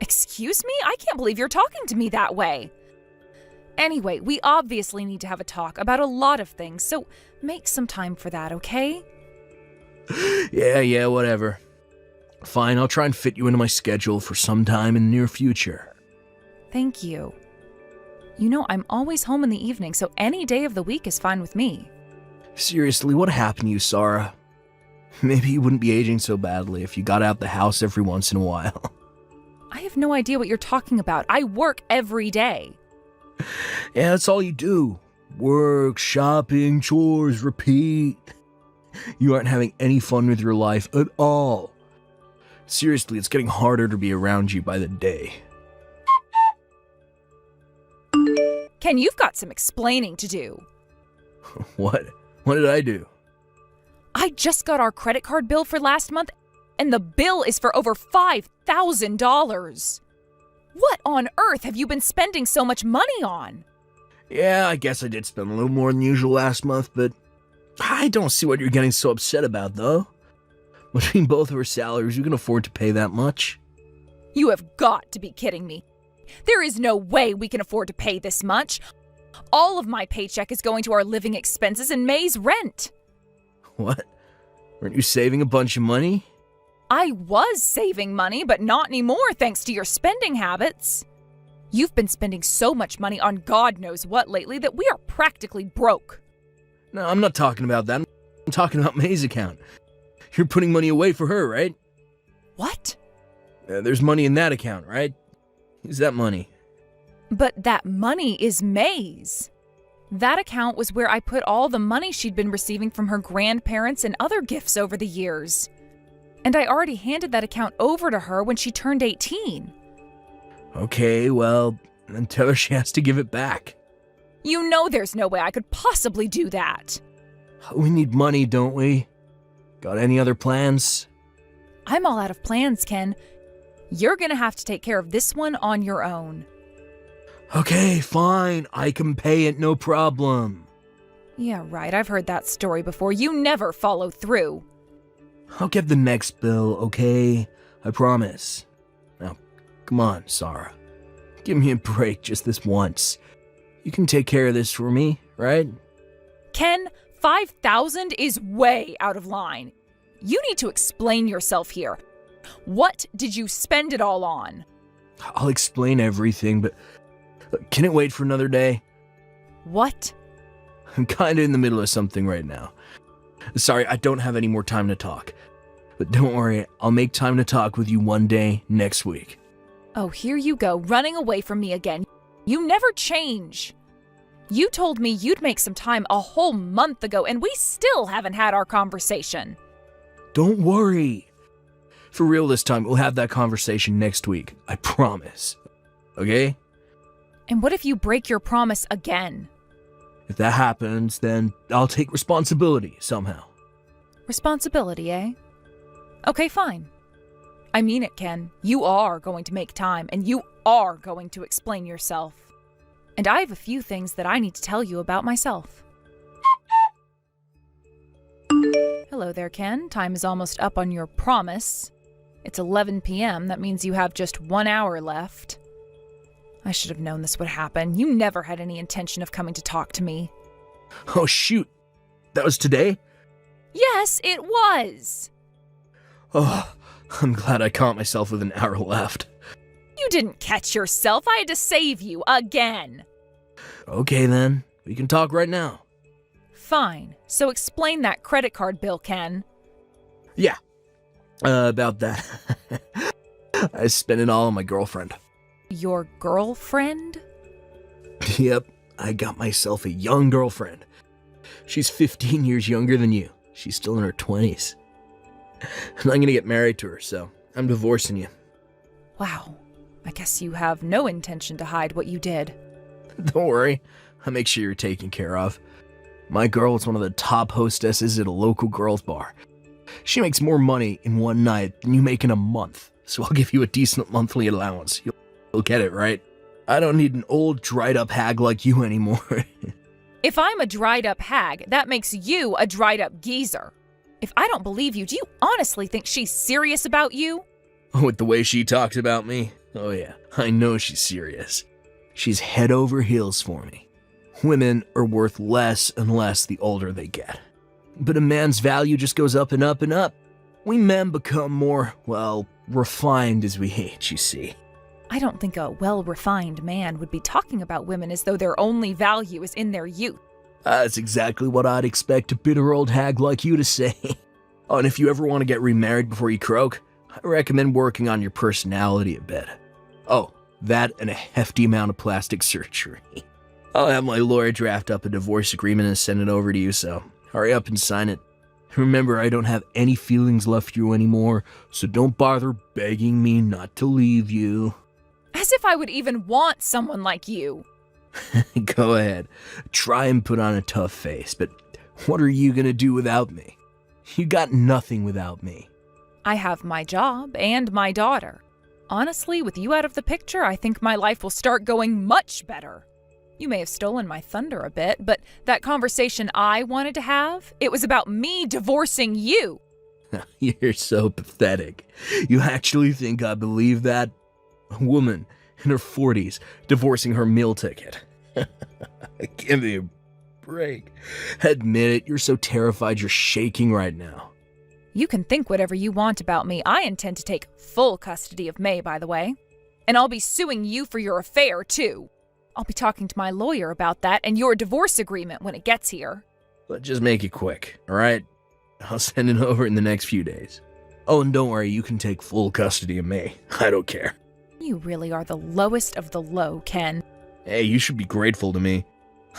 Excuse me? I can't believe you're talking to me that way. Anyway, we obviously need to have a talk about a lot of things, so make some time for that, okay? Yeah, whatever. Fine, I'll try and fit you into my schedule for some time in the near future. Thank you. You know, I'm always home in the evening, so any day of the week is fine with me. Seriously, what happened to you, Sarah? Maybe you wouldn't be aging so badly if you got out the house every once in a while. I have no idea what you're talking about. I work every day. Yeah, that's all you do. Work, shopping, chores, repeat. You aren't having any fun with your life at all. Seriously, it's getting harder to be around you by the day. Ken, you've got some explaining to do. What? What did I do? I just got our credit card bill for last month, and the bill is for over $5,000. What on earth have you been spending so much money on? Yeah, I guess I did spend a little more than usual last month, but I don't see what you're getting so upset about, though. Between both of our salaries, you can afford to pay that much. You have got to be kidding me. There is no way we can afford to pay this much. All of my paycheck is going to our living expenses and May's rent. What? Weren't you saving a bunch of money? I was saving money, but not anymore thanks to your spending habits. You've been spending so much money on God knows what lately that we are practically broke. No, I'm not talking about that. I'm talking about May's account. You're putting money away for her, right? What? There's money in that account, right? Use that money. But that money is May's. That account was where I put all the money she'd been receiving from her grandparents and other gifts over the years. And I already handed that account over to her when she turned 18. Okay, well, then tell her she has to give it back. You know there's no way I could possibly do that. We need money, don't we? Got any other plans? I'm all out of plans, Ken. You're gonna have to take care of this one on your own. Okay, fine. I can pay it, no problem. Yeah, right. I've heard that story before. You never follow through. I'll get the next bill, okay? I promise. Now, come on, Sarah. Give me a break just this once. You can take care of this for me, right? Ken, 5,000 is way out of line. You need to explain yourself here. What did you spend it all on? I'll explain everything, but can it wait for another day? What? I'm kinda in the middle of something right now. Sorry, I don't have any more time to talk. But don't worry, I'll make time to talk with you one day next week. Oh, here you go, running away from me again. You never change. You told me you'd make some time a whole month ago, and we still haven't had our conversation. Don't worry. For real this time, we'll have that conversation next week. I promise. Okay? And what if you break your promise again? If that happens, then I'll take responsibility somehow. Responsibility, eh? Okay, fine. I mean it, Ken. You are going to make time, and you are going to explain yourself. And I have a few things that I need to tell you about myself. Hello there, Ken. Time is almost up on your promise. It's 11 p.m. That means you have just 1 hour left. I should have known this would happen. You never had any intention of coming to talk to me. Oh, shoot. That was today? Yes, it was. Oh, I'm glad I caught myself with an hour left. You didn't catch yourself. I had to save you again. Okay, then. We can talk right now. Fine. So explain that credit card bill, Ken. Yeah. About that. I spent it all on my girlfriend. Your girlfriend? Yep. I got myself a young girlfriend. She's 15 years younger than you. She's still in her 20s. And I'm gonna get married to her, so I'm divorcing you. Wow. I guess you have no intention to hide what you did. Don't worry. I'll make sure you're taken care of. My girl is one of the top hostesses at a local girls' bar. She makes more money in one night than you make in a month, so I'll give you a decent monthly allowance. You'll get it, right? I don't need an old, dried-up hag like you anymore. If I'm a dried-up hag, that makes you a dried-up geezer. If I don't believe you, do you honestly think she's serious about you? With the way she talks about me? Oh yeah, I know she's serious. She's head over heels for me. Women are worth less and less the older they get. But a man's value just goes up and up and up. We men become more, well, refined as we age, you see. I don't think a well-refined man would be talking about women as though their only value is in their youth. That's exactly what I'd expect a bitter old hag like you to say. Oh, and if you ever want to get remarried before you croak, I recommend working on your personality a bit. Oh, that and a hefty amount of plastic surgery. I'll have my lawyer draft up a divorce agreement and send it over to you, so hurry up and sign it. Remember, I don't have any feelings left for you anymore, so don't bother begging me not to leave you. As if I would even want someone like you. Go ahead. Try and put on a tough face, but what are you gonna do without me? You got nothing without me. I have my job and my daughter. Honestly, with you out of the picture, I think my life will start going much better. You may have stolen my thunder a bit, but that conversation I wanted to have, it was about me divorcing you. You're so pathetic. You actually think I believe that? A woman in her 40s divorcing her meal ticket. Give me a break. Admit it, you're so terrified you're shaking right now. You can think whatever you want about me. I intend to take full custody of May, by the way. And I'll be suing you for your affair, too. I'll be talking to my lawyer about that and your divorce agreement when it gets here. Let's just make it quick, alright? I'll send it over in the next few days. Oh, and don't worry, you can take full custody of May. I don't care. You really are the lowest of the low, Ken. Hey, you should be grateful to me.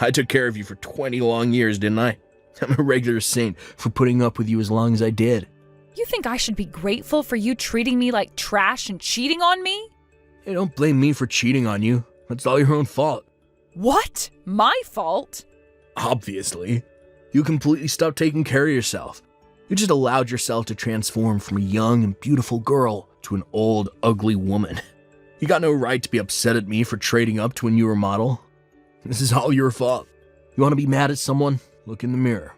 I took care of you for 20 long years, didn't I? I'm a regular saint for putting up with you as long as I did. You think I should be grateful for you treating me like trash and cheating on me? Hey, don't blame me for cheating on you. That's all your own fault. What? My fault? Obviously. You completely stopped taking care of yourself. You just allowed yourself to transform from a young and beautiful girl to an old, ugly woman. You got no right to be upset at me for trading up to a newer model. This is all your fault. You want to be mad at someone? Look in the mirror.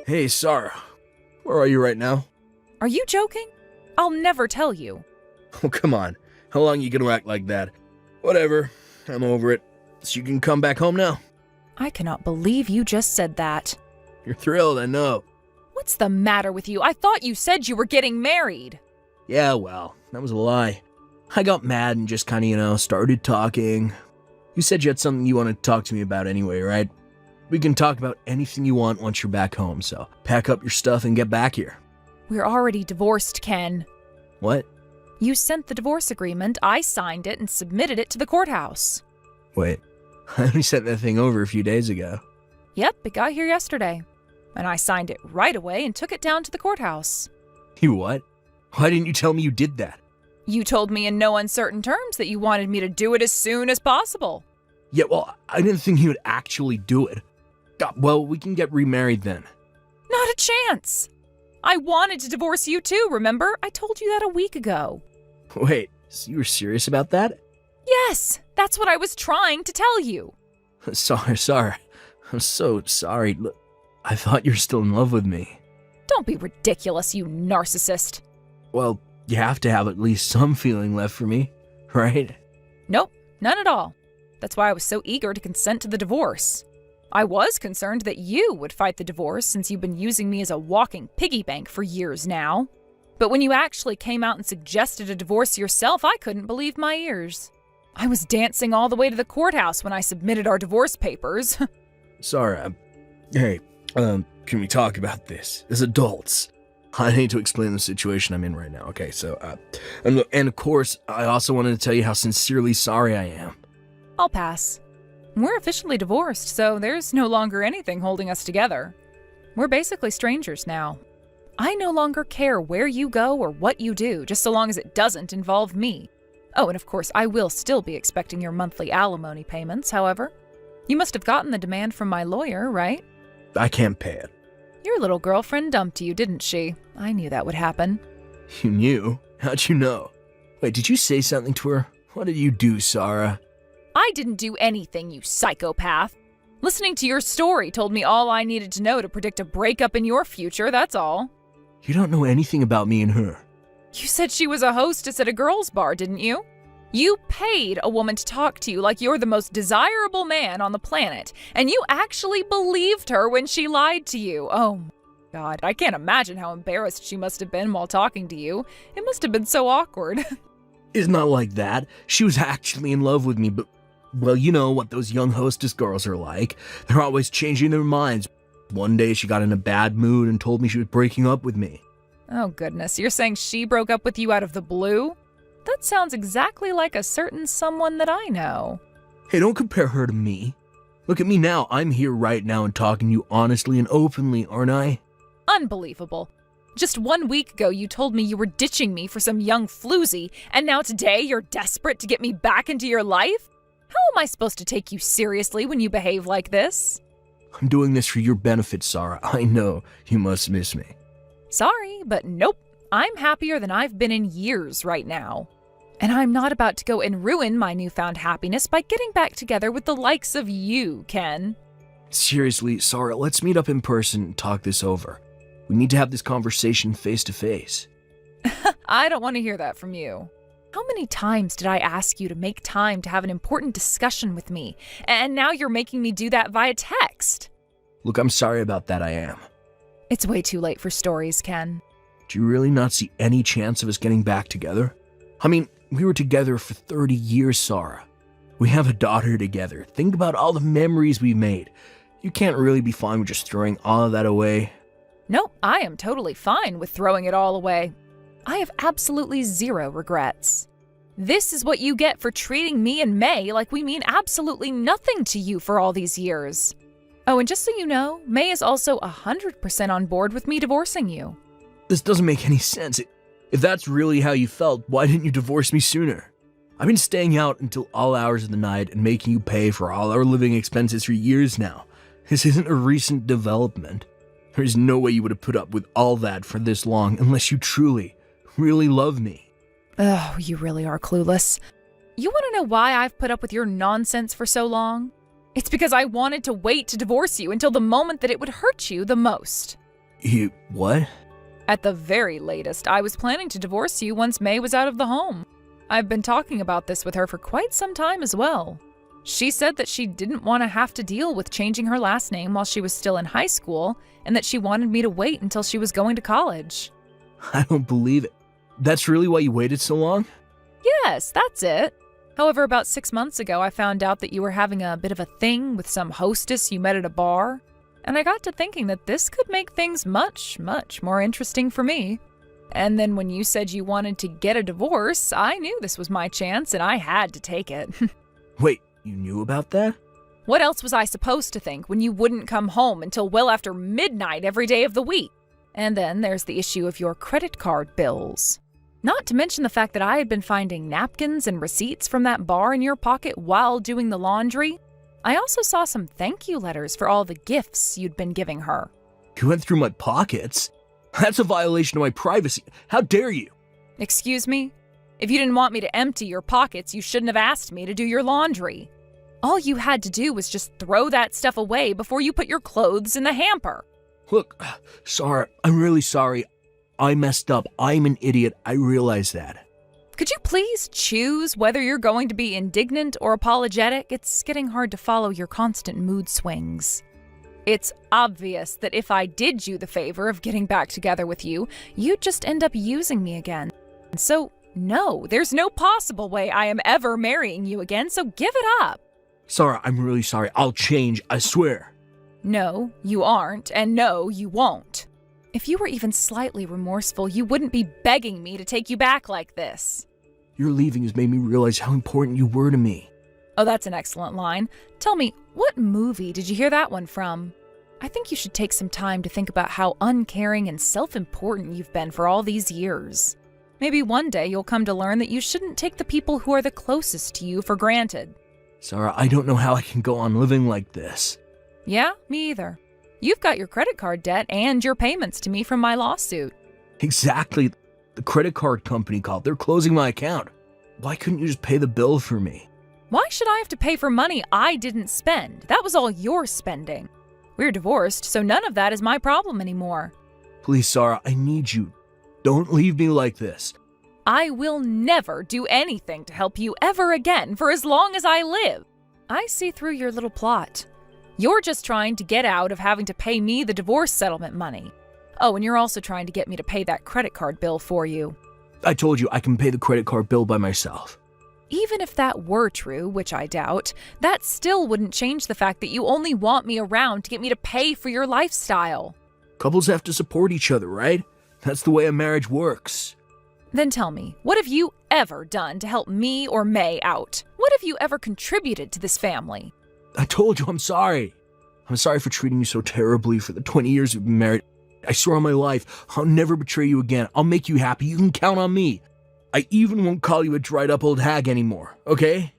Hey, Sarah. Where are you right now? Are you joking? I'll never tell you. Oh, come on. How long you gonna act like that? Whatever. I'm over it. So you can come back home now. I cannot believe you just said that. You're thrilled, I know. What's the matter with you? I thought you said you were getting married. Yeah, well, that was a lie. I got mad and just kinda, started talking. You said you had something you wanted to talk to me about anyway, right? We can talk about anything you want once you're back home, so pack up your stuff and get back here. We're already divorced, Ken. What? You sent the divorce agreement, I signed it, and submitted it to the courthouse. Wait, I only sent that thing over a few days ago. Yep, it got here yesterday. And I signed it right away and took it down to the courthouse. You what? Why didn't you tell me you did that? You told me in no uncertain terms that you wanted me to do it as soon as possible. Yeah, well, I didn't think you would actually do it. Well, we can get remarried then. Not a chance. I wanted to divorce you too, remember? I told you that a week ago. Wait, so you were serious about that? Yes, that's what I was trying to tell you. Sorry. I'm so sorry. Look, I thought you were still in love with me. Don't be ridiculous, you narcissist. Well, you have to have at least some feeling left for me, right? Nope, none at all. That's why I was so eager to consent to the divorce. I was concerned that you would fight the divorce since you've been using me as a walking piggy bank for years now. But when you actually came out and suggested a divorce yourself, I couldn't believe my ears. I was dancing all the way to the courthouse when I submitted our divorce papers. Sorry, hey, can we talk about this as adults? I need to explain the situation I'm in right now, okay? So, and of course, I also wanted to tell you how sincerely sorry I am. I'll pass. We're officially divorced, so there's no longer anything holding us together. We're basically strangers now. I no longer care where you go or what you do, just so long as it doesn't involve me. Oh, and of course, I will still be expecting your monthly alimony payments, however. You must have gotten the demand from my lawyer, right? I can't pay it. Your little girlfriend dumped you, didn't she? I knew that would happen. You knew? How'd you know? Wait, did you say something to her? What did you do, Sarah? I didn't do anything, you psychopath. Listening to your story told me all I needed to know to predict a breakup in your future, that's all. You don't know anything about me and her. You said she was a hostess at a girls' bar, didn't you? You paid a woman to talk to you like you're the most desirable man on the planet, and you actually believed her when she lied to you. Oh my God, I can't imagine how embarrassed she must have been while talking to you. It must have been so awkward. It's not like that. She was actually in love with me, but, well, you know what those young hostess girls are like. They're always changing their minds. One day she got in a bad mood and told me she was breaking up with me. Oh goodness, you're saying she broke up with you out of the blue? That sounds exactly like a certain someone that I know. Hey, don't compare her to me. Look at me now. I'm here right now and talking to you honestly and openly, aren't I? Unbelievable. Just 1 week ago, you told me you were ditching me for some young floozy, and now today you're desperate to get me back into your life? How am I supposed to take you seriously when you behave like this? I'm doing this for your benefit, Sarah. I know you must miss me. Sorry, but nope. I'm happier than I've been in years right now. And I'm not about to go and ruin my newfound happiness by getting back together with the likes of you, Ken. Seriously, Sarah, let's meet up in person and talk this over. We need to have this conversation face to face. I don't want to hear that from you. How many times did I ask you to make time to have an important discussion with me, and now you're making me do that via text? Look, I'm sorry about that, I am. It's way too late for stories, Ken. Do you really not see any chance of us getting back together? I mean, we were together for 30 years, Sarah. We have a daughter together. Think about all the memories we made. You can't really be fine with just throwing all of that away. Nope, I am totally fine with throwing it all away. I have absolutely zero regrets. This is what you get for treating me and May like we mean absolutely nothing to you for all these years. Oh, and just so you know, May is also 100% on board with me divorcing you. This doesn't make any sense. If that's really how you felt, why didn't you divorce me sooner? I've been staying out until all hours of the night and making you pay for all our living expenses for years now. This isn't a recent development. There's no way you would have put up with all that for this long unless you truly, really love me. Oh, you really are clueless. You want to know why I've put up with your nonsense for so long? It's because I wanted to wait to divorce you until the moment that it would hurt you the most. You, what? At the very latest, I was planning to divorce you once May was out of the home. I've been talking about this with her for quite some time as well. She said that she didn't want to have to deal with changing her last name while she was still in high school, and that she wanted me to wait until she was going to college. I don't believe it. That's really why you waited so long? Yes, that's it. However, about 6 months ago, I found out that you were having a bit of a thing with some hostess you met at a bar, and I got to thinking that this could make things much, much more interesting for me. And then when you said you wanted to get a divorce, I knew this was my chance and I had to take it. Wait, you knew about that? What else was I supposed to think when you wouldn't come home until well after midnight every day of the week? And then there's the issue of your credit card bills. Not to mention the fact that I had been finding napkins and receipts from that bar in your pocket while doing the laundry. I also saw some thank you letters for all the gifts you'd been giving her. You went through my pockets? That's a violation of my privacy. How dare you? Excuse me? If you didn't want me to empty your pockets, you shouldn't have asked me to do your laundry. All you had to do was just throw that stuff away before you put your clothes in the hamper. Look, Sarah, I'm really sorry. I messed up. I'm an idiot. I realize that. Could you please choose whether you're going to be indignant or apologetic? It's getting hard to follow your constant mood swings. It's obvious that if I did you the favor of getting back together with you, you'd just end up using me again. So, no, there's no possible way I am ever marrying you again, so give it up. Sarah, I'm really sorry. I'll change, I swear. No, you aren't, and no, you won't. If you were even slightly remorseful, you wouldn't be begging me to take you back like this. Your leaving has made me realize how important you were to me. Oh, that's an excellent line. Tell me, what movie did you hear that one from? I think you should take some time to think about how uncaring and self-important you've been for all these years. Maybe one day you'll come to learn that you shouldn't take the people who are the closest to you for granted. Sarah, I don't know how I can go on living like this. Yeah, me either. You've got your credit card debt and your payments to me from my lawsuit. Exactly. The credit card company called. They're closing my account. Why couldn't you just pay the bill for me? Why should I have to pay for money I didn't spend? That was all your spending. We're divorced, so none of that is my problem anymore. Please, Sarah, I need you. Don't leave me like this. I will never do anything to help you ever again for as long as I live. I see through your little plot. You're just trying to get out of having to pay me the divorce settlement money. Oh, and you're also trying to get me to pay that credit card bill for you. I told you I can pay the credit card bill by myself. Even if that were true, which I doubt, that still wouldn't change the fact that you only want me around to get me to pay for your lifestyle. Couples have to support each other, right? That's the way a marriage works. Then tell me, what have you ever done to help me or May out? What have you ever contributed to this family? I told you I'm sorry. I'm sorry for treating you so terribly for the 20 years we've been married. I swear on my life, I'll never betray you again. I'll make you happy. You can count on me. I even won't call you a dried-up old hag anymore, okay?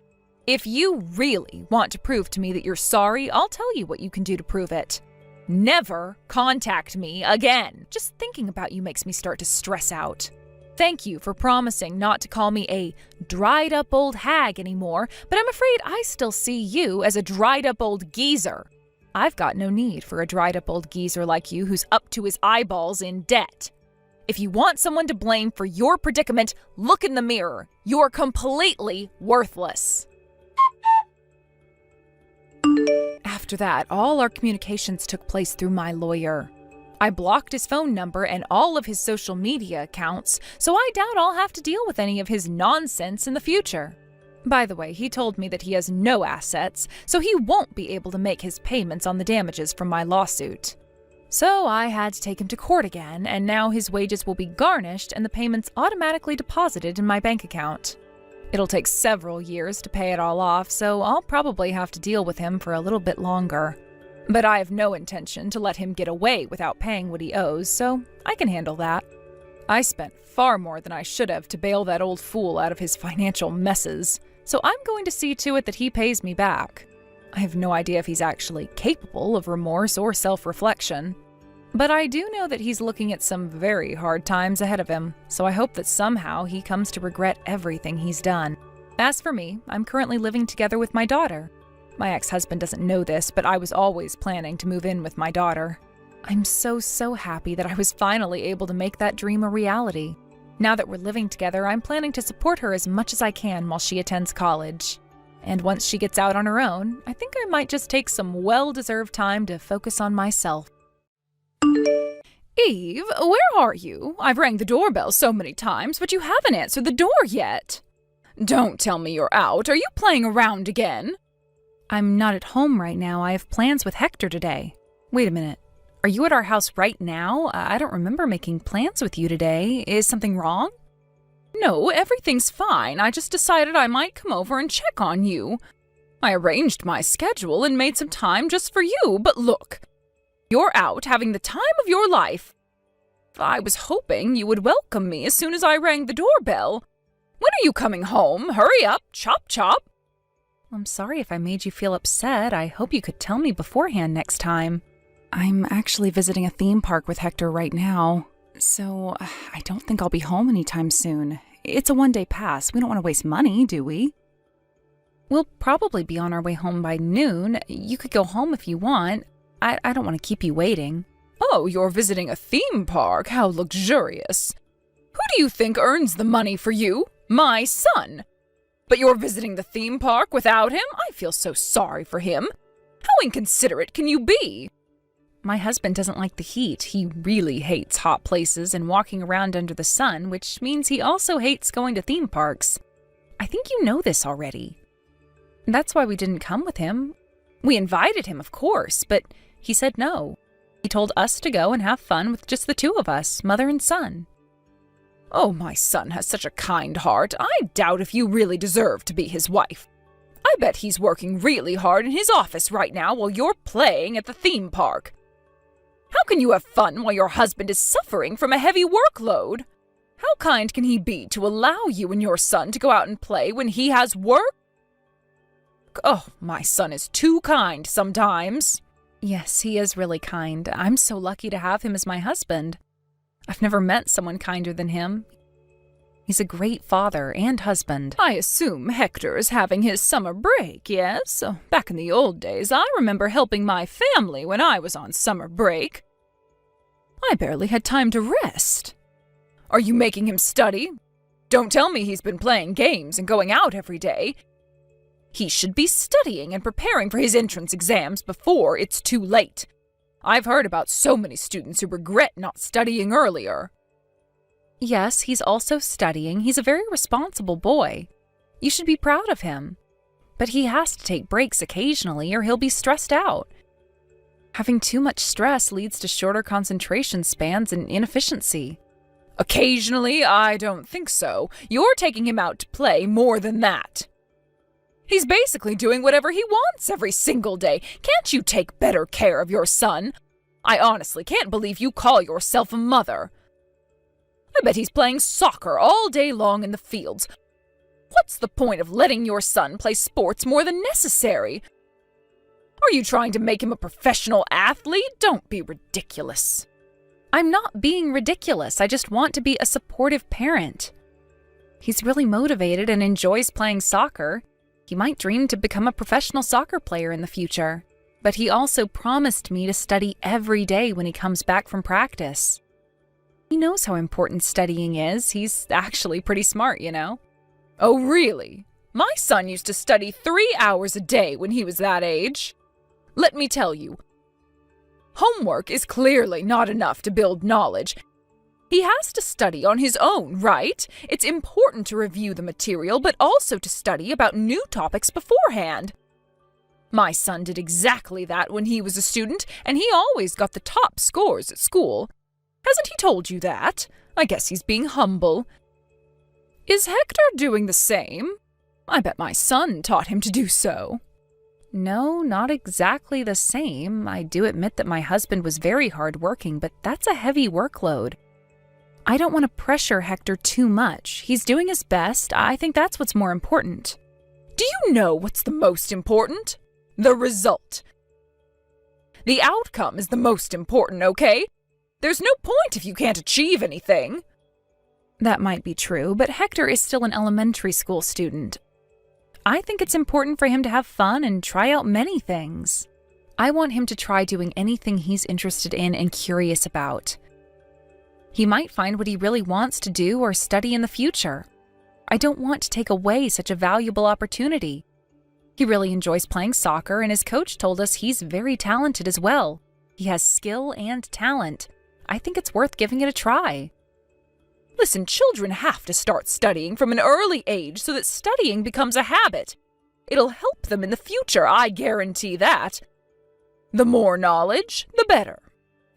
If you really want to prove to me that you're sorry, I'll tell you what you can do to prove it. Never contact me again. Just thinking about you makes me start to stress out. Thank you for promising not to call me a dried-up old hag anymore, but I'm afraid I still see you as a dried-up old geezer. I've got no need for a dried-up old geezer like you who's up to his eyeballs in debt. If you want someone to blame for your predicament, look in the mirror. You're completely worthless. After that, all our communications took place through my lawyer. I blocked his phone number and all of his social media accounts, so I doubt I'll have to deal with any of his nonsense in the future. By the way, he told me that he has no assets, so he won't be able to make his payments on the damages from my lawsuit. So I had to take him to court again, and now his wages will be garnished and the payments automatically deposited in my bank account. It'll take several years to pay it all off, so I'll probably have to deal with him for a little bit longer. But I have no intention to let him get away without paying what he owes, so I can handle that. I spent far more than I should have to bail that old fool out of his financial messes, so I'm going to see to it that he pays me back. I have no idea if he's actually capable of remorse or self-reflection. But I do know that he's looking at some very hard times ahead of him, so I hope that somehow he comes to regret everything he's done. As for me, I'm currently living together with my daughter. My ex-husband doesn't know this, but I was always planning to move in with my daughter. I'm so happy that I was finally able to make that dream a reality. Now that we're living together, I'm planning to support her as much as I can while she attends college. And once she gets out on her own, I think I might just take some well-deserved time to focus on myself. Eve, where are you? I've rang the doorbell so many times, but you haven't answered the door yet. Don't tell me you're out. Are you playing around again? I'm not at home right now. I have plans with Hector today. Wait a minute. Are you at our house right now? I don't remember making plans with you today. Is something wrong? No, everything's fine. I just decided I might come over and check on you. I arranged my schedule and made some time just for you, but look. You're out having the time of your life. I was hoping you would welcome me as soon as I rang the doorbell. When are you coming home? Hurry up, chop chop. I'm sorry if I made you feel upset. I hope you could tell me beforehand next time. I'm actually visiting a theme park with Hector right now, so I don't think I'll be home anytime soon. It's a one-day pass. We don't want to waste money, do we? We'll probably be on our way home by noon. You could go home if you want. I don't want to keep you waiting. Oh, you're visiting a theme park? How luxurious. Who do you think earns the money for you? My son. But you're visiting the theme park without him? I feel so sorry for him. How inconsiderate can you be? My husband doesn't like the heat. He really hates hot places and walking around under the sun, which means he also hates going to theme parks. I think you know this already. That's why we didn't come with him. We invited him, of course, but he said no. He told us to go and have fun with just the two of us, mother and son. Oh, my son has such a kind heart. I doubt if you really deserve to be his wife. I bet he's working really hard in his office right now while you're playing at the theme park. How can you have fun while your husband is suffering from a heavy workload? How kind can he be to allow you and your son to go out and play when he has work? Oh, my son is too kind sometimes. Yes, he is really kind. I'm so lucky to have him as my husband. I've never met someone kinder than him. He's a great father and husband. I assume Hector is having his summer break, yes? Back in the old days, I remember helping my family when I was on summer break. I barely had time to rest. Are you making him study? Don't tell me he's been playing games and going out every day. He should be studying and preparing for his entrance exams before it's too late. I've heard about so many students who regret not studying earlier. Yes, he's also studying. He's a very responsible boy. You should be proud of him. But he has to take breaks occasionally or he'll be stressed out. Having too much stress leads to shorter concentration spans and inefficiency. Occasionally, I don't think so. You're taking him out to play more than that. He's basically doing whatever he wants every single day. Can't you take better care of your son? I honestly can't believe you call yourself a mother. I bet he's playing soccer all day long in the fields. What's the point of letting your son play sports more than necessary? Are you trying to make him a professional athlete? Don't be ridiculous. I'm not being ridiculous. I just want to be a supportive parent. He's really motivated and enjoys playing soccer. He might dream to become a professional soccer player in the future. But he also promised me to study every day when he comes back from practice. He knows how important studying is. He's actually pretty smart, you know. Oh, really? My son used to study 3 hours a day when he was that age. Let me tell you, homework is clearly not enough to build knowledge. He has to study on his own, right? It's important to review the material, but also to study about new topics beforehand. My son did exactly that when he was a student, and he always got the top scores at school. Hasn't he told you that? I guess he's being humble. Is Hector doing the same? I bet my son taught him to do so. No, not exactly the same. I do admit that my husband was very hardworking, but that's a heavy workload. I don't want to pressure Hector too much. He's doing his best. I think that's what's more important. Do you know what's the most important? The result. The outcome is the most important, okay? There's no point if you can't achieve anything. That might be true, but Hector is still an elementary school student. I think it's important for him to have fun and try out many things. I want him to try doing anything he's interested in and curious about. He might find what he really wants to do or study in the future. I don't want to take away such a valuable opportunity. He really enjoys playing soccer, and his coach told us he's very talented as well. He has skill and talent. I think it's worth giving it a try. Listen, children have to start studying from an early age so that studying becomes a habit. It'll help them in the future, I guarantee that. The more knowledge, the better.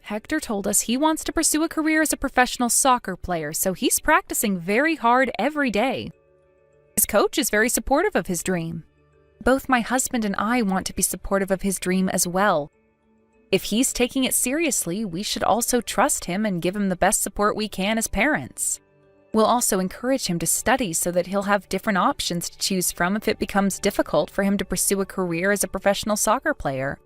Hector told us he wants to pursue a career as a professional soccer player, so he's practicing very hard every day. His coach is very supportive of his dream. Both my husband and I want to be supportive of his dream as well. If he's taking it seriously, we should also trust him and give him the best support we can as parents. We'll also encourage him to study so that he'll have different options to choose from if it becomes difficult for him to pursue a career as a professional soccer player.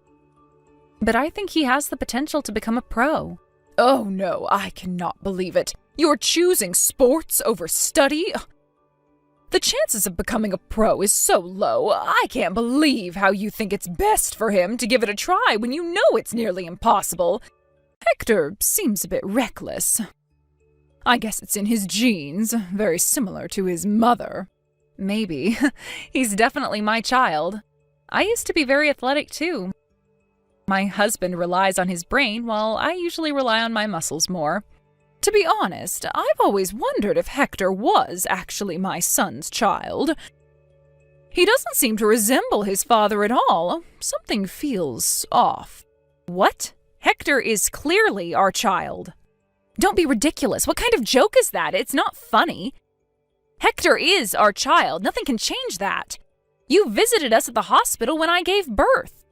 But I think he has the potential to become a pro. Oh no, I cannot believe it. You're choosing sports over study? The chances of becoming a pro is so low. I can't believe how you think it's best for him to give it a try when you know it's nearly impossible. Hector seems a bit reckless. I guess it's in his genes, very similar to his mother. Maybe. He's definitely my child. I used to be very athletic too. My husband relies on his brain, while I usually rely on my muscles more. To be honest, I've always wondered if Hector was actually my son's child. He doesn't seem to resemble his father at all. Something feels off. What? Hector is clearly our child. Don't be ridiculous. What kind of joke is that? It's not funny. Hector is our child. Nothing can change that. You visited us at the hospital when I gave birth.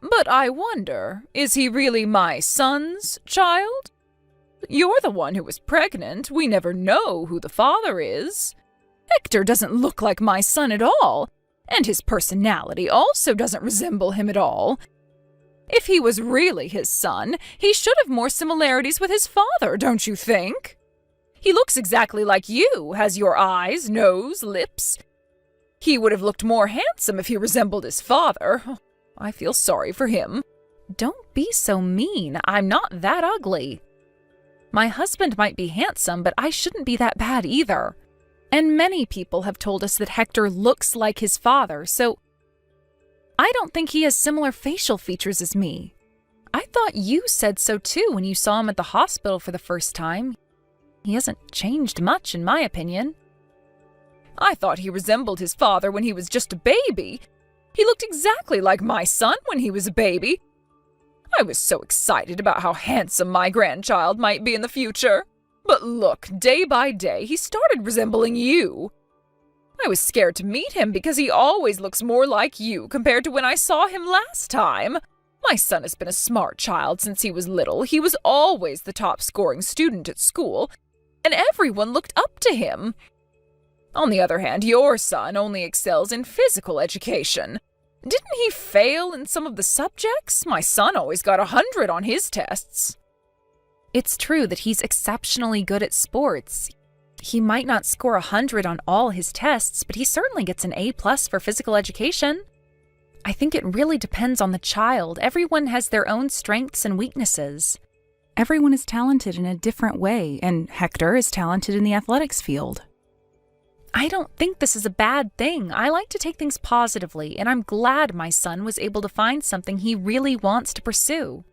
But I wonder, is he really my son's child? You're the one who was pregnant. We never know who the father is. Hector doesn't look like my son at all, and his personality also doesn't resemble him at all. If he was really his son, he should have more similarities with his father, don't you think? He looks exactly like you, has your eyes, nose, lips. He would have looked more handsome if he resembled his father. I feel sorry for him. Don't be so mean. I'm not that ugly. My husband might be handsome, but I shouldn't be that bad either. And many people have told us that Hector looks like his father, so I don't think he has similar facial features as me. I thought you said so too when you saw him at the hospital for the first time. He hasn't changed much, in my opinion. I thought he resembled his father when he was just a baby. He looked exactly like my son when he was a baby. I was so excited about how handsome my grandchild might be in the future. But look, day by day, he started resembling you. I was scared to meet him because he always looks more like you compared to when I saw him last time. My son has been a smart child since he was little. He was always the top-scoring student at school, and everyone looked up to him. On the other hand, your son only excels in physical education. Didn't he fail in some of the subjects? My son always got 100 on his tests. It's true that he's exceptionally good at sports. He might not score 100 on all his tests, but he certainly gets an A+ for physical education. I think it really depends on the child. Everyone has their own strengths and weaknesses. Everyone is talented in a different way, and Hector is talented in the athletics field. I don't think this is a bad thing. I like to take things positively, and I'm glad my son was able to find something he really wants to pursue.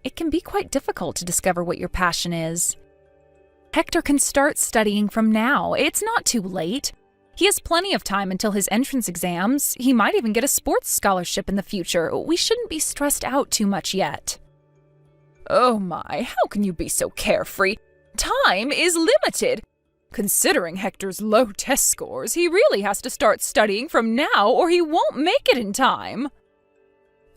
It can be quite difficult to discover what your passion is. Hector can start studying from now. It's not too late. He has plenty of time until his entrance exams. He might even get a sports scholarship in the future. We shouldn't be stressed out too much yet. Oh my, how can you be so carefree? Time is limited. Considering Hector's low test scores, he really has to start studying from now or he won't make it in time.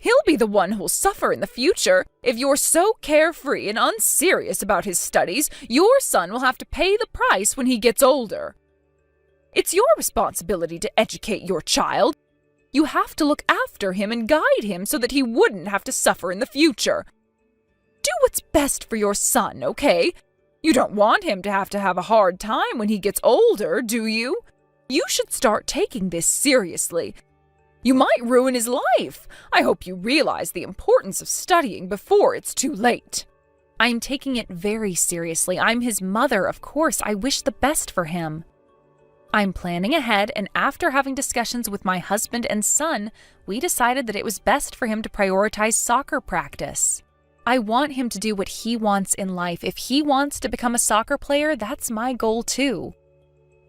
He'll be the one who'll suffer in the future. If you're so carefree and unserious about his studies, your son will have to pay the price when he gets older. It's your responsibility to educate your child. You have to look after him and guide him so that he wouldn't have to suffer in the future. Do what's best for your son, okay? You don't want him to have a hard time when he gets older, do you? You should start taking this seriously. You might ruin his life. I hope you realize the importance of studying before it's too late. I'm taking it very seriously. I'm his mother, of course. I wish the best for him. I'm planning ahead, and after having discussions with my husband and son, we decided that it was best for him to prioritize soccer practice. I want him to do what he wants in life. If he wants to become a soccer player, that's my goal too.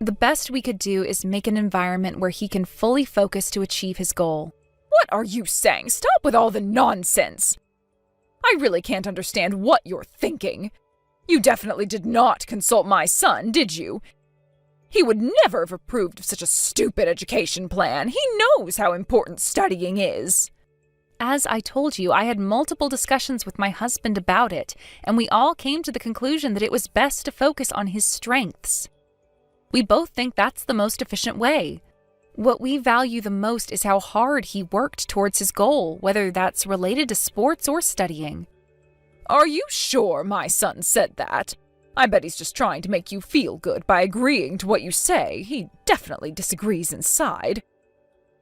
The best we could do is make an environment where he can fully focus to achieve his goal. What are you saying? Stop with all the nonsense. I really can't understand what you're thinking. You definitely did not consult my son, did you? He would never have approved of such a stupid education plan. He knows how important studying is. As I told you, I had multiple discussions with my husband about it, and we all came to the conclusion that it was best to focus on his strengths. We both think that's the most efficient way. What we value the most is how hard he worked towards his goal, whether that's related to sports or studying. Are you sure my son said that? I bet he's just trying to make you feel good by agreeing to what you say. He definitely disagrees inside.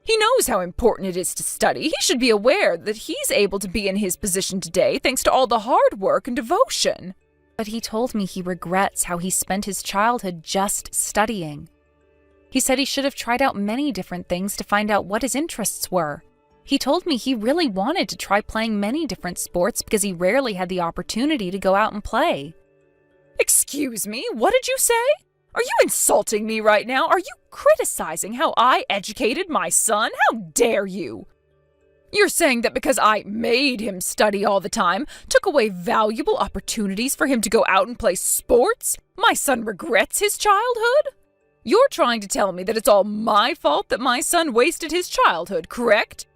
He knows how important it is to study. He should be aware that he's able to be in his position today thanks to all the hard work and devotion. But he told me he regrets how he spent his childhood just studying. He said he should have tried out many different things to find out what his interests were. He told me he really wanted to try playing many different sports because he rarely had the opportunity to go out and play. Excuse me, what did you say? Are you insulting me right now? Are you criticizing how I educated my son? How dare you? You're saying that because I made him study all the time, took away valuable opportunities for him to go out and play sports, my son regrets his childhood? You're trying to tell me that it's all my fault that my son wasted his childhood, correct?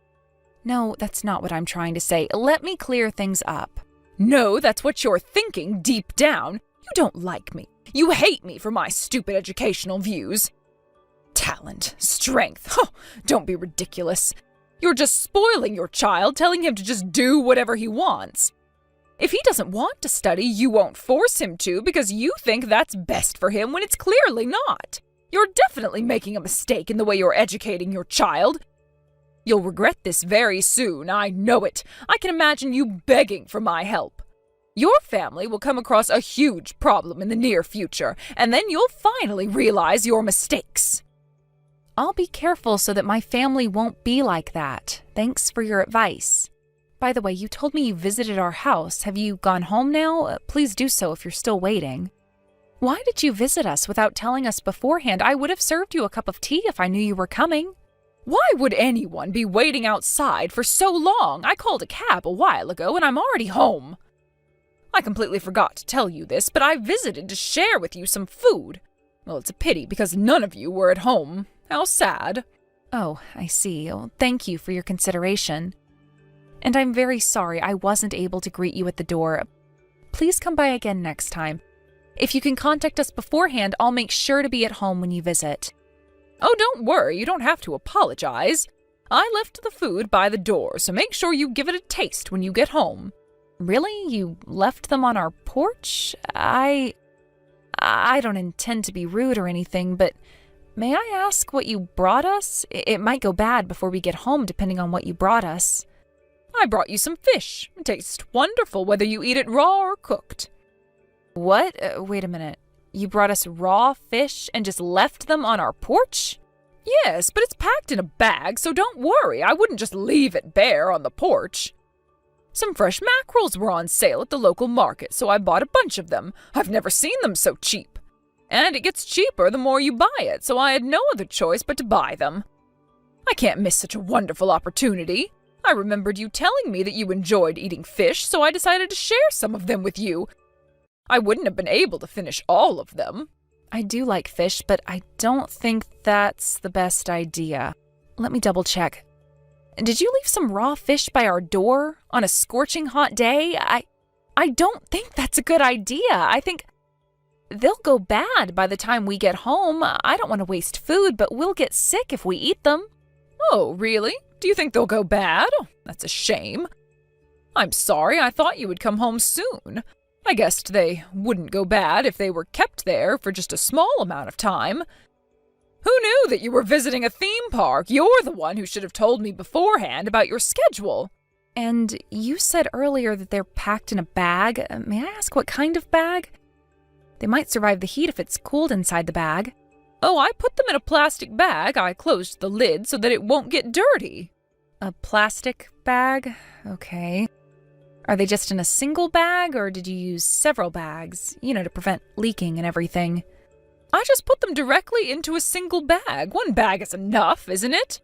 No, that's not what I'm trying to say. Let me clear things up. No, that's what you're thinking deep down. You don't like me. You hate me for my stupid educational views. Talent, strength, don't be ridiculous. You're just spoiling your child, telling him to just do whatever he wants. If he doesn't want to study, you won't force him to because you think that's best for him when it's clearly not. You're definitely making a mistake in the way you're educating your child. You'll regret this very soon, I know it. I can imagine you begging for my help. Your family will come across a huge problem in the near future, and then you'll finally realize your mistakes. I'll be careful so that my family won't be like that. Thanks for your advice. By the way, you told me you visited our house. Have you gone home now? Please do so if you're still waiting. Why did you visit us without telling us beforehand? I would have served you a cup of tea if I knew you were coming. Why would anyone be waiting outside for so long? I called a cab a while ago and I'm already home. I completely forgot to tell you this, but I visited to share with you some food. Well, it's a pity because none of you were at home. How sad. Oh, I see. Oh, thank you for your consideration. And I'm very sorry I wasn't able to greet you at the door. Please come by again next time. If you can contact us beforehand, I'll make sure to be at home when you visit. Oh, don't worry, you don't have to apologize. I left the food by the door, so make sure you give it a taste when you get home. Really? You left them on our porch? I don't intend to be rude or anything, but may I ask what you brought us? It might go bad before we get home, depending on what you brought us. I brought you some fish. It tastes wonderful whether you eat it raw or cooked. What? Wait a minute. You brought us raw fish and just left them on our porch? Yes, but it's packed in a bag, so don't worry. I wouldn't just leave it bare on the porch. Some fresh mackerels were on sale at the local market, so I bought a bunch of them. I've never seen them so cheap. And it gets cheaper the more you buy it, so I had no other choice but to buy them. I can't miss such a wonderful opportunity. I remembered you telling me that you enjoyed eating fish, so I decided to share some of them with you. I wouldn't have been able to finish all of them. I do like fish, but I don't think that's the best idea. Let me double check. Did you leave some raw fish by our door on a scorching hot day? I don't think that's a good idea. I think they'll go bad by the time we get home. I don't want to waste food, but we'll get sick if we eat them. Oh, really? Do you think they'll go bad? Oh, that's a shame. I'm sorry, I thought you would come home soon. I guessed they wouldn't go bad if they were kept there for just a small amount of time. Who knew that you were visiting a theme park? You're the one who should have told me beforehand about your schedule. And you said earlier that they're packed in a bag. May I ask what kind of bag? They might survive the heat if it's cooled inside the bag. Oh, I put them in a plastic bag. I closed the lid so that it won't get dirty. A plastic bag? Okay. Are they just in a single bag, or did you use several bags, to prevent leaking and everything? I just put them directly into a single bag. One bag is enough, isn't it?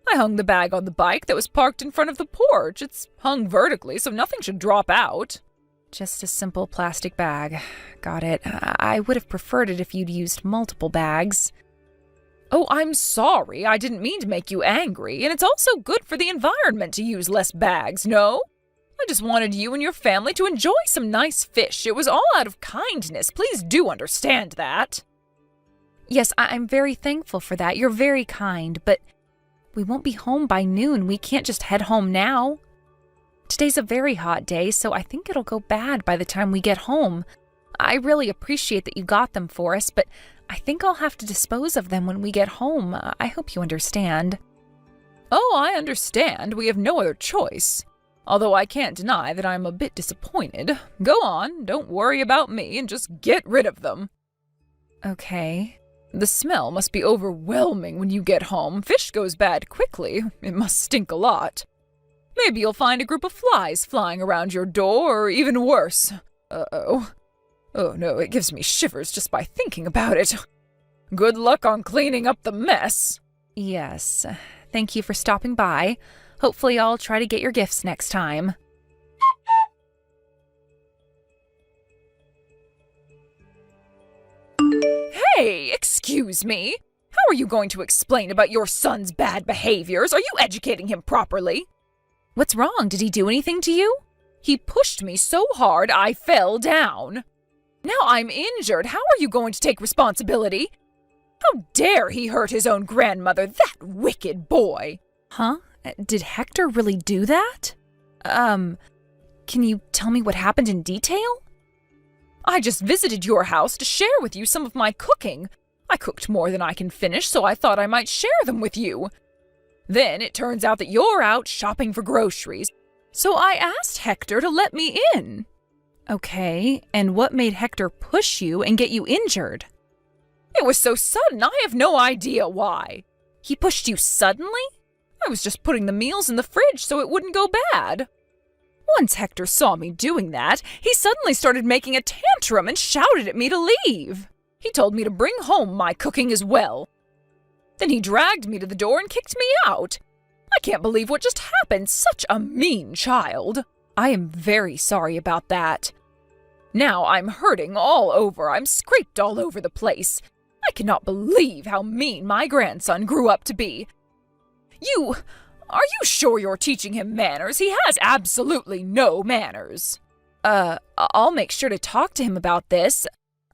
I hung the bag on the bike that was parked in front of the porch. It's hung vertically, so nothing should drop out. Just a simple plastic bag. Got it. I would have preferred it if you'd used multiple bags. Oh, I'm sorry. I didn't mean to make you angry, and it's also good for the environment to use less bags, no? I just wanted you and your family to enjoy some nice fish. It was all out of kindness. Please do understand that. Yes, I'm very thankful for that. You're very kind, but we won't be home by noon. We can't just head home now. Today's a very hot day, so I think it'll go bad by the time we get home. I really appreciate that you got them for us, but I think I'll have to dispose of them when we get home. I hope you understand. Oh, I understand. We have no other choice. Although I can't deny that I'm a bit disappointed. Go on, don't worry about me, and just get rid of them. Okay. The smell must be overwhelming when you get home. Fish goes bad quickly. It must stink a lot. Maybe you'll find a group of flies flying around your door, or even worse. Uh-oh. Oh no, it gives me shivers just by thinking about it. Good luck on cleaning up the mess. Yes. Thank you for stopping by. Hopefully I'll try to get your gifts next time. Hey, excuse me. How are you going to explain about your son's bad behaviors? Are you educating him properly? What's wrong? Did he do anything to you? He pushed me so hard I fell down. Now I'm injured. How are you going to take responsibility? How dare he hurt his own grandmother, that wicked boy? Huh? Did Hector really do that? Can you tell me what happened in detail? I just visited your house to share with you some of my cooking. I cooked more than I can finish, so I thought I might share them with you. Then it turns out that you're out shopping for groceries, so I asked Hector to let me in. Okay, and what made Hector push you and get you injured? It was so sudden, I have no idea why. He pushed you suddenly? I was just putting the meals in the fridge so it wouldn't go bad. Once Hector saw me doing that, he suddenly started making a tantrum and shouted at me to leave. He told me to bring home my cooking as well. Then he dragged me to the door and kicked me out. I can't believe what just happened. Such a mean child. I am very sorry about that. Now I'm hurting all over. I'm scraped all over the place. I cannot believe how mean my grandson grew up to be. Are you sure you're teaching him manners? He has absolutely no manners. I'll make sure to talk to him about this.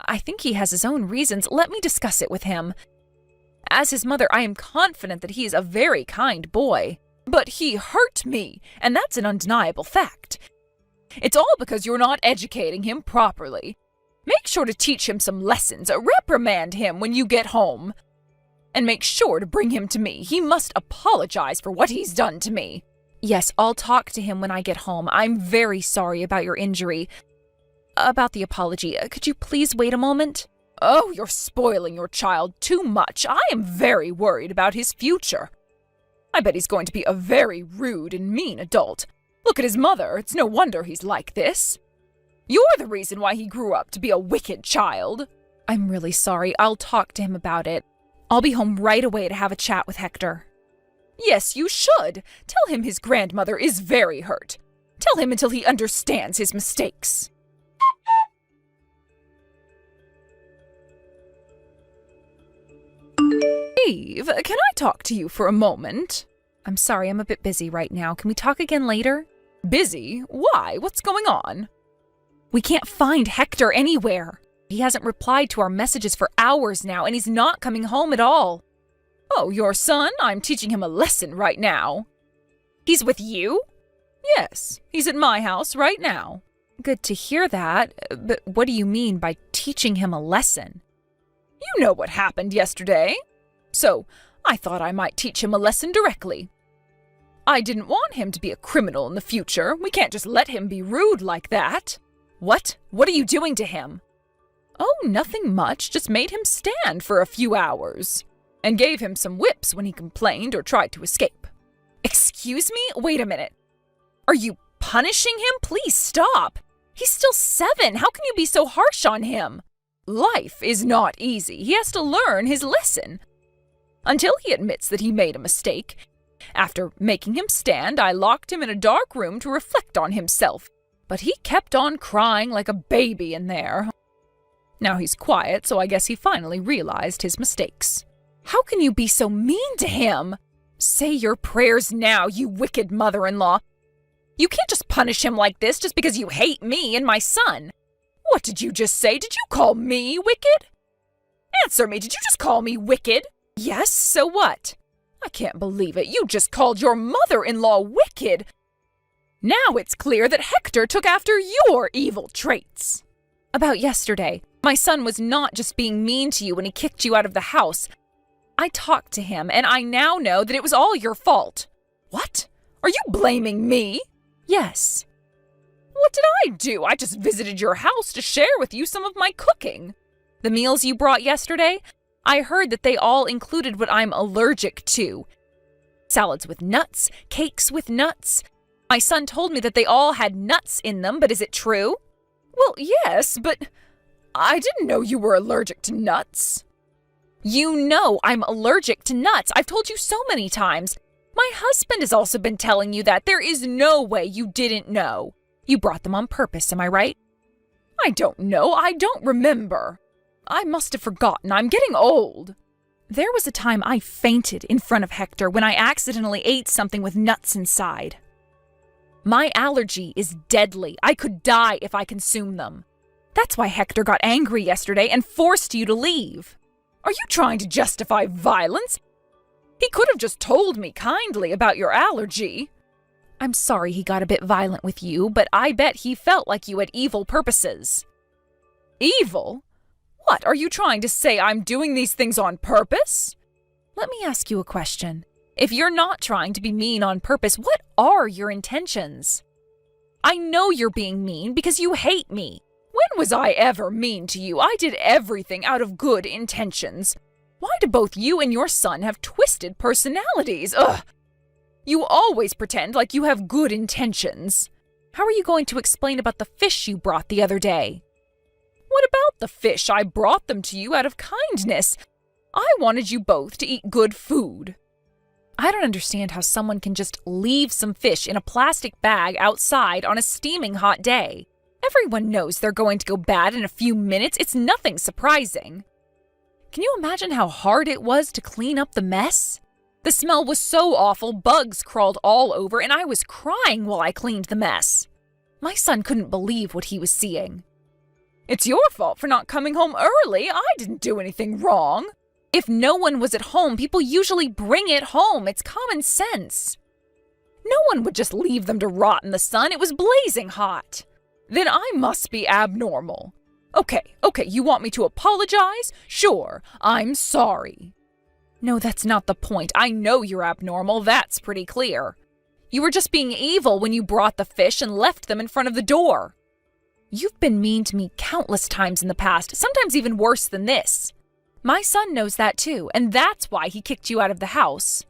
I think he has his own reasons. Let me discuss it with him. As his mother, I am confident that he is a very kind boy. But he hurt me, and that's an undeniable fact. It's all because you're not educating him properly. Make sure to teach him some lessons. Reprimand him when you get home. And make sure to bring him to me. He must apologize for what he's done to me. Yes, I'll talk to him when I get home. I'm very sorry about your injury. About the apology, could you please wait a moment? Oh, you're spoiling your child too much. I am very worried about his future. I bet he's going to be a very rude and mean adult. Look at his mother. It's no wonder he's like this. You're the reason why he grew up to be a wicked child. I'm really sorry. I'll talk to him about it. I'll be home right away to have a chat with Hector. Yes, you should. Tell him his grandmother is very hurt. Tell him until he understands his mistakes. Eve, can I talk to you for a moment? I'm sorry, I'm a bit busy right now. Can we talk again later? Busy? Why? What's going on? We can't find Hector anywhere. He hasn't replied to our messages for hours now, and he's not coming home at all. Oh, your son? I'm teaching him a lesson right now. He's with you? Yes, he's at my house right now. Good to hear that, but what do you mean by teaching him a lesson? You know what happened yesterday. So, I thought I might teach him a lesson directly. I didn't want him to be a criminal in the future. We can't just let him be rude like that. What? What are you doing to him? Oh, nothing much. Just made him stand for a few hours. And gave him some whips when he complained or tried to escape. Excuse me? Wait a minute. Are you punishing him? Please stop. He's still 7. How can you be so harsh on him? Life is not easy. He has to learn his lesson. Until he admits that he made a mistake. After making him stand, I locked him in a dark room to reflect on himself. But he kept on crying like a baby in there. Now he's quiet, so I guess he finally realized his mistakes. How can you be so mean to him? Say your prayers now, you wicked mother-in-law. You can't just punish him like this just because you hate me and my son. What did you just say? Did you call me wicked? Answer me, did you just call me wicked? Yes, so what? I can't believe it. You just called your mother-in-law wicked. Now it's clear that Hector took after your evil traits. About yesterday, my son was not just being mean to you when he kicked you out of the house. I talked to him, and I now know that it was all your fault. What? Are you blaming me? Yes. What did I do? I just visited your house to share with you some of my cooking. The meals you brought yesterday, I heard that they all included what I'm allergic to. Salads with nuts, cakes with nuts. My son told me that they all had nuts in them, but is it true? Well, yes, but I didn't know you were allergic to nuts. You know I'm allergic to nuts. I've told you so many times. My husband has also been telling you that. There is no way you didn't know. You brought them on purpose, am I right? I don't know. I don't remember. I must have forgotten. I'm getting old. There was a time I fainted in front of Hector when I accidentally ate something with nuts inside. My allergy is deadly. I could die if I consume them. That's why Hector got angry yesterday and forced you to leave. Are you trying to justify violence? He could have just told me kindly about your allergy. I'm sorry he got a bit violent with you, but I bet he felt like you had evil purposes. Evil? What, are you trying to say I'm doing these things on purpose? Let me ask you a question. If you're not trying to be mean on purpose, what are your intentions? I know you're being mean because you hate me. When was I ever mean to you? I did everything out of good intentions. Why do both you and your son have twisted personalities? Ugh! You always pretend like you have good intentions. How are you going to explain about the fish you brought the other day? What about the fish? I brought them to you out of kindness. I wanted you both to eat good food. I don't understand how someone can just leave some fish in a plastic bag outside on a steaming hot day. Everyone knows they're going to go bad in a few minutes. It's nothing surprising. Can you imagine how hard it was to clean up the mess? The smell was so awful, bugs crawled all over, and I was crying while I cleaned the mess. My son couldn't believe what he was seeing. It's your fault for not coming home early. I didn't do anything wrong. If no one was at home, people usually bring it home. It's common sense. No one would just leave them to rot in the sun. It was blazing hot. Then I must be abnormal. Okay, you want me to apologize? Sure, I'm sorry. No, that's not the point. I know you're abnormal. That's pretty clear. You were just being evil when you brought the fish and left them in front of the door. You've been mean to me countless times in the past, sometimes even worse than this. My son knows that too, and that's why he kicked you out of the house.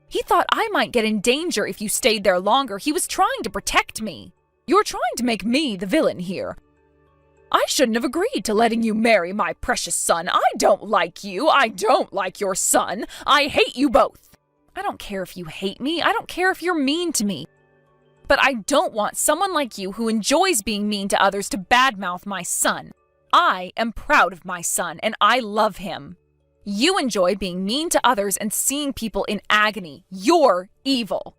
He thought I might get in danger if you stayed there longer. He was trying to protect me. You're trying to make me the villain here. I shouldn't have agreed to letting you marry my precious son. I don't like you. I don't like your son. I hate you both. I don't care if you hate me. I don't care if you're mean to me. But I don't want someone like you who enjoys being mean to others to badmouth my son. I am proud of my son, and I love him. You enjoy being mean to others and seeing people in agony. You're evil.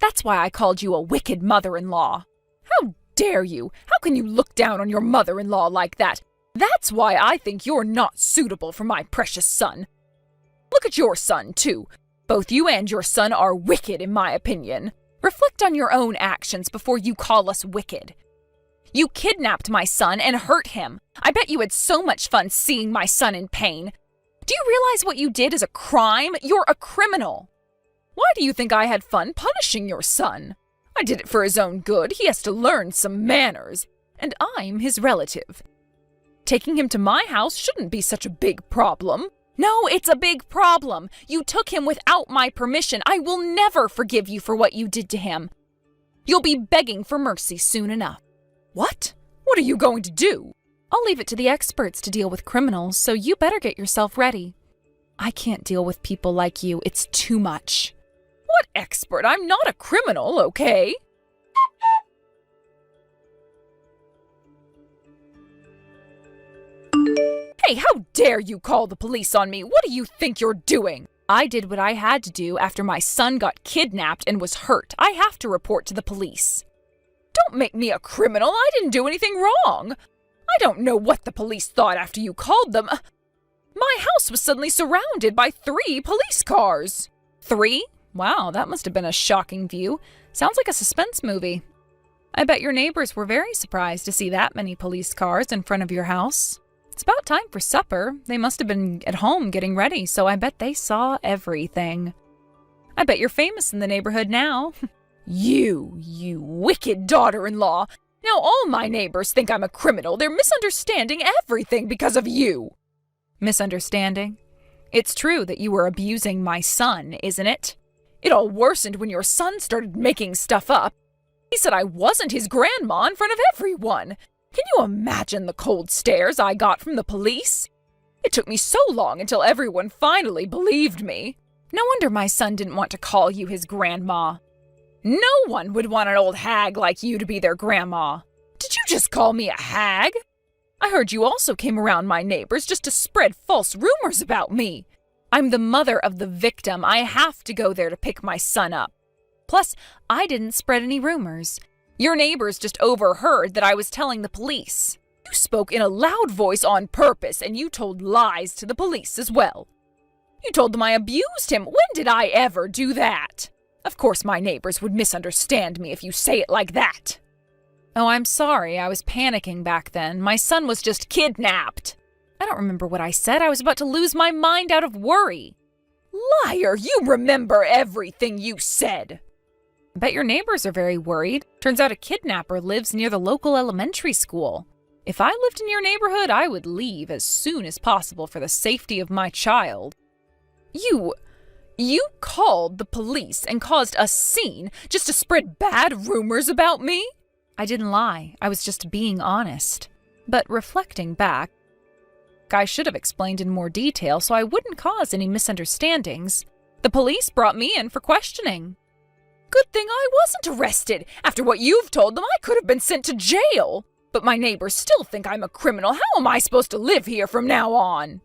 That's why I called you a wicked mother-in-law. How dare you? How can you look down on your mother-in-law like that? That's why I think you're not suitable for my precious son. Look at your son, too. Both you and your son are wicked, in my opinion. Reflect on your own actions before you call us wicked. You kidnapped my son and hurt him. I bet you had so much fun seeing my son in pain. Do you realize what you did is a crime? You're a criminal. Why do you think I had fun punishing your son? I did it for his own good. He has to learn some manners. And I'm his relative. Taking him to my house shouldn't be such a big problem. No, it's a big problem. You took him without my permission. I will never forgive you for what you did to him. You'll be begging for mercy soon enough. What? What are you going to do? I'll leave it to the experts to deal with criminals, so you better get yourself ready. I can't deal with people like you. It's too much. What expert? I'm not a criminal, okay? Hey, how dare you call the police on me? What do you think you're doing? I did what I had to do after my son got kidnapped and was hurt. I have to report to the police. Don't make me a criminal. I didn't do anything wrong. I don't know what the police thought after you called them. My house was suddenly surrounded by 3 police cars. 3? Wow, that must have been a shocking view. Sounds like a suspense movie. I bet your neighbors were very surprised to see that many police cars in front of your house. It's about time for supper. They must have been at home getting ready, so I bet they saw everything. I bet you're famous in the neighborhood now. You wicked daughter-in-law. Now all my neighbors think I'm a criminal. They're misunderstanding everything because of you. Misunderstanding? It's true that you were abusing my son, isn't it? It all worsened when your son started making stuff up. He said I wasn't his grandma in front of everyone. Can you imagine the cold stares I got from the police? It took me so long until everyone finally believed me. No wonder my son didn't want to call you his grandma. No one would want an old hag like you to be their grandma. Did you just call me a hag? I heard you also came around my neighbors just to spread false rumors about me. I'm the mother of the victim. I have to go there to pick my son up. Plus, I didn't spread any rumors. Your neighbors just overheard that I was telling the police. You spoke in a loud voice on purpose, and you told lies to the police as well. You told them I abused him. When did I ever do that? Of course my neighbors would misunderstand me if you say it like that. Oh, I'm sorry. I was panicking back then. My son was just kidnapped. I don't remember what I said. I was about to lose my mind out of worry. Liar! You remember everything you said. I bet your neighbors are very worried. Turns out a kidnapper lives near the local elementary school. If I lived in your neighborhood, I would leave as soon as possible for the safety of my child. You called the police and caused a scene just to spread bad rumors about me? I didn't lie. I was just being honest. But reflecting back, I should have explained in more detail so I wouldn't cause any misunderstandings. The police brought me in for questioning. Good thing I wasn't arrested. After what you've told them, I could have been sent to jail. But my neighbors still think I'm a criminal. How am I supposed to live here from now on?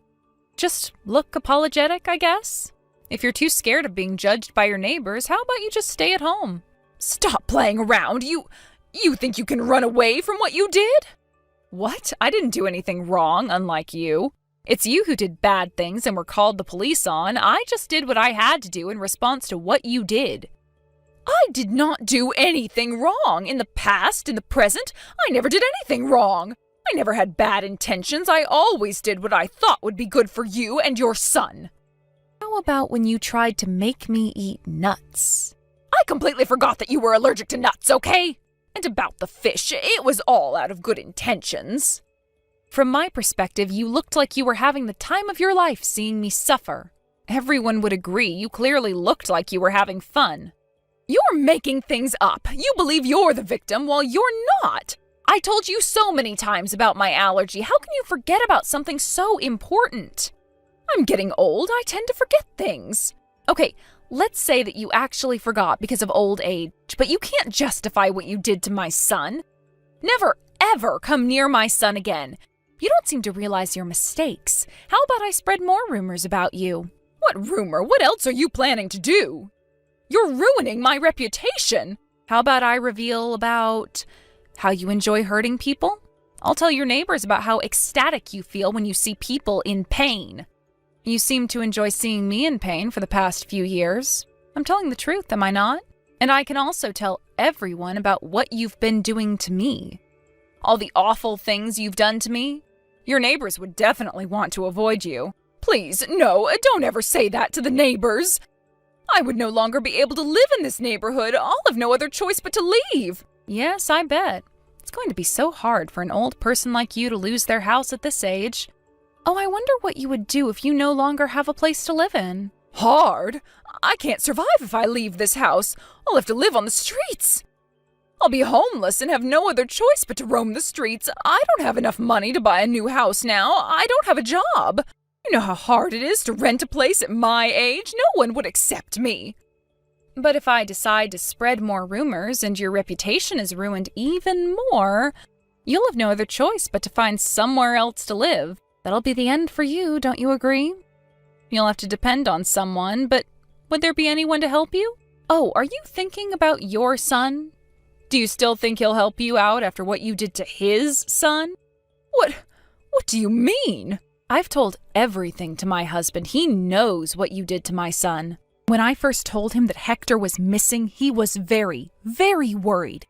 Just look apologetic, I guess. If you're too scared of being judged by your neighbors, how about you just stay at home? Stop playing around. You think you can run away from what you did? What? I didn't do anything wrong, unlike you. It's you who did bad things and were called the police on. I just did what I had to do in response to what you did. I did not do anything wrong. In the past, in the present, I never did anything wrong. I never had bad intentions. I always did what I thought would be good for you and your son. How about when you tried to make me eat nuts? I completely forgot that you were allergic to nuts, okay? And about the fish, it was all out of good intentions. From my perspective, you looked like you were having the time of your life seeing me suffer. Everyone would agree you clearly looked like you were having fun. You're making things up. You believe you're the victim while you're not. I told you so many times about my allergy. How can you forget about something so important? I'm getting old. I tend to forget things. Okay, let's say that you actually forgot because of old age, but you can't justify what you did to my son. Never, ever come near my son again. You don't seem to realize your mistakes. How about I spread more rumors about you? What rumor? What else are you planning to do? You're ruining my reputation. How about I reveal about how you enjoy hurting people? I'll tell your neighbors about how ecstatic you feel when you see people in pain. You seem to enjoy seeing me in pain for the past few years. I'm telling the truth, am I not? And I can also tell everyone about what you've been doing to me. All the awful things you've done to me. Your neighbors would definitely want to avoid you. Please, no, don't ever say that to the neighbors. I would no longer be able to live in this neighborhood. I'll have no other choice but to leave. Yes, I bet. It's going to be so hard for an old person like you to lose their house at this age. Oh, I wonder what you would do if you no longer have a place to live in. Hard? I can't survive if I leave this house. I'll have to live on the streets. I'll be homeless and have no other choice but to roam the streets. I don't have enough money to buy a new house now. I don't have a job. You know how hard it is to rent a place at my age? No one would accept me. But if I decide to spread more rumors and your reputation is ruined even more, you'll have no other choice but to find somewhere else to live. That'll be the end for you, don't you agree? You'll have to depend on someone, but would there be anyone to help you? Oh, are you thinking about your son? Do you still think he'll help you out after what you did to his son? What do you mean? I've told everything to my husband. He knows what you did to my son. When I first told him that Hector was missing, he was very, very worried.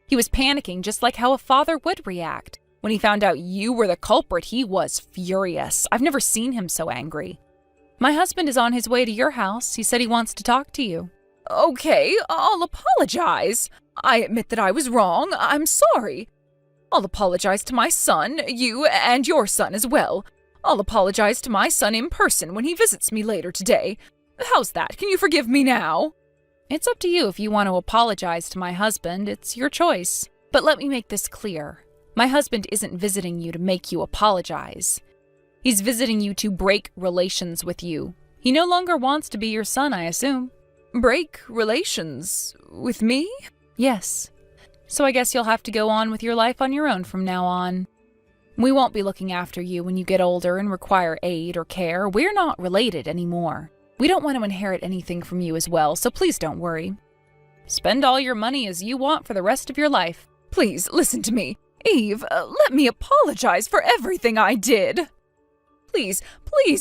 He was panicking just like how a father would react. When he found out you were the culprit, he was furious. I've never seen him so angry. My husband is on his way to your house. He said he wants to talk to you. Okay, I'll apologize. I admit that I was wrong. I'm sorry. I'll apologize to my son, you, and your son as well. I'll apologize to my son in person when he visits me later today. How's that? Can you forgive me now? It's up to you if you want to apologize to my husband. It's your choice. But let me make this clear. My husband isn't visiting you to make you apologize. He's visiting you to break relations with you. He no longer wants to be your son, I assume. Break relations with me? Yes. So I guess you'll have to go on with your life on your own from now on. We won't be looking after you when you get older and require aid or care. We're not related anymore. We don't want to inherit anything from you as well, so please don't worry. Spend all your money as you want for the rest of your life. Please, listen to me. Eve, let me apologize for everything I did. Please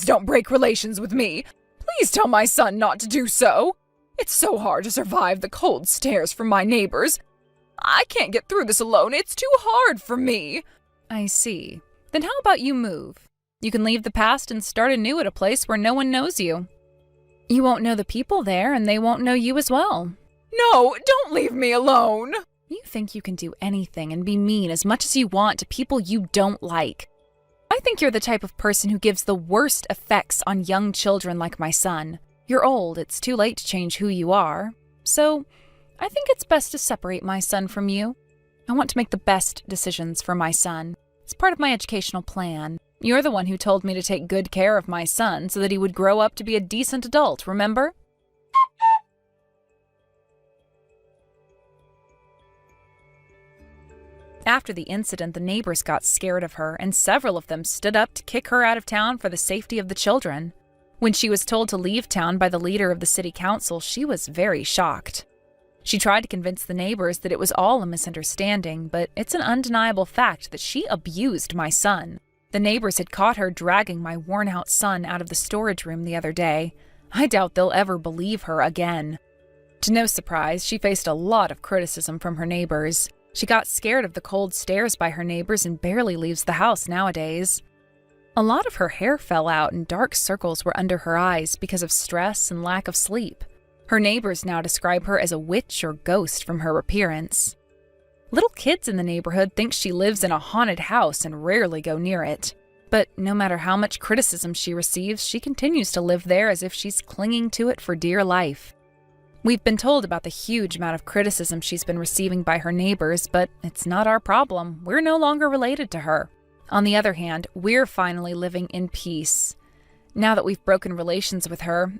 don't break relations with me. Please tell my son not to do so. It's so hard to survive the cold stares from my neighbors. I can't get through this alone. It's too hard for me. I see. Then how about you move? You can leave the past and start anew at a place where no one knows you. You won't know the people there, and they won't know you as well. No, don't leave me alone. You think you can do anything and be mean as much as you want to people you don't like. I think you're the type of person who gives the worst effects on young children like my son. You're old, it's too late to change who you are. So, I think it's best to separate my son from you. I want to make the best decisions for my son. It's part of my educational plan. You're the one who told me to take good care of my son so that he would grow up to be a decent adult, remember? After the incident, the neighbors got scared of her, and several of them stood up to kick her out of town for the safety of the children. When she was told to leave town by the leader of the city council, she was very shocked. She tried to convince the neighbors that it was all a misunderstanding, but it's an undeniable fact that she abused my son. The neighbors had caught her dragging my worn-out son out of the storage room the other day. I doubt they'll ever believe her again. To no surprise, she faced a lot of criticism from her neighbors. She got scared of the cold stares by her neighbors and barely leaves the house nowadays. A lot of her hair fell out and dark circles were under her eyes because of stress and lack of sleep. Her neighbors now describe her as a witch or ghost from her appearance. Little kids in the neighborhood think she lives in a haunted house and rarely go near it. But no matter how much criticism she receives, she continues to live there as if she's clinging to it for dear life. We've been told about the huge amount of criticism she's been receiving by her neighbors, but it's not our problem. We're no longer related to her. On the other hand, we're finally living in peace. Now that we've broken relations with her,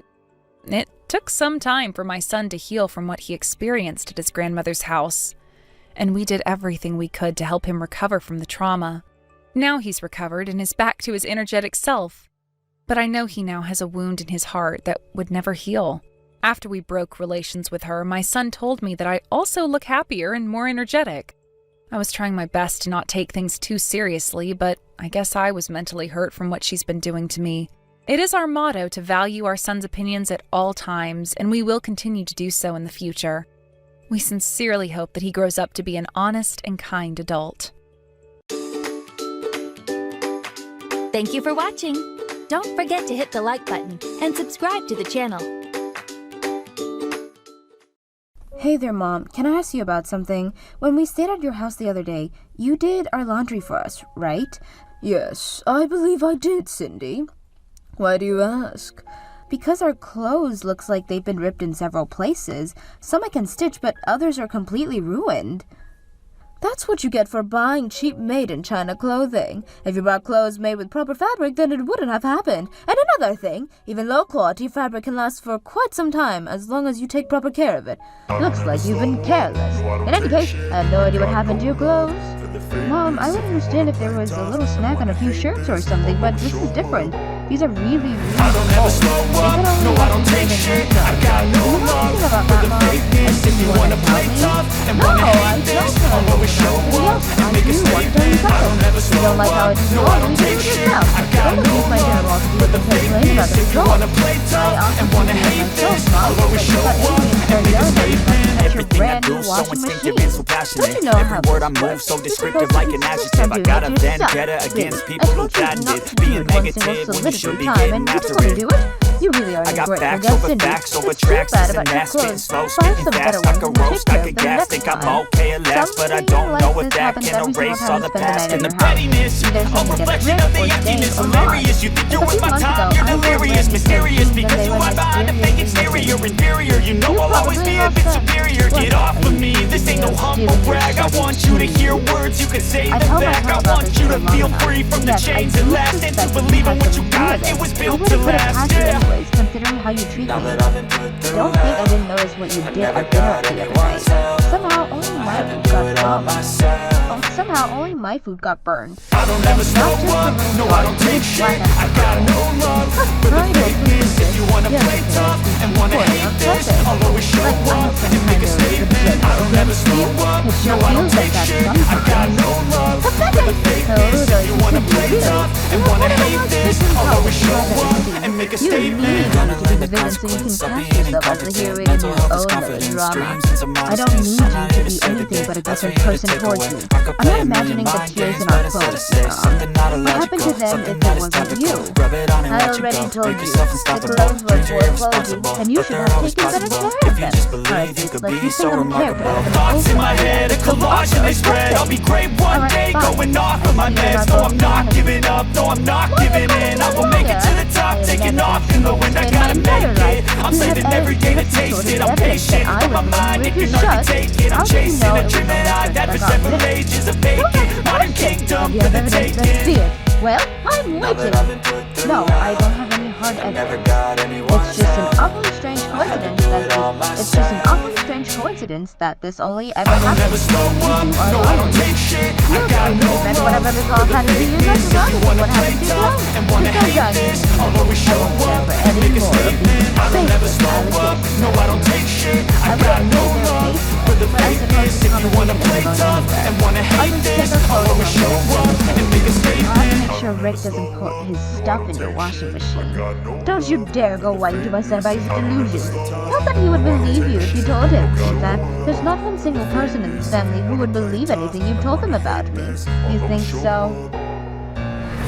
it took some time for my son to heal from what he experienced at his grandmother's house, and we did everything we could to help him recover from the trauma. Now he's recovered and is back to his energetic self, but I know he now has a wound in his heart that would never heal. After we broke relations with her, my son told me that I also look happier and more energetic. I was trying my best to not take things too seriously, but I guess I was mentally hurt from what she's been doing to me. It is our motto to value our son's opinions at all times, and we will continue to do so in the future. We sincerely hope that he grows up to be an honest and kind adult. Thank you for watching. Don't forget to hit the like button and subscribe to the channel. Hey there, Mom. Can I ask you about something? When we stayed at your house the other day, you did our laundry for us, right? Yes, I believe I did, Cindy. Why do you ask? Because our clothes looks like they've been ripped in several places. Some I can stitch, but others are completely ruined. That's what you get for buying cheap made-in-China clothing. If you bought clothes made with proper fabric, then it wouldn't have happened. And another thing, even low-quality fabric can last for quite some time, as long as you take proper care of it. Looks like you've been careless. In any case, I have no idea what happened to your clothes. Mom, I would understand if there was a little snack on a few shirts or something, but this is different. These are really, really old. I don't take shit. I got no love for the fakeness. If you wanna play tough and wanna hate this, I'll always show up and make a statement. I don't ever slow up. No, I don't take shit. I got no love for the fakeness. If you wanna play tough and wanna hate this, I'll always show up and make a statement. Everything I do so instinctive and so passionate. Every word I move so descriptive like an adjective. I got a vendetta against people who patented being negative when you should be getting after it. You really are I got great facts over facts over tracks, this and that, spitting slow, spitting fast. I can roast, I can gas, think I'm okay at last, but I don't know if that can erase all the past and the pettiness. A reflection of the emptiness, hilarious. You think you're with my time, you're delirious, mysterious, because you are behind a fake exterior, inferior. You know I'll always be a bit superior. Get off of me, this ain't no humble brag. I want you to hear words, you can say them back. I want you to feel free from the chains that last, and to believe in what you got. It was built to last, yeah. Considering how you treat me. Don't think I didn't notice what you did at dinner the other night. Somehow only my food got burned. I don't ever slow up, no I don't take shit. I got no love for the fakeness. If you wanna play tough and wanna hate this, I'll always show up and make a statement. I don't ever slow up, no I don't take shit. I got no love for the fakeness. If you wanna play tough and wanna hate this, I'll always show up and make a statement. Gonna learn the consequence of being incompetent. Mental health is confidence, dreams and some I don't need you to be anything but a different person towards me. I'm not imagining the tears in our clothes. What happened to them if it wasn't you? I already told you, the clothes were for clothing, and you should have taken better care of them. Alright, like you think I'm careful. Thoughts in my head, a collage and they spread. I'll be great one day, going off of my meds. No, I'm not giving up, no, I'm not giving in. I will make it to the top, taking off in the wind. I gotta make it. I'm saving every day to taste it. I'm patient, but my mind, it can hardly take it. I'm chasing a dream that I've had for several ages of vacant. Modern kingdom for the taking. Well, I'm waiting. No, I don't have any hard evidence. It's just an awfully strange coincidence that this only ever happens. You are lying. Look, I read whatever this all had to do. You guys regardless of what happened to you alone. Besides, I won't stand for any more of these baseless allegations. I will make their case, but I suppose the conversation isn't going anywhere. I'll just take a photo of this. I'll have to make sure Rick doesn't put his stuff in your washing machine. Don't you dare go whining to my son about his delusions. Not that he would believe you if you told him. In fact, there's not one single person in this family who would believe anything you told them about me. You think so?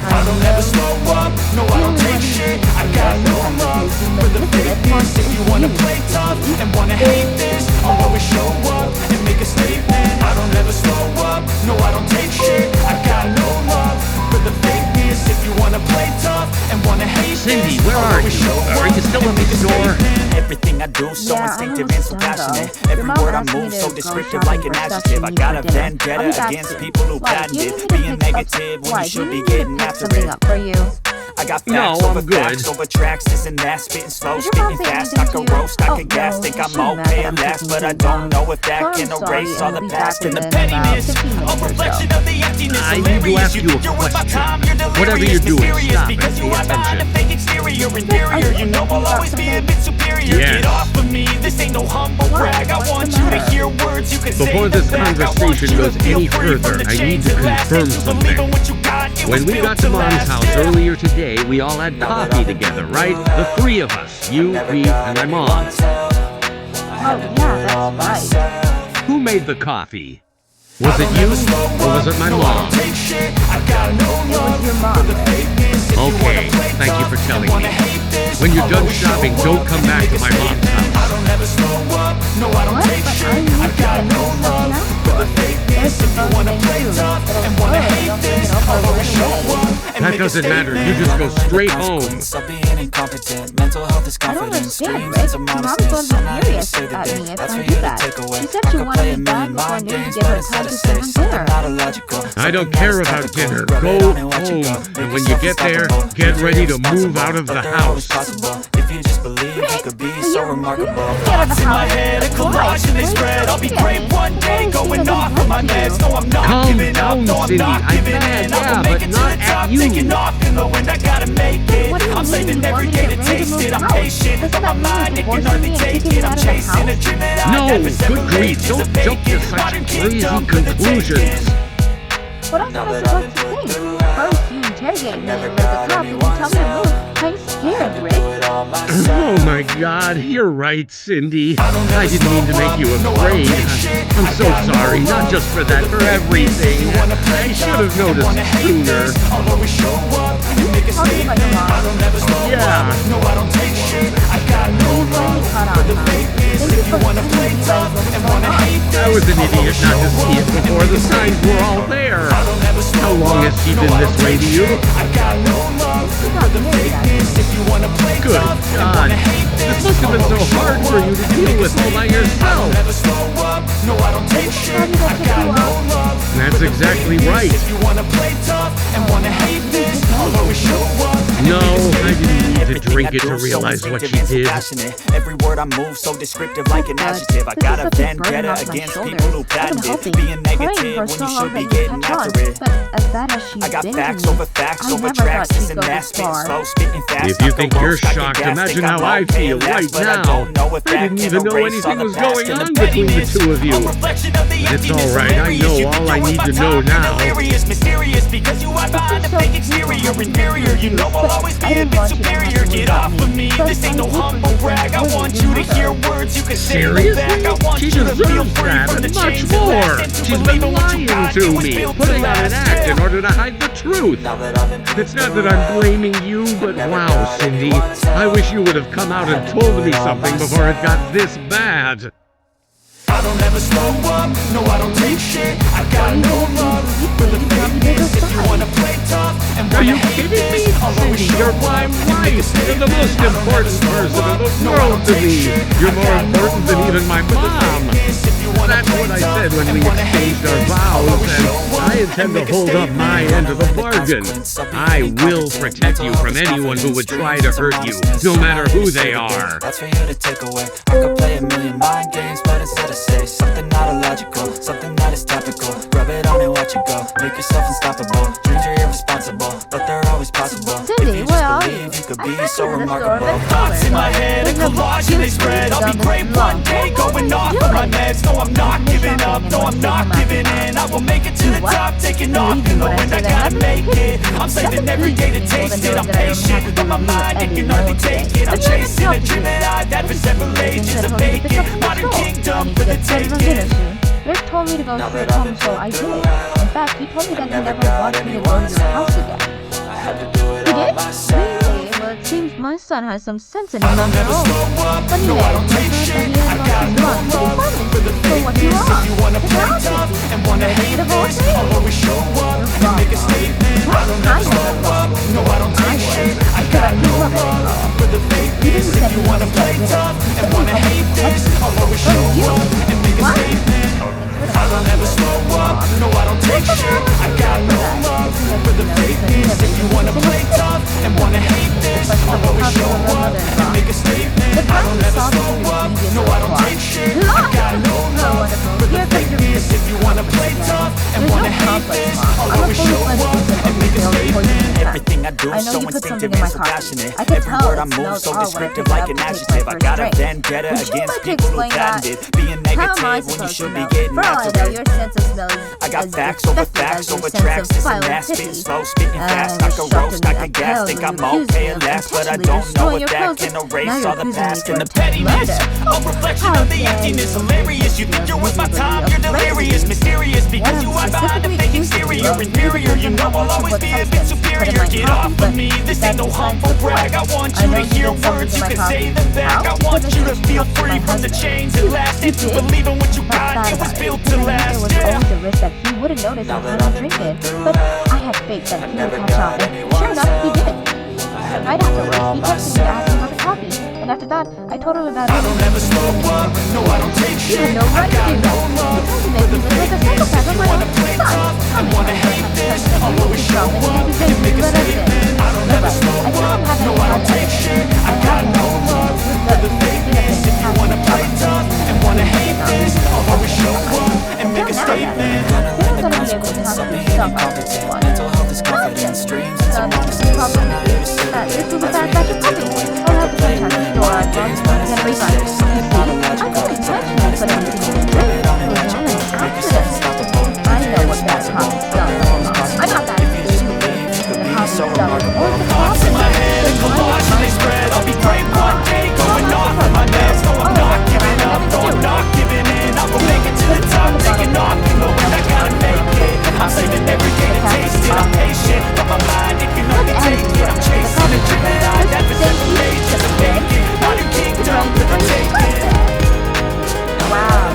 I don't ever slow up, no I don't take shit, I got no love for the fakeness. If you wanna play tough and wanna hate this, I'll always show up and make a statement. I don't ever slow up, no I don't take shit, I got no love for the fakeness. If you wanna play tough and wanna hate Cindy, this, where are you? Are you still in the store? Everything I do so instinctive and so passionate. Every word I move so descriptive like an adjective. I got a vendetta against people who patented being negative when you should be getting after it. I got facts over facts over tracks, this and that, spitting slow, spitting fast. I can roast, I can gas, think I'm okay at last, but I don't know if that can erase all the past and the pettiness. A reflection of the emptiness. I need to ask you a question. Whatever you're doing, stop and pay attention. Inferior, you know I'll always be a bit superior. Get off of me, this ain't no humble brag. I want you to hear words you can say. Before this conversation goes any further, I need to confirm something. When we got to Mom's house earlier today, we all had coffee together, right? The three of us, you, me, and my mom. Oh yeah, that's right. Who made the coffee? Was it you, or was it my mom? It was your mom, Rick. Okay, thank you for telling me. When you're done shopping, don't come back to my mom's house. What? But I need to get this stuff now. There's supposed to be too. That doesn't matter, you just go straight home. I don't understand, Rick. Mom's going to be furious at me if I do that. She said she wanted me back before noon to give her time to spend on dinner. I don't care about dinner. Go home, and when you get there, get ready to move out of the house. If you just believe you could be so remarkable. Thoughts in my head, a collage and they spread. I'll be great one day, going off of my meds. No, I'm not Calm giving up. down, No, I'm Cindy. not I'm giving mad, in. yeah, I will make but it to not the at top, you. taking off in the wind. I gotta make it. What do you I'm saving mean? every You day want to me to get taste ready it. to I'm move out? patient, Doesn't but my that mean mind it can divorcing hardly me and take kicking it. me I'm out of the chasing a house? dream that I No, never good separated. grief, Just don't a jump to vacant such modern crazy kingdom for the conclusions. taking. What else am I supposed to think? First, you interrogate me like a cop and you tell me to move. I'm scared, Rick. Oh my God, you're right, Cindy. I didn't mean to make you afraid. I'm so sorry, not just for that, for everything. I should have noticed sooner. Talking about your mom. Yeah. You've really caught on, Mom. Thank you for telling me you guys what's going on. I was an idiot not to see it before the signs were all there. How long has she been this way to you? You got married, I Good God. This must have been so hard for you to deal with all by yourself. Have you that took you off? That's exactly right. No, I didn't need to drink it to realize what she did. Every word I move so descriptive like an adjective. I got a vendetta against people who patented being negative when you should be getting after it. But as bad as she's I got been facts to me, over facts I over never tracks, thought this she'd and go that, this spitting far. slow, spitting fast. If you think you're shocked, imagine how I feel right now. I didn't even know anything was going on between the two of you. But it's all right, I know all I need to know now. Mysterious because you are behind a fake exterior. Inferior, you know I'll always be a bit superior. Get off of me, this ain't no humble brag. I want you to hear words you can say back. I want She you to feel deserves free that from the and much chains more. and She's been lying to me, putting on an act in order to hide the truth. It's not that I'm blaming you, but wow, Cindy, I wish you would have come out and told me something before it got this bad. I don't ever slow up, no I don't take shit. I got no love for the fakeness. If you wanna play tough and Are wanna you hate kidding me? this, I'll always Cindy, show you're up my and wife. make a You're the most statement. important person in the world to me. You're more important than even my mom. That's what I said when we exchanged our vows, and I intend to hold up my end of the bargain. I will protect you from anyone who would try to hurt you, no matter who they are. That's for you to take away. I could play a million mind games, but instead I say something not illogical, something that is topical. Rub it on and watch it go. Make yourself unstoppable. Dreams are irresponsible, but they're always possible. Cindy, If you where just are believe, you? you could I be heard so you in the store remarkable. of Thoughts in my head, a collage and they spread. I'll be great one day, going off of my meds. No, I'm not giving up, no, I'm not giving in. I will make it to the top, taking off and knowing I gotta make it. I'm saving every day to taste it. I'm patient, but my mind, it can hardly take it. I'm chasing a dream that I've had for several ages. A vacant modern kingdom for the taking. Rick told me to go straight home, so I did. In fact, he told me that he never wanted me to go to your house again. He did? Really? Well, it seems my son has some sense in him of his own. But anyway, my son said he had lost his run to the family. So what do you want? It's not easy. The whole thing. You're wrong. What? I know. No, I don't take shit. I got no love for the fakeness. If you wanna play tough and wanna hate this, I'll always show up and make a statement. I don't ever slow up, no, I don't take shit. I got no love for the fakeness. If you wanna play tough and wanna hate this, I'll always show up and make a statement. I don't ever slow up, no, I don't take shit. I got no love for the fakeness. If you wanna play tough and wanna hate this, I'll always show up and make a statement. Everything I do is so instinctive and so passionate. Every word I move so descriptive like an adjective. I got a vendetta against people who patented being negative when you should be getting after it. Your sense of smell is I got as facts over defective facts as your over sense tracks. of This file and that, pity. spitting slow, spitting fast. I was can shocked roast, I and can gas. upheld Think when I'm you accused okay me at of last, but I intentionally don't know destroying if your that clothes. can Now erase you're all the accusing me past for and the attempted pettiness. murder. A reflection How of the dare emptiness, you. hilarious. You think you're with my time, you're delirious, mysterious because you hide behind a fake exterior. Inferior, you know I'll always be a bit superior. Get off of me, this ain't no humble brag. I want you to hear words, you can say them back. I want you to feel free from the chains that last. If you believe in what you got, it was built to last. There was always a risk that he wouldn't notice I was drinking, but I had faith that he would catch on, and sure enough, he did. Right afterwards, he texted me to ask me about the coffee, and after that, I told him about it. I don't ever slow up, no, I don't take You shit. had no right to do that. You tried to make me look like a psychopath on my own son. And wanna hate this, I'll always show up and make a statement. I don't ever slow up, no, I don't take shit. I got no love for the fakeness. If you wanna play tough and wanna hate this, I'll always show up and make a statement. You're not gonna be able to talk to yourself out of this one. Mental health is confidence, dreams and some This was a bad batch of puppy. I'll have to contact the store on Monday and refund. You see, I couldn't intentionally put anything in the drink. It was all an accident. I know what bad cops done. I'm not that stupid. The cops done or the cops in my head. and collage and they spread. I'll be great one day, going off of my meds. No, I'm not giving up, no, I'm not giving in. I will make it to the top, taking off and knowing I gotta make it. I'm saving every day to taste it. I'm patient, but my mind, it can only take it. I'm chasing a dream that I've had for several ages. I'm making modern kingdom for the taking. Wow.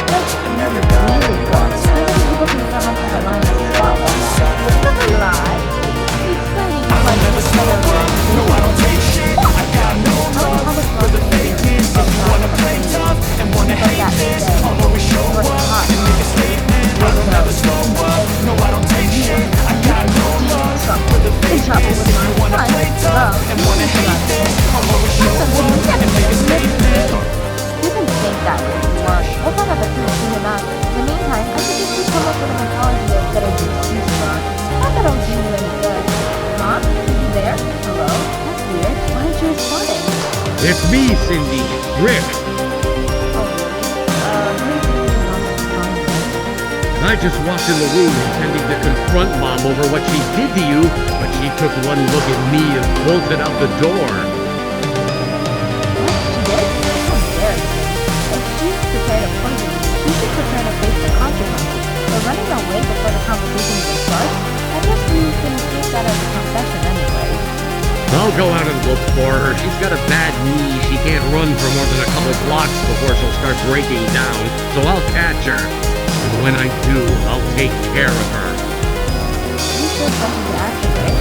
That's really good. So many people can come up with a line of wow. It's not a lie. It's exciting. I'll never slow up, no, I don't take shit. I got no love for the fakeness. If you wanna play tough and wanna hate this, I'll always show up and make a statement. I don't ever slow up, no, I don't take shit. I got no love for the fakeness. If you wanna play tough and wanna hate this, I'll always show up and make a statement. You can think that way if you want. We'll find out the truth soon enough. In the meantime, I suggest you come up with an apology instead of your excuse, Ron. Not that it'll do you any good. Mom? You there? Hello? That's weird. Why aren't you responding? It's me, Cindy. Rick. I just walked in the room intending to confront Mom over what she did to you, but she took one look at me and bolted out the door. What? She did? How dare you? If she's prepared to poison you, she should prepare to face the consequences. But running away before the conversation even starts, I guess we can take that as a confession anyway. I'll go out and look for her. She's got a bad knee. She can't run for more than a couple blocks before she'll start breaking down. So I'll catch her. And when I do, I'll take care of her. You sure something to ask for, right?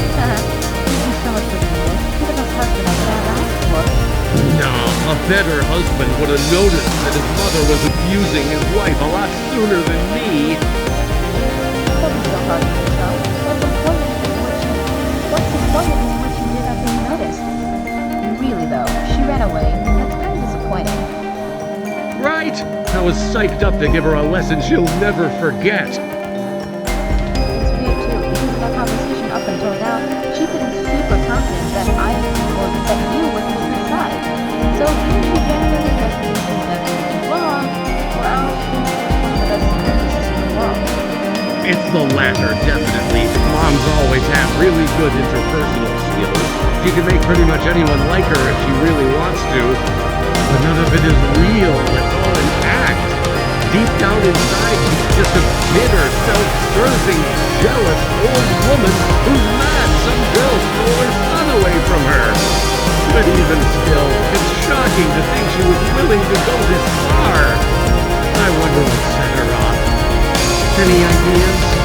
Thank you so much for doing this. You're the best husband I could ever ask for. before. No, a better husband would have noticed that his mother was abusing his wife a lot sooner than me. Don't be so hard on yourself. What's important is what you did after you noticed. Really though, she ran away. That's kind of disappointing. Right? I was psyched up to give her a lesson she'll never forget. It's weird too, because in our conversation up until now, she's been super confident that that you were his good side. So even if she genuinely doesn't think she's done anything wrong, well, that doesn't mean she's in the wrong. It's the latter, definitely. Moms always have really good interpersonal skills. She can make pretty much anyone like her if she really wants to. But none of it is real. It's all an act. Deep down inside, she's just a bitter, self-serving, jealous old woman who's mad some girl stole her son away from her. But even still, it's shocking to think she was willing to go this far. I wonder what set her off. Any ideas?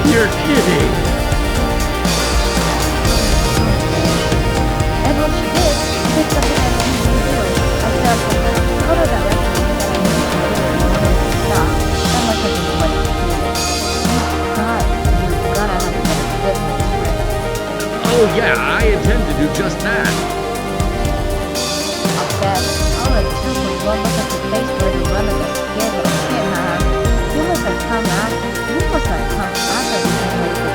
You're kidding! And when she did, she did something I didn't usually do. I said to her, go to that restaurant that I knew she really wanted to stop. That must have been what she needed. You've gotta have a good picture. Oh yeah, I intend to do just that. I'll bet. All it took was one look at your face where you run with a scared little kid, huh? You must have come after you must have come after you had to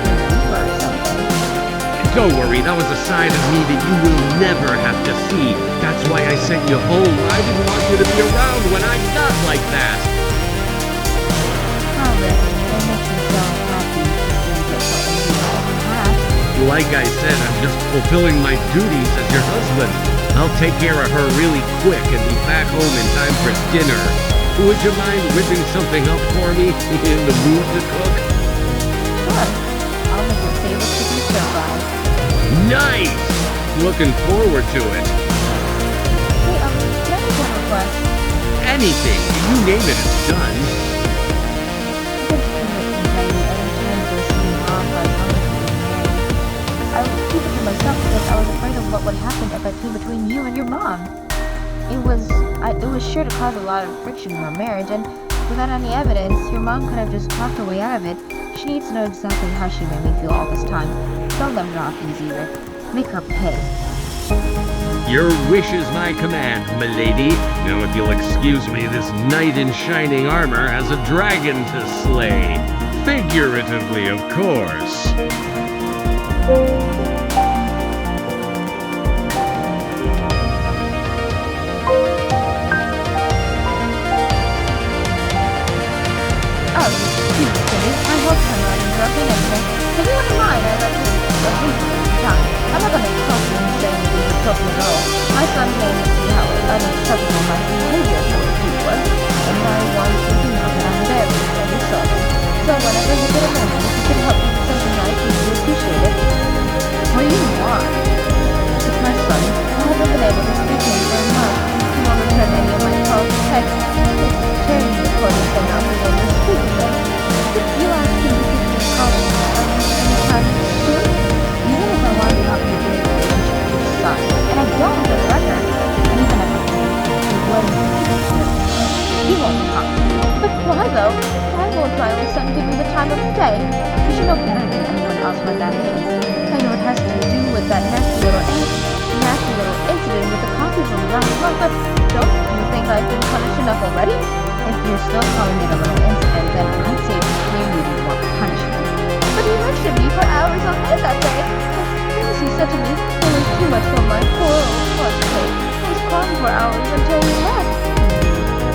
or something. Don't worry, that was a side of me that you will never have to see. That's why I sent you home. I didn't want you to be around when I'm not like that. Oh, really? That makes me so happy to see that something you don't have. Like I said, I'm just fulfilling my duties as your husband. I'll take care of her really quick and be back home in time for dinner. Would you mind whipping something up for me? In the mood to cook? Sure. I'll make your favorite chicken stir fry. Nice! Looking forward to it. Hey, can I make one request? Anything. You name it, it's done. I would keep it to myself because I was afraid of what would happen if I came between you and your mom. It was sure to cause a lot of friction in our marriage, and without any evidence, your mom could have just talked her way out of it. She needs to know exactly how she made me feel all this time. Don't let her off easy, Rick. Make her pay. Your wish is my command, milady. Now, if you'll excuse me, this knight in shining armor has a dragon to slay. Figuratively, of course. Oh, excuse me, Cindy. I hope I'm not interrupting anything. If you wouldn't mind, I'd like to speak a brief time. I'm not going to insult you and say anything inappropriate at all. My son came to see how unacceptable my behavior towards you was, and I wanted you to know that I'm very, very sorry. So whenever you get a moment, if you could help me with something nice, I'd really appreciate it. What do you want? It's my son. I haven't been able to speak to him for a month. He won't return any of my calls, texts. It's terribly important that I'm able to speak to him. If you ask him if he can call me anytime soon, even if I want to have a good relationship with his son, and I don't have a record, and even if he wouldn't, he won't talk to me. But why though? Why won't my little son give me the time of day? You should know better than anyone else what that means. I know it has to do with that nasty little incident with the coffee from last month, but don't you think I've been punished enough already? If you're still calling it a little incident, then I'd say it's clearly you want punishment. But you lectured me for hours on end that day. The things he said to me, it was too much for my poor old heart to take. I was crying for hours until we left.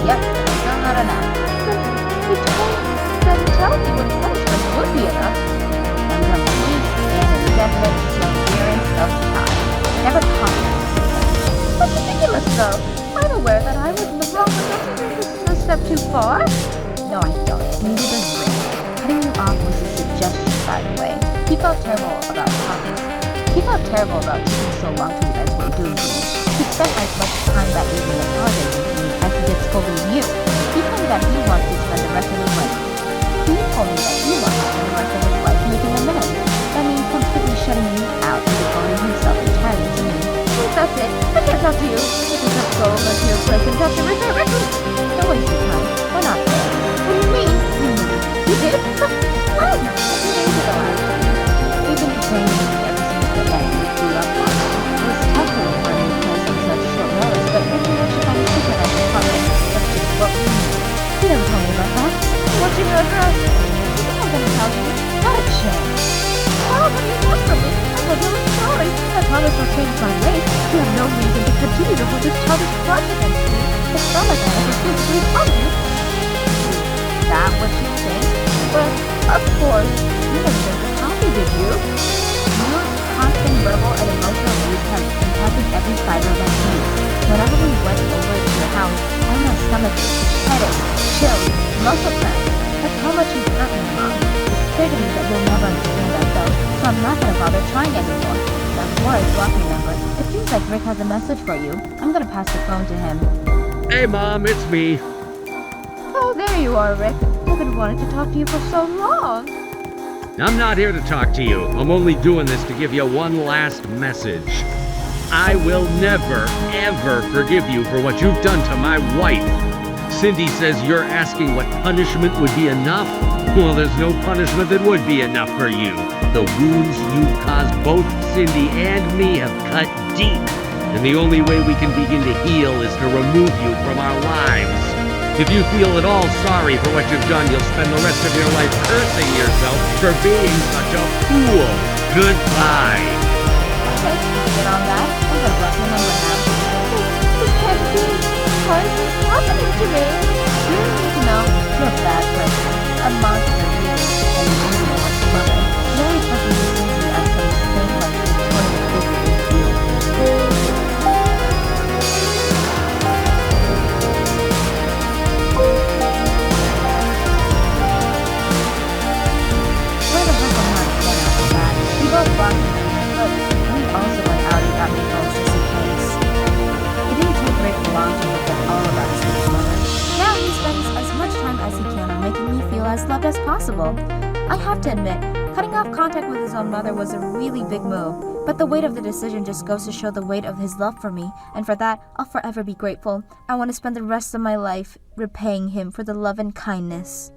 Yep, that's still not enough. Then tell me when punishment would be enough. And complete and indefinite surveillance of time. Never compromise. That's ridiculous, though. I'm aware that I wasn't the wrong, but don't you think this is a step too far? No, I don't. Neither does Rick. Cutting you off was a suggestion, by the way. He felt terrible about talking. He felt terrible about taking so long to you guys were doing to me. He spent as much time that evening apologizing to me as he did fully knew. He told me that he wants to spend the rest of his life. He told me that he wants to spend the rest of his life making amends. That means completely shutting me out and devoting himself entirely to me. Well, that's it. I can't talk to you. I just have to go over to your place and talk to Richard. Don't waste your time. We're not there. What do you mean? You did? When? Days ago, actually. We've been training me ever since the day we grew up on. It was tough for me because of such short notice, but maybe I should find a secret I can talk to. That's just what we need. You never told me about that. What's your address? You think I'm gonna tell you? Not a chance. Oh, what do you want from me? I told you a story. I promise I'll change my ways. You have no reason to continue to hold this childish grudge against me. It's not like I ever physically harmed you. Is that what you think? Well, of course. You didn't think of copy, did you? Your constant verbal and emotional abuse has impacted every fiber of my being. Whenever we went over to your house, I had my stomach headache, chills, muscle cramps. That's how much you hurt me, Mom. It's clear to me that you'll never understand that, though, so I'm not gonna bother trying anymore. That's why I blocked your number. It seems like Rick has a message for you. I'm gonna pass the phone to him. Hey, Mom, it's me. Oh, there you are, Rick. I've been wanting to talk to you for so long. I'm not here to talk to you. I'm only doing this to give you one last message. I will never, ever forgive you for what you've done to my wife. Cindy says you're asking what punishment would be enough. Well, there's no punishment that would be enough for you. The wounds you've caused both Cindy and me have cut deep. And the only way we can begin to heal is to remove you from our lives. If you feel at all sorry for what you've done, you'll spend the rest of your life cursing yourself for being such a fool. Goodbye. Okay, get on that. I'm gonna block your number now. This can't be. What is happening to me? You need to know you're a bad person. A monster, really. And you need to know what's mother. You always have to use Cindy as some thing like this tournament with you. We both blocked him, but we also went out and got new phones just in case. It didn't take Rick long to forget all about his new mother. Now he spends as much time as he can on making me feel as loved as possible. I have to admit, cutting off contact with his own mother was a really big move, but the weight of the decision just goes to show the weight of his love for me, and for that, I'll forever be grateful. I want to spend the rest of my life repaying him for the love and kindness.